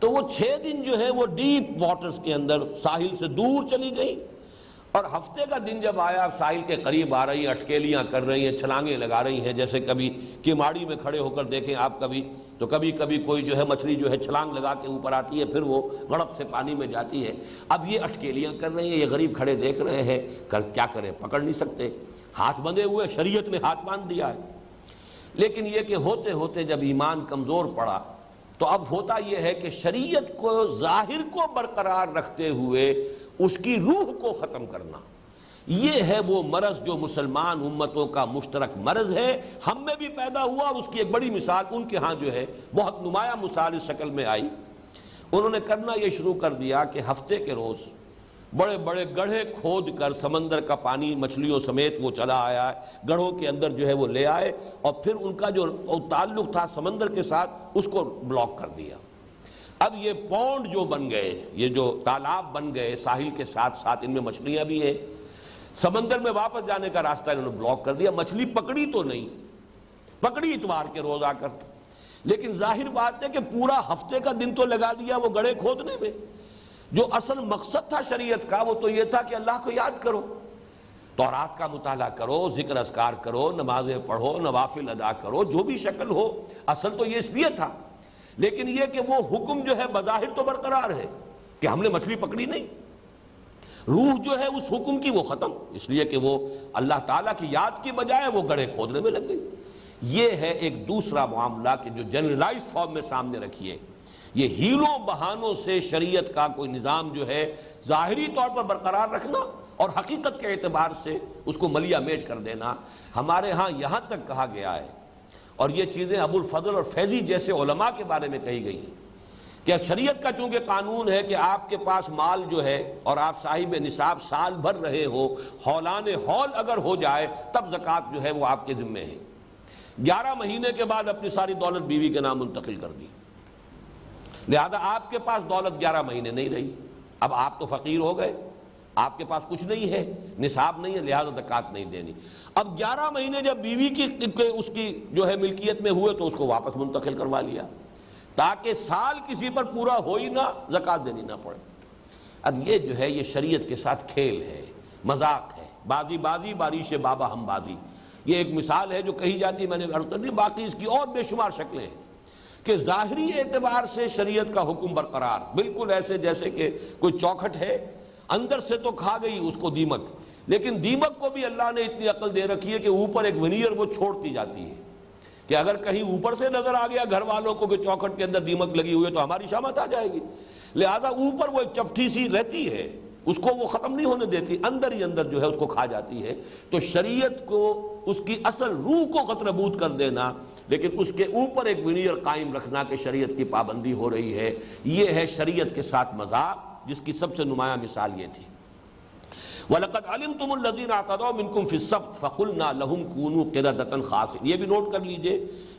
تو وہ 6 دن جو ہے وہ ڈیپ واٹرز کے اندر ساحل سے دور چلی گئی، اور ہفتے کا دن جب آیا اب ساحل کے قریب آ رہی ہیں، اٹکیلیاں کر رہی ہیں، چھلانگیں لگا رہی ہیں، جیسے کبھی کماڑی میں کھڑے ہو کر دیکھیں آپ کبھی تو کبھی کوئی جو ہے مچھلی جو ہے چھلانگ لگا کے اوپر آتی ہے، پھر وہ غڑپ سے پانی میں جاتی ہے۔ اب یہ اٹکیلیاں کر رہی ہیں، یہ غریب کھڑے دیکھ رہے ہیں، کیا کریں، پکڑ نہیں سکتے، ہاتھ بندھے ہوئے، شریعت نے ہاتھ باندھ دیا ہے۔ لیکن یہ کہ ہوتے ہوتے جب ایمان کمزور پڑا تو اب ہوتا یہ ہے کہ شریعت کو ظاہر کو برقرار رکھتے ہوئے اس کی روح کو ختم کرنا، یہ ہے وہ مرض جو مسلمان امتوں کا مشترک مرض ہے، ہم میں بھی پیدا ہوا، اور اس کی ایک بڑی مثال ان کے ہاں جو ہے بہت نمایاں مثال اس شکل میں آئی۔ انہوں نے کرنا یہ شروع کر دیا کہ ہفتے کے روز بڑے بڑے گڑھے کھود کر سمندر کا پانی مچھلیوں سمیت وہ چلا آیا ہے، گڑھوں کے اندر جو ہے وہ لے آئے، اور پھر ان کا جو تعلق تھا سمندر کے ساتھ اس کو بلاک کر دیا۔ اب یہ پونڈ جو بن گئے، یہ جو تالاب بن گئے ساحل کے ساتھ ساتھ، ان میں مچھلیاں بھی ہیں، سمندر میں واپس جانے کا راستہ انہوں نے بلاک کر دیا. مچھلی پکڑی تو نہیں، پکڑی اتوار کے روز آ کر، لیکن ظاہر بات ہے کہ پورا ہفتے کا دن تو لگا دیا وہ گڑھے کھودنے میں. جو اصل مقصد تھا شریعت کا وہ تو یہ تھا کہ اللہ کو یاد کرو، تورات کا مطالعہ کرو، ذکر اذکار کرو، نمازیں پڑھو، نوافل ادا کرو، جو بھی شکل ہو. اصل تو یہ اس لیے تھا. لیکن یہ کہ وہ حکم جو ہے بظاہر تو برقرار ہے کہ ہم نے مچھلی پکڑی نہیں، روح جو ہے اس حکم کی وہ ختم، اس لیے کہ وہ اللہ تعالیٰ کی یاد کی بجائے وہ گڑھے کھودنے میں لگ گئی. یہ ہے ایک دوسرا معاملہ کہ جو جنرلائز فارم میں سامنے رکھیے. یہ ہیلوں بہانوں سے شریعت کا کوئی نظام جو ہے ظاہری طور پر برقرار رکھنا اور حقیقت کے اعتبار سے اس کو ملیا میٹ کر دینا. ہمارے ہاں یہاں تک کہا گیا ہے، اور یہ چیزیں ابو الفضل اور فیضی جیسے علماء کے بارے میں کہی گئی ہیں، کہ شریعت کا چونکہ قانون ہے کہ آپ کے پاس مال جو ہے اور آپ صاحب نصاب سال بھر رہے ہو، ہولان ہول اگر ہو جائے تب زکوٰۃ جو ہے وہ آپ کے ذمے ہے. 11 مہینے کے بعد اپنی ساری دولت بیوی کے نام منتقل کر دی، لہذا آپ کے پاس دولت 11 مہینے نہیں رہی. اب آپ تو فقیر ہو گئے، آپ کے پاس کچھ نہیں ہے، نصاب نہیں ہے، لہذا زکوٰۃ نہیں دینی. اب 11 مہینے جب بیوی کی اس کی جو ہے ملکیت میں ہوئے تو اس کو واپس منتقل کروا لیا تاکہ سال کسی پر پورا ہو ہی نہ، زکوٰۃ دینی نہ پڑے. اب یہ جو ہے یہ شریعت کے ساتھ کھیل ہے، مذاق ہے. بازی بازی باریش بابا ہم بازی، یہ ایک مثال ہے جو کہی جاتی ہے، میں نے عرض کر دی. باقی اس کی اور بے شمار شکلیں ہیں کہ ظاہری اعتبار سے شریعت کا حکم برقرار، بالکل ایسے جیسے کہ کوئی چوکھٹ ہے، اندر سے تو کھا گئی اس کو دیمک، لیکن دیمک کو بھی اللہ نے اتنی عقل دے رکھی ہے کہ اوپر ایک ونیئر وہ چھوڑتی جاتی ہے کہ اگر کہیں اوپر سے نظر آ گیا گھر والوں کو کہ چوکھٹ کے اندر دیمک لگی ہوئی ہے تو ہماری شامت آ جائے گی. لہذا اوپر وہ ایک چپٹی سی رہتی ہے، اس کو وہ ختم نہیں ہونے دیتی، اندر ہی اندر جو ہے اس کو کھا جاتی ہے. تو شریعت کو اس کی اصل روح کو قطربود کر دینا، لیکن اس کے اوپر ایک ونیئر قائم رکھنا کہ شریعت کی پابندی ہو رہی ہے، یہ ہے شریعت کے ساتھ مذاق، جس کی سب سے نمایاں مثال یہ تھی. وَلَقَدْ عَلِمْتُمُ الَّذِينَ اعْتَدَوْا مِنْكُمْ فِي السَّبْتِ فَقُلْنَا لَهُمْ كُونُوا قِرَدَةً خَاسِئِينَ. یہ بھی نوٹ کر لیجئے،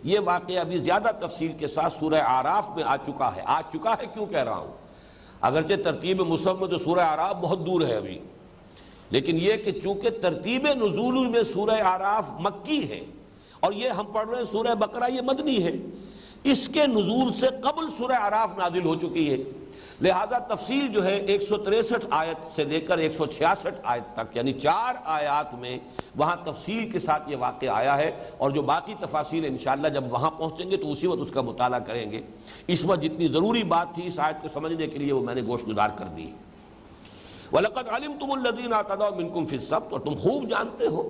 یہ واقعہ ابھی زیادہ تفصیل کے ساتھ سورہ اعراف میں آ چکا ہے. کیوں کہہ رہا ہوں؟ اگرچہ ترتیب مصحف میں تو سورہ اعراف بہت دور ہے ابھی، لیکن یہ کہ چونکہ ترتیب نزول میں سورہ اعراف مکی ہے اور یہ ہم پڑھ رہے ہیں سورہ بقرہ یہ مدنی ہے، اس کے نزول سے قبل سورہ اعراف نازل ہو چکی ہے. لہذا تفصیل جو ہے 163 آیت سے لے کر 166 آیت تک، یعنی 4 آیات میں وہاں تفصیل کے ساتھ یہ واقعہ آیا ہے. اور جو باقی تفاصیل انشاءاللہ جب وہاں پہنچیں گے تو اسی وقت اس کا مطالعہ کریں گے. اس وقت جتنی ضروری بات تھی اس آیت کو سمجھنے کے لیے وہ میں نے گوش گزار کر دی. وَلَقَدْ عَلِمْتُمُ الَّذِينَ اعْتَدَوْا مِنْكُمْ فِي السَّبْتِ، اور تم خوب جانتے ہو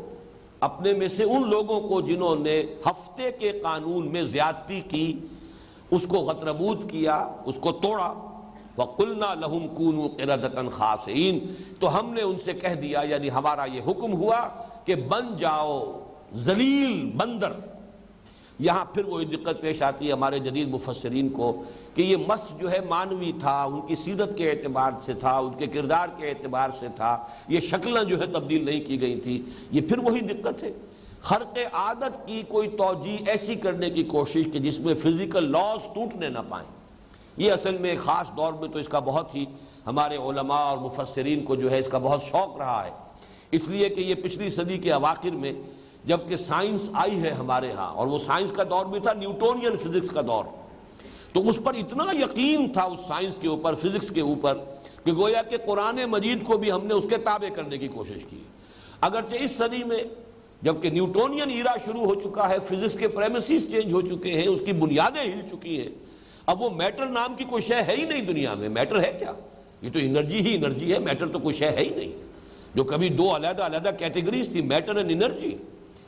اپنے میں سے ان لوگوں کو جنہوں نے ہفتے کے قانون میں زیادتی کی، اس کو غتربود کیا، اس کو توڑا. وَقُلْنَا لَهُمْ كُونُوا قِرَدَةً خَاسِئِينَ، تو ہم نے ان سے کہہ دیا، یعنی ہمارا یہ حکم ہوا کہ بن جاؤ ذلیل بندر. یہاں پھر وہی دقت پیش آتی ہے ہمارے جدید مفسرین کو کہ یہ مس جو ہے مانوی تھا، ان کی سیرت کے اعتبار سے تھا، ان کے کردار کے اعتبار سے تھا، یہ شکلیں جو ہے تبدیل نہیں کی گئی تھی. یہ پھر وہی دقت ہے، خرق عادت کی کوئی توجیہ ایسی کرنے کی کوشش کہ جس میں فزیکل لاز ٹوٹنے نہ پائیں. یہ اصل میں ایک خاص دور میں تو اس کا بہت ہی ہمارے علماء اور مفسرین کو جو ہے اس کا بہت شوق رہا ہے، اس لیے کہ یہ پچھلی صدی کے اواخر میں جبکہ سائنس آئی ہے ہمارے ہاں، اور وہ سائنس کا دور بھی تھا نیوٹونین فزکس کا دور، تو اس پر اتنا یقین تھا اس سائنس کے اوپر، فزکس کے اوپر، کہ گویا کہ قرآن مجید کو بھی ہم نے اس کے تابع کرنے کی کوشش کی. اگرچہ اس صدی میں جبکہ نیوٹونین ایرا شروع ہو چکا ہے، فزکس کے پریمیسز چینج ہو چکے ہیں، اس کی بنیادیں ہل چکی ہیں، اب وہ میٹر نام کی کوئی شے ہے ہی نہیں دنیا میں. میٹر ہے کیا؟ یہ تو انرجی ہی انرجی ہے، میٹر تو کوئی شے ہے ہی نہیں. جو کبھی دو علیحدہ علیحدہ کیٹیگریز تھی، matter and energy,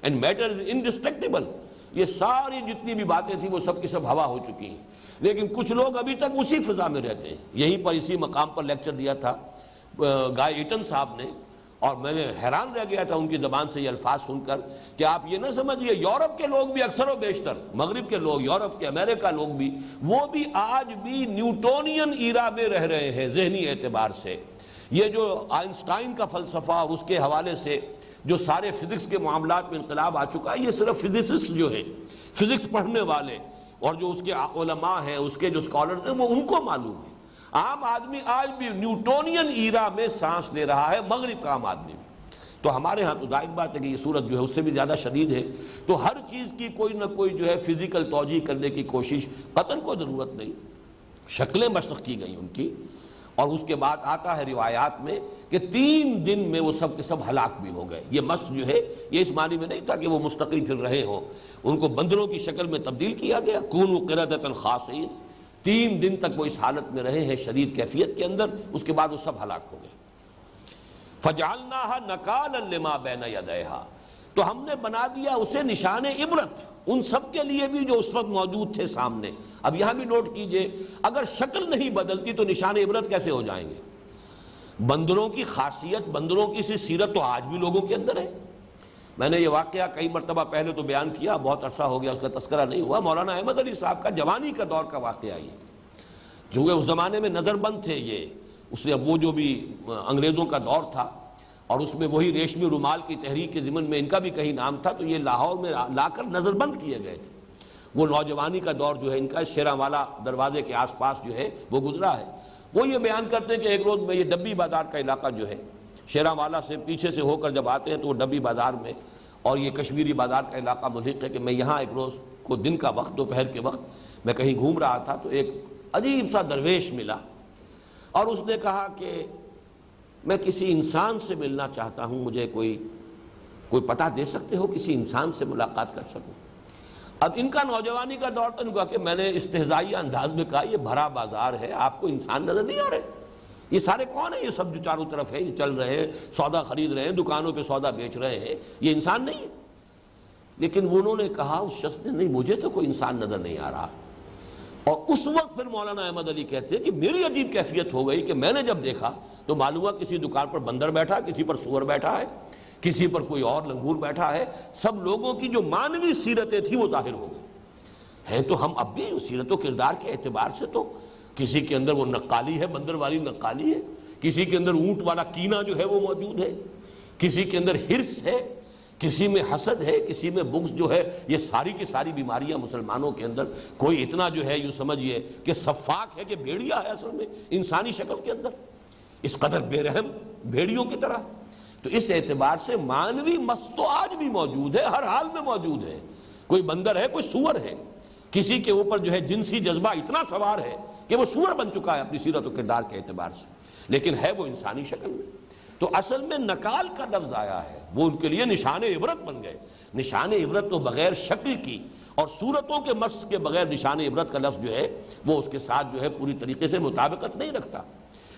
and matter is indestructible, یہ ساری جتنی بھی باتیں تھیں وہ سب کی سب ہوا ہو چکی ہیں. لیکن کچھ لوگ ابھی تک اسی فضا میں رہتے ہیں. یہیں پر اسی مقام پر لیکچر دیا تھا گائے ایٹن صاحب نے، اور میں نے حیران رہ گیا تھا ان کی زبان سے یہ الفاظ سن کر کہ آپ یہ نہ سمجھیے یورپ کے لوگ بھی اکثر و بیشتر، مغرب کے لوگ، یورپ کے، امریکہ لوگ بھی، وہ بھی آج بھی نیوٹونین ایرا میں رہ رہے ہیں ذہنی اعتبار سے. یہ جو آئنسٹائن کا فلسفہ اور اس کے حوالے سے جو سارے فزکس کے معاملات میں انقلاب آ چکا ہے، یہ صرف فزسسٹ جو ہیں، فزکس پڑھنے والے، اور جو اس کے علماء ہیں، اس کے جو سکالرز ہیں، وہ ان کو معلوم ہے۔ عام آدمی آج بھی نیوٹونین ایرا میں سانس لے رہا ہے، مغرب کا عام آدمی بھی۔ تو ہمارے ہاں تو ظاہر بات ہے کہ یہ صورت جو ہے اس سے بھی زیادہ شدید ہے، تو ہر چیز کی کوئی نہ کوئی جو ہے فزیکل توجیہ کرنے کی کوشش قطعاً کوئی ضرورت نہیں، شکلیں مسخ کی گئی ان کی، اور اس کے بعد آتا ہے روایات میں کہ 3 دن میں وہ سب کے سب ہلاک بھی ہو گئے۔ یہ مسخ جو ہے یہ اس معنی میں نہیں تھا کہ وہ مستقل پھر رہے ہوں، ان کو بندروں کی شکل میں تبدیل کیا گیا، کونوا قردۃ خاسئین، 3 دن تک وہ اس حالت میں رہے ہیں شدید کیفیت کے اندر، اس کے بعد وہ سب ہلاک ہو گئے۔ فَجَعَلْنَاهَا نَكَالًا لِمَا بَيْنَ يَدَيْهَا، تو ہم نے بنا دیا اسے نشان عبرت ان سب کے لیے بھی جو اس وقت موجود تھے سامنے۔ اب یہاں بھی نوٹ کیجئے، اگر شکل نہیں بدلتی تو نشان عبرت کیسے ہو جائیں گے؟ بندروں کی خاصیت، بندروں کی سی سیرت تو آج بھی لوگوں کے اندر ہے۔ میں نے یہ واقعہ کئی مرتبہ پہلے تو بیان کیا، بہت عرصہ ہو گیا اس کا تذکرہ نہیں ہوا، مولانا احمد علی صاحب کا جوانی کا دور کا واقعہ یہ، جو اس زمانے میں نظر بند تھے یہ، اس نے وہ جو بھی انگریزوں کا دور تھا، اور اس میں وہی ریشمی رومال کی تحریک کے ضمن میں ان کا بھی کہیں نام تھا، تو یہ لاہور میں لا کر نظر بند کیے گئے تھے۔ وہ نوجوانی کا دور جو ہے ان کا شیراں والا دروازے کے آس پاس جو ہے وہ گزرا ہے۔ وہ یہ بیان کرتے ہیں کہ ایک روز میں یہ ڈبی بازار کا علاقہ جو ہے، شیراں والا سے پیچھے سے ہو کر جب آتے ہیں تو وہ ڈبی بازار میں، اور یہ کشمیری بازار کا علاقہ ملحق ہے، کہ میں یہاں ایک روز کو دن کا وقت، دوپہر کے وقت میں کہیں گھوم رہا تھا، تو ایک عجیب سا درویش ملا، اور اس نے کہا کہ میں کسی انسان سے ملنا چاہتا ہوں، مجھے کوئی پتہ دے سکتے ہو، کسی انسان سے ملاقات کر سکوں؟ اب ان کا نوجوانی کا دور تھا، کہا کہ میں نے استہزائی انداز میں کہا یہ بھرا بازار ہے، آپ کو انسان نظر نہیں آ رہے؟ یہ سارے کون ہیں؟ یہ سب جو چاروں طرف ہے، یہ چل رہے ہیں، سودا خرید رہے ہیں، دکانوں پہ سودا بیچ رہے ہیں، یہ انسان نہیں ہے؟ لیکن انہوں نے کہا اس شخص نے، نہیں مجھے تو کوئی انسان نظر نہیں آ رہا۔ اور اس وقت پھر مولانا احمد علی کہتے ہیں کہ میری عجیب کیفیت ہو گئی کہ میں نے جب دیکھا تو معلوم ہوا کسی دکان پر بندر بیٹھا، کسی پر سور بیٹھا ہے، کسی پر کوئی اور لنگور بیٹھا ہے، سب لوگوں کی جو مانوی سیرتیں تھیں وہ ظاہر ہو گئی ہیں۔ تو ہم اب بھی سیرت و کردار کے اعتبار سے تو کسی کے اندر وہ نقالی ہے، بندر والی نقالی ہے، کسی کے اندر اونٹ والا کینہ جو ہے وہ موجود ہے، کسی کے اندر حرص ہے، کسی میں حسد ہے، کسی میں بغض جو ہے، یہ ساری کی ساری بیماریاں مسلمانوں کے اندر۔ کوئی اتنا جو ہے یوں سمجھئے کہ صفاک ہے کہ بھیڑیا ہے اصل میں انسانی شکل کے اندر، اس قدر بے رحم بھیڑیوں کی طرح۔ تو اس اعتبار سے مانوی مس تو آج بھی موجود ہے، ہر حال میں موجود ہے۔ کوئی بندر ہے، کوئی سور ہے، کسی کے اوپر جو ہے جنسی جذبہ اتنا سوار ہے کہ وہ سور بن چکا ہے اپنی سیرت و کردار کے اعتبار سے، لیکن ہے وہ انسانی شکل میں۔ تو اصل میں نکال کا لفظ آیا ہے، وہ ان کے لیے نشان عبرت بن گئے۔ نشان عبرت تو بغیر شکل کی اور صورتوں کے مس کے بغیر نشان عبرت کا لفظ جو ہے وہ اس کے ساتھ جو ہے پوری طریقے سے مطابقت نہیں رکھتا۔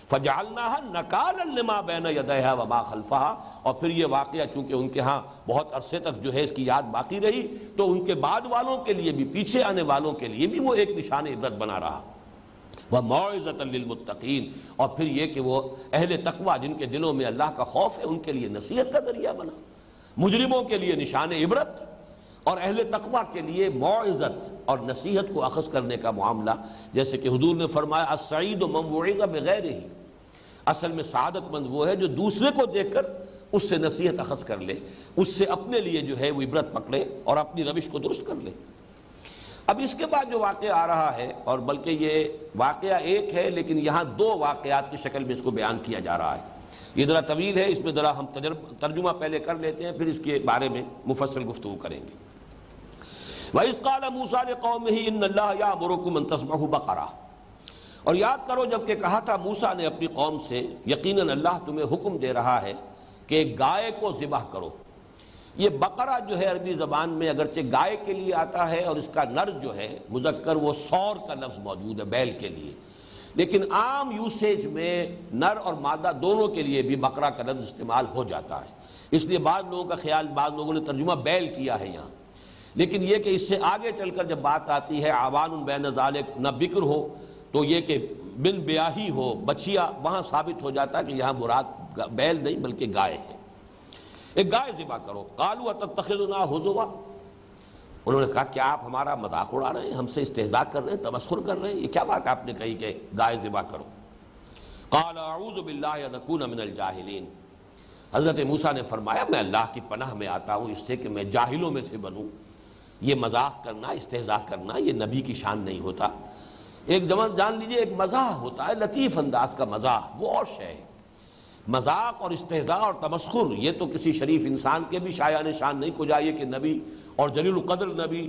فَجَعَلْنَاهَا نَكَالًا لِمَا بَيْنَ يَدَيْهَا وَمَا خَلْفَهَا، اور پھر یہ واقعہ چونکہ ان کے ہاں بہت عرصے تک جو ہے اس کی یاد باقی رہی، تو ان کے بعد والوں کے لیے بھی، پیچھے آنے والوں کے لیے بھی وہ ایک نشان عبرت بنا رہا۔ وَمَوْعِظَةً لِّلْمُتَّقِينَ، اور پھر یہ کہ وہ اہل تقوی جن کے دلوں میں اللہ کا خوف ہے ان کے لیے نصیحت کا ذریعہ بنا، مجرموں کے لیے نشان عبرت اور اہل تقوی کے لیے موعظت اور نصیحت کو اخذ کرنے کا معاملہ۔ جیسے کہ حضور نے فرمایا السعید من وعظ بغیرہ، اصل میں سعادت مند وہ ہے جو دوسرے کو دیکھ کر اس سے نصیحت اخذ کر لے، اس سے اپنے لیے جو ہے وہ عبرت پکڑے اور اپنی روش کو درست کر لے۔ اب اس کے بعد جو واقعہ آ رہا ہے، اور بلکہ یہ واقعہ ایک ہے لیکن یہاں 2 واقعات کی شکل میں اس کو بیان کیا جا رہا ہے، یہ ذرا طویل ہے، اس میں ذرا ہم ترجمہ پہلے کر لیتے ہیں، پھر اس کے بارے میں مفصل گفتگو کریں گے۔ وَإِذْ قَالَ مُوسَىٰ لِقَوْمِهِ إِنَّ اللَّهَ يَأْمُرُكُمْ أَن تَذْبَحُوا بَقَرَةً، اور یاد کرو جب کہ کہا تھا موسیٰ نے اپنی قوم سے، یقیناً اللہ تمہیں حکم دے رہا ہے کہ ایک گائے کو ذبح کرو۔ یہ بقرہ جو ہے عربی زبان میں اگرچہ گائے کے لیے آتا ہے، اور اس کا نر جو ہے مذکر وہ سور کا لفظ موجود ہے بیل کے لیے، لیکن عام یوسیج میں نر اور مادہ دونوں کے لیے بھی بقرہ کا لفظ استعمال ہو جاتا ہے۔ اس لیے بعض لوگوں کا خیال، بعض لوگوں نے ترجمہ بیل کیا ہے یہاں، لیکن یہ کہ اس سے آگے چل کر جب بات آتی ہے عوان بین ذالک، نہ بکر ہو تو یہ کہ بن بیاہی ہو، بچیا، وہاں ثابت ہو جاتا ہے کہ یہاں مراد بیل نہیں بلکہ گائے ہے۔ ایک گائے ذبح کرو۔ قالوا اتتخذنا ہزوا، انہوں نے کہا کیا آپ ہمارا مذاق اڑا رہے ہیں، ہم سے استہزاء کر رہے ہیں، تمسخر کر رہے ہیں، یہ کیا بات آپ نے کہی کہ گائے ذبح کرو؟ قال اعوذ باللہ ان اکون من الجاہلین، حضرت موسیٰ نے فرمایا میں اللہ کی پناہ میں آتا ہوں اس سے کہ میں جاہلوں میں سے بنوں۔ یہ مزاح کرنا، استہزاء کرنا، یہ نبی کی شان نہیں ہوتا۔ ایک جان لیجئے ایک مزاح ہوتا ہے، لطیف انداز کا مزاح، وہ اور شے ہے۔ مذاق اور استہزاء اور تمسخر یہ تو کسی شریف انسان کے بھی شایان شان نہیں کو جائے کہ نبی اور جلیل القدر نبی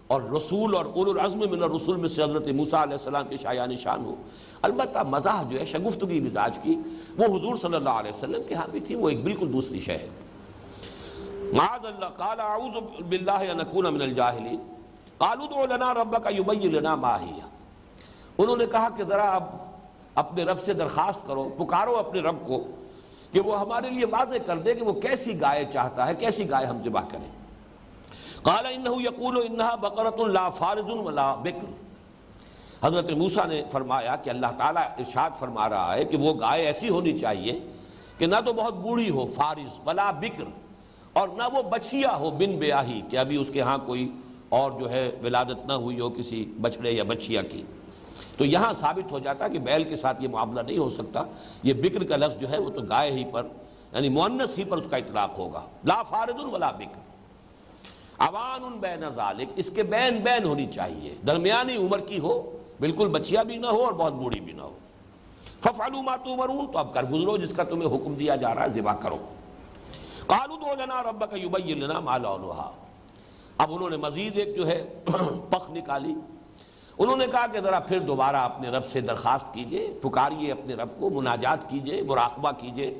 اور رسول اور اولو العزم من الرسول میں سے حضرت موسیٰ علیہ السلام کی شایان شان ہو۔ البتہ مزاح جو ہے شگفتگی مزاج کی، وہ حضور صلی اللہ علیہ وسلم کے ہاں بھی تھی، وہ ایک بالکل دوسری شے ہے۔ معاذ اللہ قال اعوذ باللہ ان اکون من الجاہلین قالوا ادع لنا ربک یبین لنا ما ہی۔ انہوں نے کہا کہ ذرا اب اپنے رب سے درخواست کرو، پکارو اپنے رب کو کہ وہ ہمارے لیے واضح کر دے کہ وہ کیسی گائے چاہتا ہے، کیسی گائے ہم ذبح کریں۔ قال انہ یقول انہا بقرۃ لا فارض ولا بکر۔ حضرت موسیٰ نے فرمایا کہ اللہ تعالیٰ ارشاد فرما رہا ہے کہ وہ گائے ایسی ہونی چاہیے کہ نہ تو بہت بوڑھی ہو فارض ولا بکر، اور نہ وہ بچھیا ہو بن بیاہی کہ ابھی اس کے ہاں کوئی اور جو ہے ولادت نہ ہوئی ہو کسی بچڑے یا بچھیا کی۔ تو یہاں ثابت ہو جاتا کہ بیل کے ساتھ یہ معاملہ نہیں ہو سکتا، یہ بکر کا لفظ جو ہے وہ تو گائے ہی پر یعنی مؤنث ہی پر اس کا اطلاق ہوگا۔ لا فارض ولا بکر عوان بین ذالک، اس کے بین بین ہونی چاہیے، درمیانی عمر کی ہو، بالکل بچیا بھی نہ ہو اور بہت بوڑھی بھی نہ ہو۔ ففعلوا ما تؤمرون، تو اب کر گزرو جس کا تمہیں حکم دیا جا رہا ہے، ذبح کرو۔ قالوا ادع لنا ربک یبین لنا ما لونھا۔ اب انہوں نے مزید ایک جو ہے پخ نکالی، انہوں نے کہا کہ ذرا پھر دوبارہ اپنے رب سے درخواست کیجئے، پکاریے اپنے رب کو، مناجات کیجئے، مراقبہ کیجئے،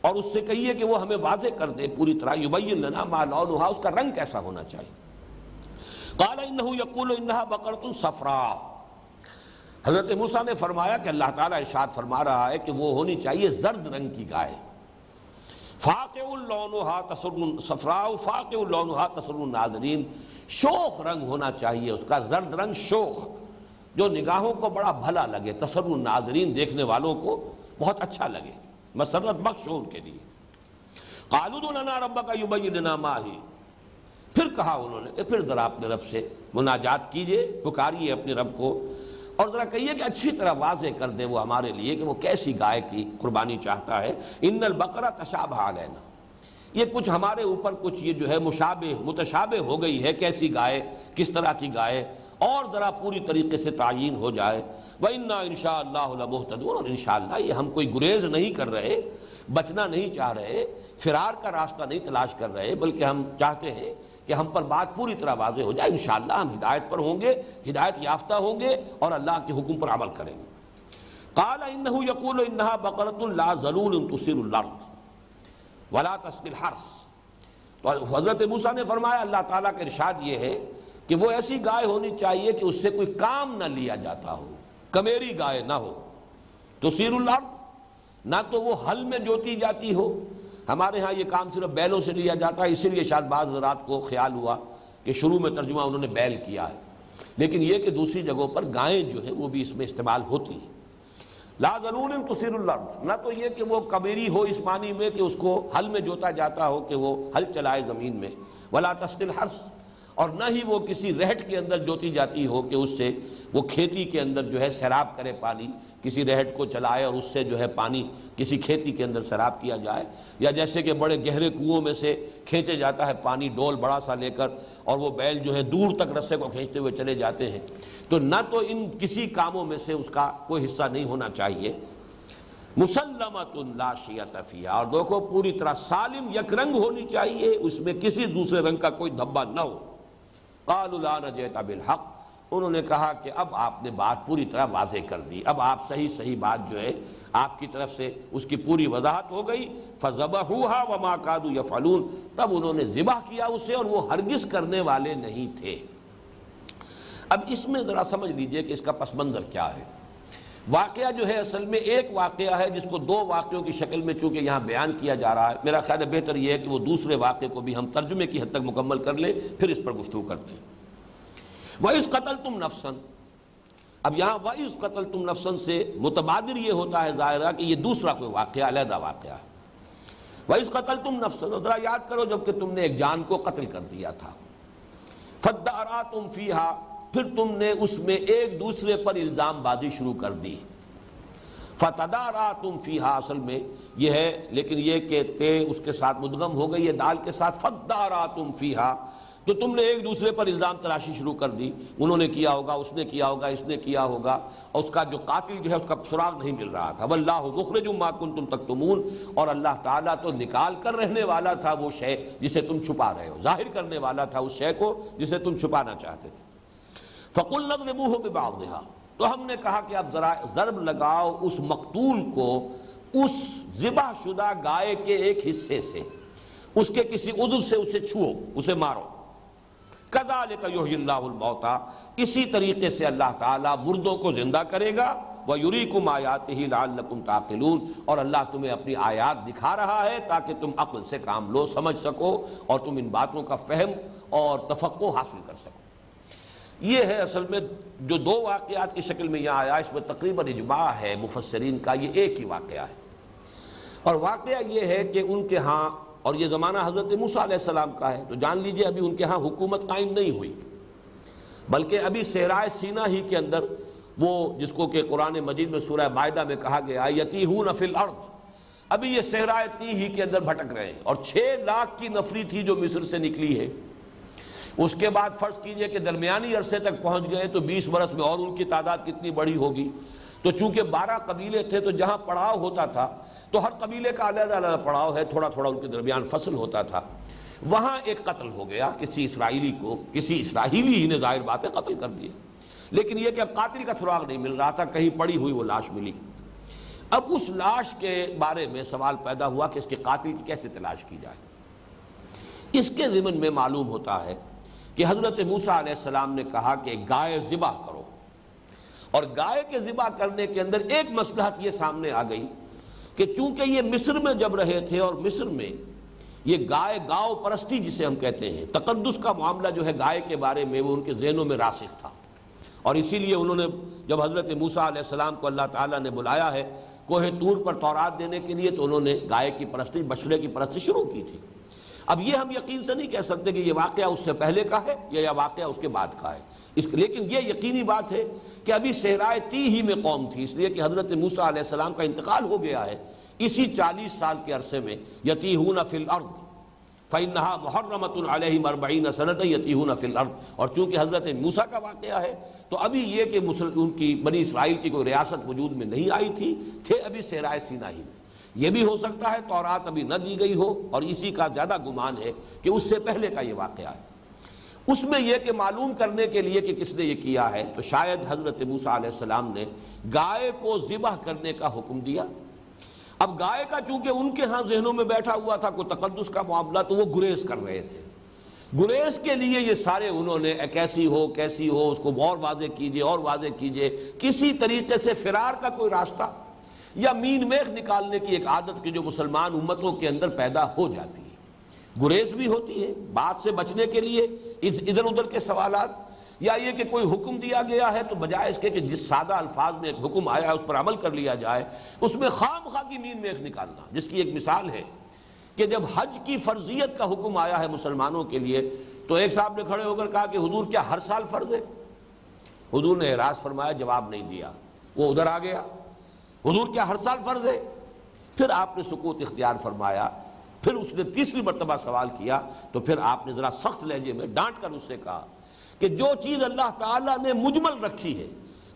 اور اس سے کہیے کہ وہ ہمیں واضح کر دے پوری طرح، یبین لنا ما لونھا، اس کا رنگ کیسا ہونا چاہیے۔ قال انہ یقول انہا بقرۃ صفراء۔ حضرت موسیٰ نے فرمایا کہ اللہ تعالیٰ ارشاد فرما رہا ہے کہ وہ ہونی چاہیے زرد رنگ کی گائے، فاقع لونھا تسر صفراء فاقع لونھا تسر الناظرین، شوخ رنگ ہونا چاہیے اس کا، زرد رنگ شوخ، جو نگاہوں کو بڑا بھلا لگے، تسر الناظرین دیکھنے والوں کو بہت اچھا لگے، مسرت بخش ہو ان کے لیے۔ قالوا ادع لنا ربک یبین لنا ما ہی، پھر کہا انہوں نے کہ پھر ذرا اپنے رب سے مناجات کیجئے، پکاریے اپنے رب کو، اور ذرا کہیے کہ اچھی طرح واضح کر دے وہ ہمارے لیے کہ وہ کیسی گائے کی قربانی چاہتا ہے۔ ان البقرہ تشابہ علینا، یہ کچھ ہمارے اوپر کچھ یہ جو ہے متشابہ ہو گئی ہے، کیسی گائے، کس طرح کی گائے، اور ذرا پوری طریقے سے تعیین ہو جائے۔ وَإِنَّا إِنْ شَاءَ اللَّهُ لَمُهْتَدُونَ، اور انشاءاللہ یہ ہم کوئی گریز نہیں کر رہے، بچنا نہیں چاہ رہے، فرار کا راستہ نہیں تلاش کر رہے، بلکہ ہم چاہتے ہیں کہ ہم پر بات پوری طرح واضح ہو جائے، انشاءاللہ ہم ہدایت پر ہوں گے، ہدایت یافتہ ہوں گے اور اللہ کے حکم پر عمل کریں گے۔ قال انہ یقول انہا بقرۃ لا ذلول تثیر الارض ولا تسقی الحرث۔ تو حضرت موسیٰ نے فرمایا اللہ تعالیٰ کا ارشاد یہ ہے کہ وہ ایسی گائے ہونی چاہیے کہ اس سے کوئی کام نہ لیا جاتا ہو، کمیری گائے نہ ہو، تثیر الارض، نہ تو وہ ہل میں جوتی جاتی ہو، ہمارے ہاں یہ کام صرف بیلوں سے لیا جاتا ہے، اسی لیے شاید بعض حضرات کو خیال ہوا کہ شروع میں ترجمہ انہوں نے بیل کیا ہے، لیکن یہ کہ دوسری جگہوں پر گائیں جو ہیں وہ بھی اس میں استعمال ہوتی ہیں۔ لا ذلول تثیر الارض، نہ تو یہ کہ وہ کمیری ہو اس معنی میں کہ اس کو ہل میں جوتا جاتا ہو کہ وہ ہل چلائے زمین میں، ولا تسقی الحرث، اور نہ ہی وہ کسی رہٹ کے اندر جوتی جاتی ہو کہ اس سے وہ کھیتی کے اندر جو ہے سیراب کرے پانی، کسی رہٹ کو چلائے اور اس سے جو ہے پانی کسی کھیتی کے اندر سیراب کیا جائے، یا جیسے کہ بڑے گہرے کنوؤں میں سے کھینچے جاتا ہے پانی ڈول بڑا سا لے کر، اور وہ بیل جو ہے دور تک رسے کو کھینچتے ہوئے چلے جاتے ہیں، تو نہ تو ان کسی کاموں میں سے اس کا کوئی حصہ نہیں ہونا چاہیے۔ مسلمۃ لا شیۃ فیہا، اور دیکھو پوری طرح سالم یک رنگ ہونی چاہیے، اس میں کسی دوسرے رنگ کا کوئی دھبا نہ ہو۔ قالوا الآن جئت بالحق، انہوں نے کہا کہ اب آپ نے بات پوری طرح واضح کر دی، اب آپ صحیح بات جو ہے آپ کی طرف سے اس کی پوری وضاحت ہو گئی۔ فذبحوها وما كادوا يفعلون، تب انہوں نے ذبح کیا اسے اور وہ ہرگز کرنے والے نہیں تھے۔ اب اس میں ذرا سمجھ لیجئے کہ اس کا پس منظر کیا ہے۔ واقعہ جو ہے اصل میں ایک واقعہ ہے جس کو دو واقعوں کی شکل میں چونکہ یہاں بیان کیا جا رہا ہے، میرا خیال ہے بہتر یہ ہے کہ وہ دوسرے واقعے کو بھی ہم ترجمے کی حد تک مکمل کر لیں، پھر اس پر گفتگو کرتے ہیں۔ وَإِذْ قَتَلْتُمْ نَفْسًا، اب یہاں وَإِذْ قَتَلْتُمْ نَفْسًا سے متبادر یہ ہوتا ہے ظاہرہ کہ یہ دوسرا کوئی واقعہ، علیحدہ واقعہ ہے۔ وَإِذْ قَتَلْتُمْ نَفْسًا، ذرا یاد کرو جب کہ تم نے ایک جان کو قتل کر دیا تھا، فَادَّارَأْتُمْ فِيهَا، پھر تم نے اس میں ایک دوسرے پر الزام بازی شروع کر دی۔ فَتَدَارَأْتُمْ فِيهَا اصل میں یہ ہے، لیکن یہ کہ تے اس کے ساتھ مدغم ہو گئی ہے دال کے ساتھ، فَادَّارَأْتُمْ فِيهَا، تو تم نے ایک دوسرے پر الزام تراشی شروع کر دی، انہوں نے کیا ہوگا، اس نے کیا ہوگا، اس نے کیا ہوگا، اور اس کا جو قاتل جو ہے اس کا سراغ نہیں مل رہا تھا۔ واللہ مخرج ما کنتم تکتمون، اور اللہ تعالیٰ تو نکال کر رہنے والا تھا وہ شے جسے تم چھپا رہے ہو، ظاہر کرنے والا تھا اس شے کو جسے تم چھپانا چاہتے تھے۔ فَقُلْنَا اضْرِبُوهُ بِبَعْضِهَا، تو ہم نے کہا کہ اب ذرا ضرب لگاؤ اس مقتول کو اس ذبح شدہ گائے کے ایک حصے سے، اس کے کسی عضو سے اسے چھو، اسے مارو۔ كَذَلِكَ يُحْيِي اللَّهُ الْمَوْتَى، اسی طریقے سے اللہ تعالیٰ مردوں کو زندہ کرے گا۔ وَيُرِيكُمْ آيَاتِهِ لَعَلَّكُمْ تَعْقِلُونَ، اور اللہ تمہیں اپنی آیات دکھا رہا ہے تاکہ تم عقل سے کام لو، سمجھ سکو، اور تم ان باتوں کا فہم اور تفقہ حاصل کر سکو۔ یہ ہے اصل میں جو دو واقعات کی شکل میں یہاں آیا، اس میں تقریباً اجماع ہے مفسرین کا، یہ ایک ہی واقعہ ہے۔ اور واقعہ یہ ہے کہ ان کے ہاں، اور یہ زمانہ حضرت موسیٰ علیہ السلام کا ہے، تو جان لیجئے ابھی ان کے ہاں حکومت قائم نہیں ہوئی، بلکہ ابھی صحرائے سینا ہی کے اندر وہ جس کو کہ قرآن مجید میں سورہ مائدہ میں کہا گیا یتیہون فی الارض، ابھی یہ صحرائے تی ہی کے اندر بھٹک رہے ہیں، اور 6 لاکھ کی نفری تھی جو مصر سے نکلی ہے۔ اس کے بعد فرض کیجئے کہ درمیانی عرصے تک پہنچ گئے تو 20 برس میں اور ان کی تعداد کتنی بڑی ہوگی۔ تو چونکہ 12 قبیلے تھے تو جہاں پڑاؤ ہوتا تھا تو ہر قبیلے کا علیحدہ علیحدہ پڑاؤ ہے، تھوڑا تھوڑا ان کے درمیان فصل ہوتا تھا۔ وہاں ایک قتل ہو گیا کسی اسرائیلی کو، کسی اسرائیلی ہی نے ظاہر بات ہے قتل کر دیا، لیکن یہ کہ اب قاتل کا سراغ نہیں مل رہا تھا، کہیں پڑی ہوئی وہ لاش ملی۔ اب اس لاش کے بارے میں سوال پیدا ہوا کہ اس کے قاتل کی کیسے تلاش کی جائے۔ اس کے ضمن میں معلوم ہوتا ہے کہ حضرت موسیٰ علیہ السلام نے کہا کہ گائے ذبح کرو، اور گائے کے ذبح کرنے کے اندر ایک مصلحت یہ سامنے آ گئی کہ چونکہ یہ مصر میں جب رہے تھے، اور مصر میں یہ گائے گاؤ پرستی جسے ہم کہتے ہیں، تقدس کا معاملہ جو ہے گائے کے بارے میں وہ ان کے ذہنوں میں راسخ تھا، اور اسی لیے انہوں نے جب حضرت موسیٰ علیہ السلام کو اللہ تعالیٰ نے بلایا ہے کوہ طور پر تورات دینے کے لیے، تو انہوں نے گائے کی پرستی، بچڑے کی پرستی شروع کی تھی۔ اب یہ ہم یقین سے نہیں کہہ سکتے کہ یہ واقعہ اس سے پہلے کا ہے یا یہ واقعہ اس کے بعد کا ہے، لیکن یہ یقینی بات ہے کہ ابھی صحرائے تی ہی میں قوم تھی، اس لیے کہ حضرت موسیٰ علیہ السلام کا انتقال ہو گیا ہے اسی 40 سال کے عرصے میں۔ یتیہون فی الارض فإنہا محرمۃ علیہم 40 سنۃ یتیہون فی الارض، اور چونکہ حضرت موسیٰ کا واقعہ ہے تو ابھی یہ کہ ان کی بنی اسرائیل کی کوئی ریاست وجود میں نہیں آئی تھی، تھے ابھی صحرائے سینا ہی میں۔ یہ بھی ہو سکتا ہے تورات ابھی نہ دی گئی ہو، اور اسی کا زیادہ گمان ہے کہ اس سے پہلے کا یہ واقعہ ہے۔ اس میں یہ کہ معلوم کرنے کے لیے کہ کس نے یہ کیا ہے، تو شاید حضرت موسیٰ علیہ السلام نے گائے کو ذبح کرنے کا حکم دیا۔ اب گائے کا چونکہ ان کے ہاں ذہنوں میں بیٹھا ہوا تھا کوئی تقدس کا معاملہ، تو وہ گریز کر رہے تھے۔ گریز کے لیے یہ سارے انہوں نے کیسی ہو اس کو اور واضح کیجئے اور واضح کیجئے، کسی طریقے سے فرار کا کوئی راستہ یا مین میخ نکالنے کی ایک عادت کی جو مسلمان امتوں کے اندر پیدا ہو جاتی ہے۔ گریز بھی ہوتی ہے بات سے بچنے کے لیے، ادھر ادھر کے سوالات، یا یہ کہ کوئی حکم دیا گیا ہے تو بجائے اس کے کہ جس سادہ الفاظ میں ایک حکم آیا ہے اس پر عمل کر لیا جائے، اس میں خام خواہ کی مین میخ نکالنا، جس کی ایک مثال ہے کہ جب حج کی فرضیت کا حکم آیا ہے مسلمانوں کے لیے، تو ایک صاحب نے کھڑے ہو کر کہا کہ حضور کیا ہر سال فرض ہے؟ حضور نے اعراض فرمایا، جواب نہیں دیا، وہ ادھر آ گیا، حضور کیا ہر سال فرض ہے؟ پھر آپ نے سکوت اختیار فرمایا، پھر اس نے تیسری مرتبہ سوال کیا، تو پھر آپ نے ذرا سخت لہجے میں ڈانٹ کر اس سے کہا کہ جو چیز اللہ تعالیٰ نے مجمل رکھی ہے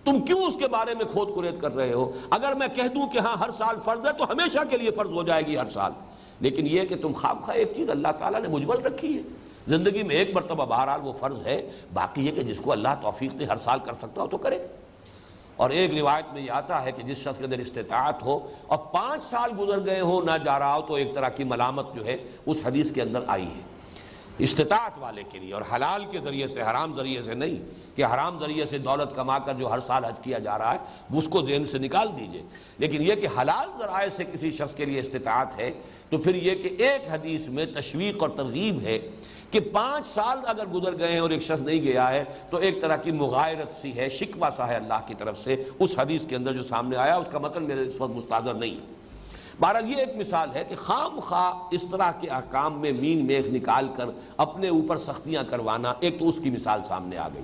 تم کیوں اس کے بارے میں کھود کرید کر رہے ہو؟ اگر میں کہہ دوں کہ ہاں ہر سال فرض ہے تو ہمیشہ کے لیے فرض ہو جائے گی ہر سال، لیکن یہ کہ تم خواہ خواہ ایک چیز اللہ تعالیٰ نے مجمل رکھی ہے، زندگی میں ایک مرتبہ بہرحال وہ فرض ہے، باقی یہ کہ جس کو اللہ توفیق دے ہر سال کر سکتا ہو تو کرے۔ اور ایک روایت میں یہ آتا ہے کہ جس شخص کے اندر استطاعت ہو اور 5 سال گزر گئے ہو نہ جا رہا ہو، تو ایک طرح کی ملامت جو ہے اس حدیث کے اندر آئی ہے استطاعت والے کے لیے، اور حلال کے ذریعے سے، حرام ذریعے سے نہیں، کہ حرام ذریعے سے دولت کما کر جو ہر سال حج کیا جا رہا ہے اس کو ذہن سے نکال دیجئے، لیکن یہ کہ حلال ذرائع سے کسی شخص کے لیے استطاعت ہے، تو پھر یہ کہ ایک حدیث میں تشویق اور ترغیب ہے کہ 5 سال اگر گزر گئے ہیں اور ایک شخص نہیں گیا ہے تو ایک طرح کی مغایرت سی ہے، شکوہ سا ہے اللہ کی طرف سے اس حدیث کے اندر جو سامنے آیا، اس کا متن میرے اس وقت مستحضر نہیں ہے۔ بہرحال یہ ایک مثال ہے کہ خام خواہ اس طرح کے احکام میں مین میخ نکال کر اپنے اوپر سختیاں کروانا، ایک تو اس کی مثال سامنے آ گئی۔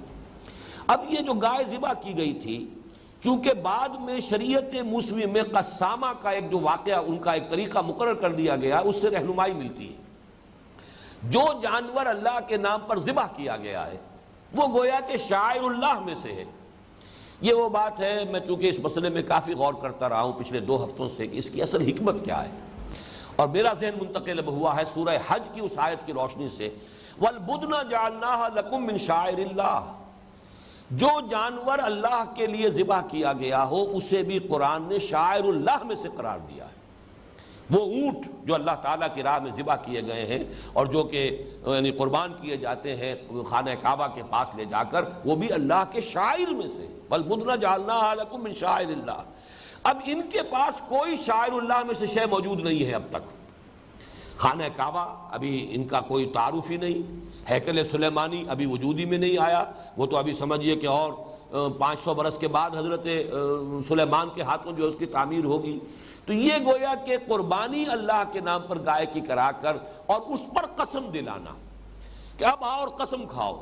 اب یہ جو گائے ذبح کی گئی تھی، چونکہ بعد میں شریعت موسوی میں قسامہ کا ایک جو واقعہ ان کا ایک طریقہ مقرر کر دیا گیا، اس سے رہنمائی ملتی ہے جو جانور اللہ کے نام پر ذبح کیا گیا ہے وہ گویا کہ شاعر اللہ میں سے ہے۔ یہ وہ بات ہے، میں چونکہ اس مسئلے میں کافی غور کرتا رہا ہوں پچھلے 2 ہفتوں سے کہ اس کی اصل حکمت کیا ہے، اور میرا ذہن منتقل ہوا ہے سورہ حج کی اس آیت کی روشنی سے، وَالْبُدْنَ جَعَلْنَاهَا لَكُم مِّن شَعَائِرِ اللَّهِ، جو جانور اللہ کے لیے ذبح کیا گیا ہو اسے بھی قرآن نے شاعر اللہ میں سے قرار دیا ہے۔ وہ اونٹ جو اللہ تعالیٰ کی راہ میں ذبح کیے گئے ہیں اور جو کہ یعنی قربان کیے جاتے ہیں خانہ کعبہ کے پاس لے جا کر، وہ بھی اللہ کے شاعر میں سے، وَالْبُدْنَ جَعَلْنَاهَا لَكُم مِّن شَعَائِرِ اللَّهِ۔ اب ان کے پاس کوئی شاعر اللہ میں سے شے موجود نہیں ہے اب تک۔ خانہ کعبہ ابھی ان کا کوئی تعارف ہی نہیں، ہیکل سلیمانی ابھی وجود ہی میں نہیں آیا، وہ تو ابھی سمجھیے کہ اور 500 برس کے بعد حضرت سلیمان کے ہاتھوں جو اس کی تعمیر ہوگی۔ تو یہ گویا کہ قربانی اللہ کے نام پر گائے کی کرا کر اور اس پر قسم دلانا کہ اب آؤ اور قسم کھاؤ،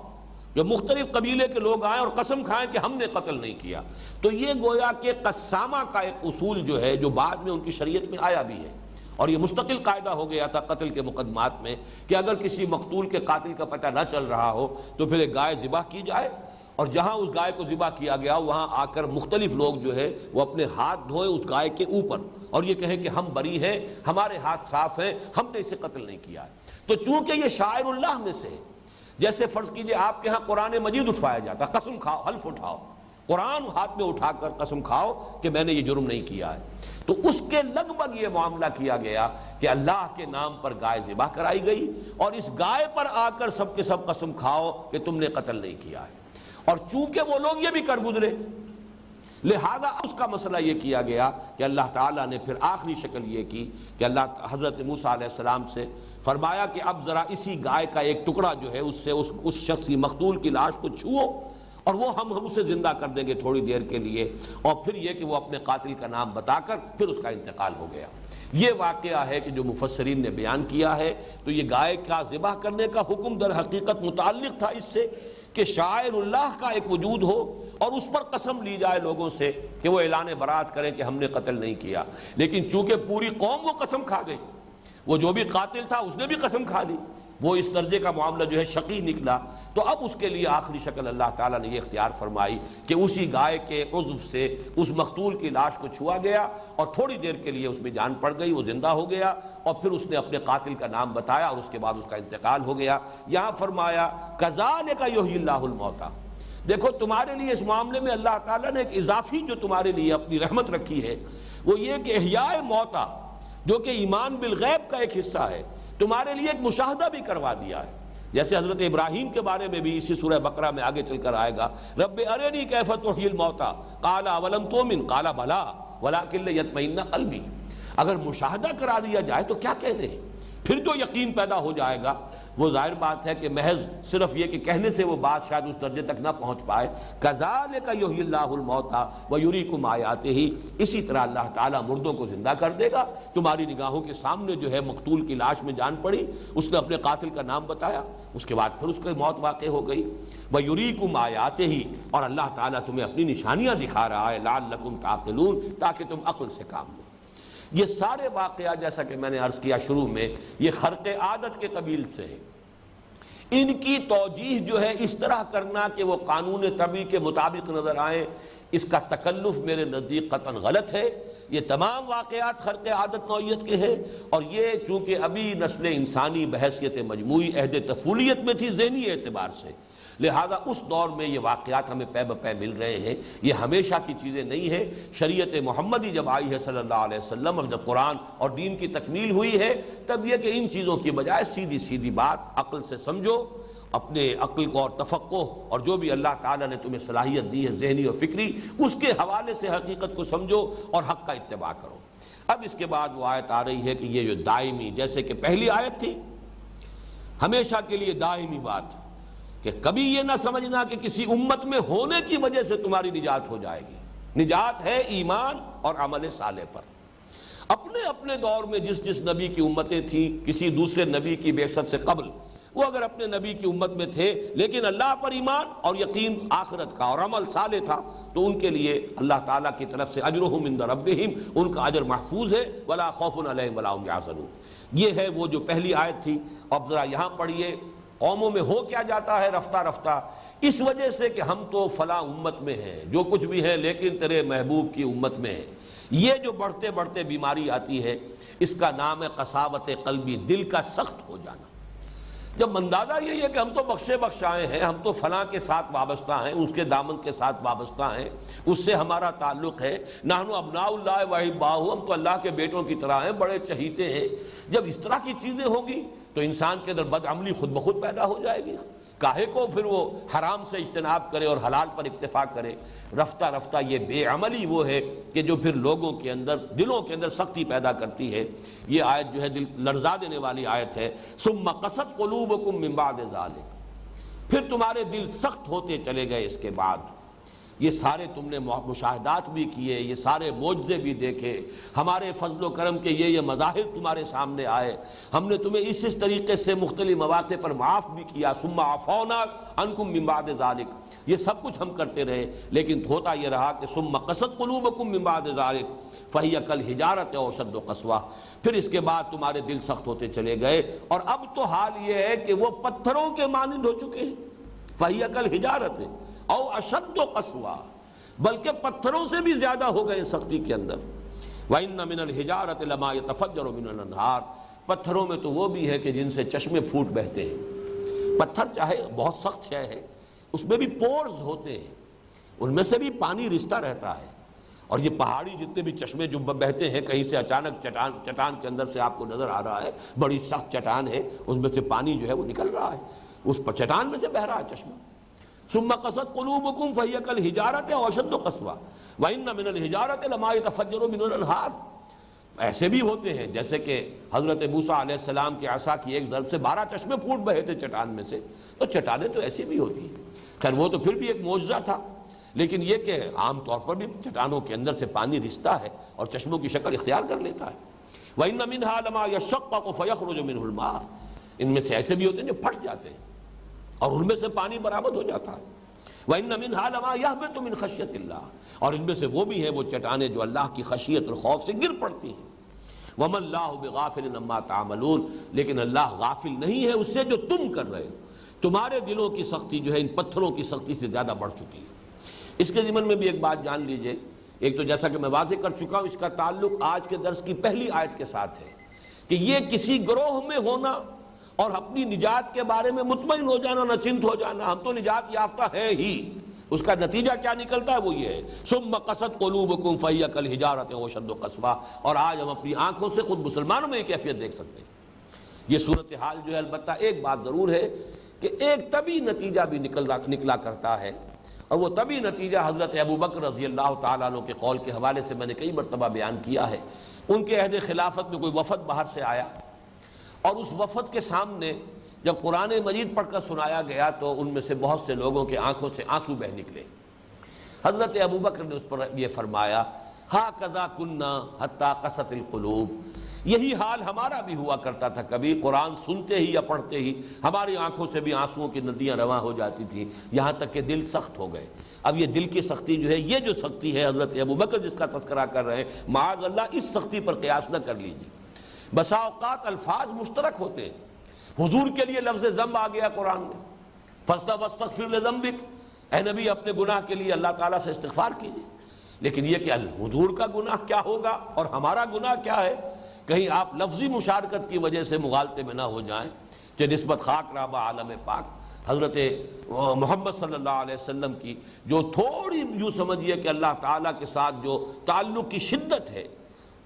جو مختلف قبیلے کے لوگ آئیں اور قسم کھائیں کہ ہم نے قتل نہیں کیا، تو یہ گویا کہ قسامہ کا ایک اصول جو ہے جو بعد میں ان کی شریعت میں آیا بھی ہے، اور یہ مستقل قاعدہ ہو گیا تھا قتل کے مقدمات میں کہ اگر کسی مقتول کے قاتل کا پتہ نہ چل رہا ہو تو پھر ایک گائے ذبح کی جائے، اور جہاں اس گائے کو ذبح کیا گیا وہاں آ کر مختلف لوگ جو ہے وہ اپنے ہاتھ دھوئیں اس گائے کے اوپر اور یہ کہیں کہ ہم بری ہیں، ہمارے ہاتھ صاف ہیں، ہم نے اسے قتل نہیں کیا ہے۔ تو چونکہ یہ شاعر اللہ میں سے ہے، جیسے فرض کیجئے آپ کے ہاں قرآن مجید اٹھوایا جاتا، قسم کھاؤ، حلف اٹھاؤ، قرآن ہاتھ میں اٹھا کر قسم کھاؤ کہ میں نے یہ جرم نہیں کیا ہے، تو اس کے لگ بھگ یہ معاملہ کیا گیا کہ اللہ کے نام پر گائے ذبح کرائی گئی اور اس گائے پر آ کر سب کے سب قسم کھاؤ کہ تم نے قتل نہیں کیا ہے۔ اور چونکہ وہ لوگ یہ بھی کر گزرے لہذا اس کا مسئلہ یہ کیا گیا کہ اللہ تعالیٰ نے پھر آخری شکل یہ کی کہ اللہ حضرت موسیٰ علیہ السلام سے فرمایا کہ اب ذرا اسی گائے کا ایک ٹکڑا جو ہے اس سے اس شخص کی مقتول کی لاش کو چھوؤ اور وہ ہم اسے زندہ کر دیں گے تھوڑی دیر کے لیے، اور پھر یہ کہ وہ اپنے قاتل کا نام بتا کر پھر اس کا انتقال ہو گیا۔ یہ واقعہ ہے کہ جو مفسرین نے بیان کیا ہے، تو یہ گائے کا ذبح کرنے کا حکم در حقیقت متعلق تھا اس سے کہ شاعر اللہ کا ایک وجود ہو اور اس پر قسم لی جائے لوگوں سے کہ وہ اعلان برات کریں کہ ہم نے قتل نہیں کیا، لیکن چونکہ پوری قوم وہ قسم کھا گئی، وہ جو بھی قاتل تھا اس نے بھی قسم کھا لی، وہ اس درجے کا معاملہ جو ہے شقی نکلا، تو اب اس کے لیے آخری شکل اللہ تعالیٰ نے یہ اختیار فرمائی کہ اسی گائے کے عضو سے اس مقتول کی لاش کو چھوا گیا اور تھوڑی دیر کے لیے اس میں جان پڑ گئی، وہ زندہ ہو گیا اور پھر اس نے اپنے قاتل کا نام بتایا اور اس کے بعد اس کا انتقال ہو گیا۔ یہاں فرمایا کذالک یحیی اللہ الموتیٰ، دیکھو تمہارے لیے اس معاملے میں اللہ تعالیٰ نے ایک اضافی جو تمہارے لیے اپنی رحمت رکھی ہے وہ یہ کہ احیاء موتیٰ جو کہ ایمان بالغیب کا ایک حصہ ہے، تمہارے لیے ایک مشاہدہ بھی کروا دیا ہے، جیسے حضرت ابراہیم کے بارے میں بھی اسی سورہ بقرہ میں آگے چل کر آئے گا، رب ارنی کیف تحیی الموتیٰ قال اولم تؤمن قال بلی ولکن لیطمئن قلبی، اگر مشاہدہ کرا دیا جائے تو کیا کہنے ہیں، پھر جو یقین پیدا ہو جائے گا وہ ظاہر بات ہے کہ محض صرف یہ کہ کہنے سے وہ بات شاید اس درجے تک نہ پہنچ پائے۔ کذالک یحیی اللہ الموتیٰ ویریکم آیاتہ، اسی طرح اللہ تعالیٰ مردوں کو زندہ کر دے گا، تمہاری نگاہوں کے سامنے جو ہے مقتول کی لاش میں جان پڑی، اس نے اپنے قاتل کا نام بتایا، اس کے بعد پھر اس کی موت واقع ہو گئی، ویریکم آیاتہ، اور اللہ تعالیٰ تمہیں اپنی نشانیاں دکھا رہا ہے، لعلکم تعقلون، تاکہ تم عقل سے کام لو۔ یہ سارے واقعات جیسا کہ میں نے عرض کیا شروع میں یہ خرق عادت کے قبیل سے ہے، ان کی توجیح جو ہے اس طرح کرنا کہ وہ قانون طبعی کے مطابق نظر آئیں، اس کا تکلف میرے نزدیک قطعاً غلط ہے۔ یہ تمام واقعات خرق عادت نوعیت کے ہیں، اور یہ چونکہ ابھی نسل انسانی بحیثیت مجموعی عہد طفولیت میں تھی ذہنی اعتبار سے، لہذا اس دور میں یہ واقعات ہمیں پے بپے مل رہے ہیں، یہ ہمیشہ کی چیزیں نہیں ہیں۔ شریعت محمدی جب آئی ہے صلی اللہ علیہ وسلم، اور جب قرآن اور دین کی تکمیل ہوئی ہے، تب یہ کہ ان چیزوں کی بجائے سیدھی سیدھی بات عقل سے سمجھو، اپنے عقل کو اور تفقہ اور جو بھی اللہ تعالیٰ نے تمہیں صلاحیت دی ہے ذہنی اور فکری، اس کے حوالے سے حقیقت کو سمجھو اور حق کا اتباع کرو۔ اب اس کے بعد وہ آیت آ رہی ہے کہ یہ جو دائمی، جیسے کہ پہلی آیت تھی ہمیشہ کے لیے دائمی بات، کہ کبھی یہ نہ سمجھنا کہ کسی امت میں ہونے کی وجہ سے تمہاری نجات ہو جائے گی، نجات ہے ایمان اور عمل صالح پر۔ اپنے اپنے دور میں جس جس نبی کی امتیں تھیں، کسی دوسرے نبی کی بعثت سے قبل، وہ اگر اپنے نبی کی امت میں تھے لیکن اللہ پر ایمان اور یقین آخرت کا اور عمل صالح تھا، تو ان کے لیے اللہ تعالیٰ کی طرف سے اجرہم عند ربہم، ان کا اجر محفوظ ہے، ولا خوف علیہم ولا هم یحزنون۔ یہ ہے وہ جو پہلی آیت تھی. اب ذرا یہاں پڑھیے قوموں میں ہو کیا جاتا ہے رفتہ رفتہ، اس وجہ سے کہ ہم تو فلاں امت میں ہیں، جو کچھ بھی ہے لیکن تیرے محبوب کی امت میں ہے. یہ جو بڑھتے بڑھتے بیماری آتی ہے اس کا نام ہے قساوت قلبی، دل کا سخت ہو جانا. جب اندازہ یہی ہے کہ ہم تو بخشے بخشائے ہیں، ہم تو فلاں کے ساتھ وابستہ ہیں، اس کے دامن کے ساتھ وابستہ ہیں، اس سے ہمارا تعلق ہے، نحن ابناء اللہ و احباؤہ، ہم تو اللہ کے بیٹوں کی طرح ہیں، بڑے چہیتے ہیں. جب اس طرح کی چیزیں ہوں گی تو انسان کے اندر بدعملی خود بخود پیدا ہو جائے گی. کاہے کو پھر وہ حرام سے اجتناب کرے اور حلال پر اکتفا کرے. رفتہ رفتہ یہ بے عملی وہ ہے کہ جو پھر لوگوں کے اندر، دلوں کے اندر سختی پیدا کرتی ہے. یہ آیت جو ہے دل لرزا دینے والی آیت ہے. ثم قست قلوبکم من بعد ذلک، پھر تمہارے دل سخت ہوتے چلے گئے اس کے بعد. یہ سارے تم نے مشاہدات بھی کیے، یہ سارے معجزے بھی دیکھے، ہمارے فضل و کرم کے یہ مظاہر تمہارے سامنے آئے، ہم نے تمہیں اس طریقے سے مختلف مواقع پر معاف بھی کیا. ثم عفونا عنکم من بعد ذلک، یہ سب کچھ ہم کرتے رہے، لیکن ہوتا یہ رہا کہ ثم قست قلوبکم من بعد ذلک فہی کالحجارۃ او اشد قسوۃ، پھر اس کے بعد تمہارے دل سخت ہوتے چلے گئے اور اب تو حال یہ ہے کہ وہ پتھروں کے مانند ہو چکے ہیں. فہی کالحجارۃ او اشد قسوۃ، بلکہ پتھروں سے بھی زیادہ ہو گئے سختی کے اندر. وَإِنَّ مِنَ الْحِجَارَةِ لَمَا يَتَفَجَّرُ مِنْهُ الْأَنْهَارُ، پتھروں میں تو وہ بھی ہے کہ جن سے چشمے پھوٹ بہتے ہیں. پتھر چاہے بہت سخت شے ہے، اس میں بھی پورز ہوتے ہیں، ان میں سے بھی پانی رستا رہتا ہے. اور یہ پہاڑی جتنے بھی چشمے جو بہتے ہیں، کہیں سے اچانک چٹان کے اندر سے آپ کو نظر آ رہا ہے بڑی سخت چٹان ہے، اس میں سے پانی جو ہے وہ نکل رہا ہے، اس پر چٹان میں سے بہہ رہا ہے چشمہ. ثم قست قلوبکم فہی کالحجارۃ او اشد قسوۃ وان من الحجارۃ لما يتفجر منه الانہار. ایسے بھی ہوتے ہیں جیسے کہ حضرت موسیٰ علیہ السلام کے عصا کی ایک ضرب سے 12 چشمے پھوٹ بہے تھے چٹان میں سے. تو چٹانیں تو ایسی بھی ہوتی ہیں. خیر وہ تو پھر بھی ایک معجزہ تھا، لیکن یہ کہ عام طور پر بھی چٹانوں کے اندر سے پانی رستا ہے اور چشموں کی شکل اختیار کر لیتا ہے. وان منها لما يشقق فيخرج منه الماء، ان میں سے ایسے بھی ہوتے ہیں جو پھٹ جاتے ہیں اور ان میں سے پانی برآمد ہو جاتا ہے. وَإِنَّ مِنْهَا لَمَا يَهْبِطُ مِنْ خَشْيَةِ اللَّهِ، اور ان میں سے وہ بھی ہے وہ چٹانیں جو اللہ کی خشیت اور خوف سے گر پڑتی ہیں. وَمَا اللَّهُ بِغَافِلٍ عَمَّا تَعْمَلُونَ، لیکن اللہ غافل نہیں ہے اس سے جو تم کر رہے ہو. تمہارے دلوں کی سختی جو ہے ان پتھروں کی سختی سے زیادہ بڑھ چکی ہے. اس کے ضمن میں بھی ایک بات جان لیجئے. ایک تو جیسا کہ میں واضح کر چکا ہوں، اس کا تعلق آج کے درس کی پہلی آیت کے ساتھ ہے کہ یہ کسی گروہ میں ہونا اور اپنی نجات کے بارے میں مطمئن ہو جانا، نہ چنت ہو جانا، ہم تو نجات یافتہ ہے ہی. اس کا نتیجہ کیا نکلتا ہے وہ یہ ہے ثم قست قلوبکم فہی کالحجارۃ او اشد قسوۃ. اور آج ہم اپنی آنکھوں سے خود مسلمانوں میں یہ کیفیت دیکھ سکتے ہیں. یہ صورتحال جو ہے، البتہ ایک بات ضرور ہے کہ ایک طبی نتیجہ بھی نکلا کرتا ہے، اور وہ طبی نتیجہ حضرت ابوبکر رضی اللہ تعالیٰ عنہ کے قول کے حوالے سے میں نے کئی مرتبہ بیان کیا ہے. ان کے عہد خلافت میں کوئی وفد باہر سے آیا اور اس وفد کے سامنے جب قرآن مجید پڑھ کر سنایا گیا تو ان میں سے بہت سے لوگوں کے آنکھوں سے آنسو بہہ نکلے. حضرت ابوبکر نے اس پر یہ فرمایا ہاکذا کنا حتی قست القلوب، یہی حال ہمارا بھی ہوا کرتا تھا. کبھی قرآن سنتے ہی یا پڑھتے ہی ہماری آنکھوں سے بھی آنسوؤں کی ندیاں رواں ہو جاتی تھیں، یہاں تک کہ دل سخت ہو گئے. اب یہ دل کی سختی جو ہے، یہ جو سختی ہے حضرت ابوبکر جس کا تذکرہ کر رہے ہیں، معاذ اللہ اس سختی پر قیاس نہ کر لیجیے. بسا اوقات الفاظ مشترک ہوتے ہیں. حضور کے لیے لفظ ذنب آ گیا قرآن میں، فاستغفر لذنبک، اے نبی اپنے گناہ کے لیے اللہ تعالیٰ سے استغفار کیجیے. لیکن یہ کہ حضور کا گناہ کیا ہوگا اور ہمارا گناہ کیا ہے، کہیں آپ لفظی مشارکت کی وجہ سے مغالطے میں نہ ہو جائیں کہ نسبت خاک رابہ عالم پاک حضرت محمد صلی اللہ علیہ وسلم کی جو تھوڑی یوں سمجھیے کہ اللہ تعالیٰ کے ساتھ جو تعلق کی شدت ہے،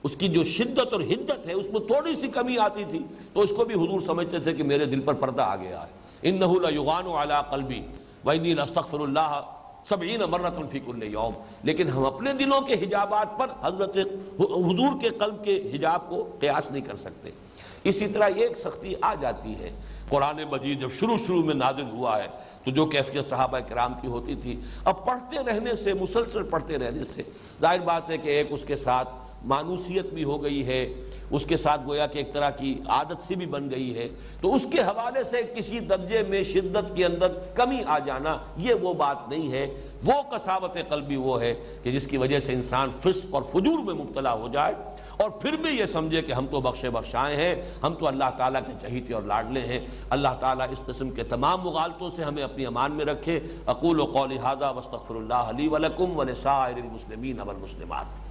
اس کی جو شدت اور حدت ہے، اس میں تھوڑی سی کمی آتی تھی تو اس کو بھی حضور سمجھتے تھے کہ میرے دل پر پردہ آ گیا ہے. انہ لیغان علی قلبی وانی لاستغفر اللہ 70 مرۃ فی کل یوم. لیکن ہم اپنے دلوں کے حجابات پر حضرت حضور کے قلب کے حجاب کو قیاس نہیں کر سکتے. اسی طرح ایک سختی آ جاتی ہے. قرآن مجید جب شروع میں نازل ہوا ہے تو جو کیفیت صحابہ کرام کی ہوتی تھی، اب پڑھتے رہنے سے، مسلسل پڑھتے رہنے سے ظاہر بات ہے کہ ایک اس کے ساتھ مانوسیت بھی ہو گئی ہے، اس کے ساتھ گویا کہ ایک طرح کی عادت سی بھی بن گئی ہے. تو اس کے حوالے سے کسی درجے میں شدت کے اندر کمی آ جانا یہ وہ بات نہیں ہے. وہ قساوت قلبی وہ ہے کہ جس کی وجہ سے انسان فسق اور فجور میں مبتلا ہو جائے اور پھر بھی یہ سمجھے کہ ہم تو بخشے بخشائے ہیں، ہم تو اللہ تعالیٰ کے چہیتے اور لاڈلے ہیں۔ اللہ تعالیٰ اس قسم کے تمام مغالطوں سے ہمیں اپنی امان میں رکھے۔ اقول قولی ھذا واستغفر اللہ لی ولکم ولسائر المسلمین والمسلمات۔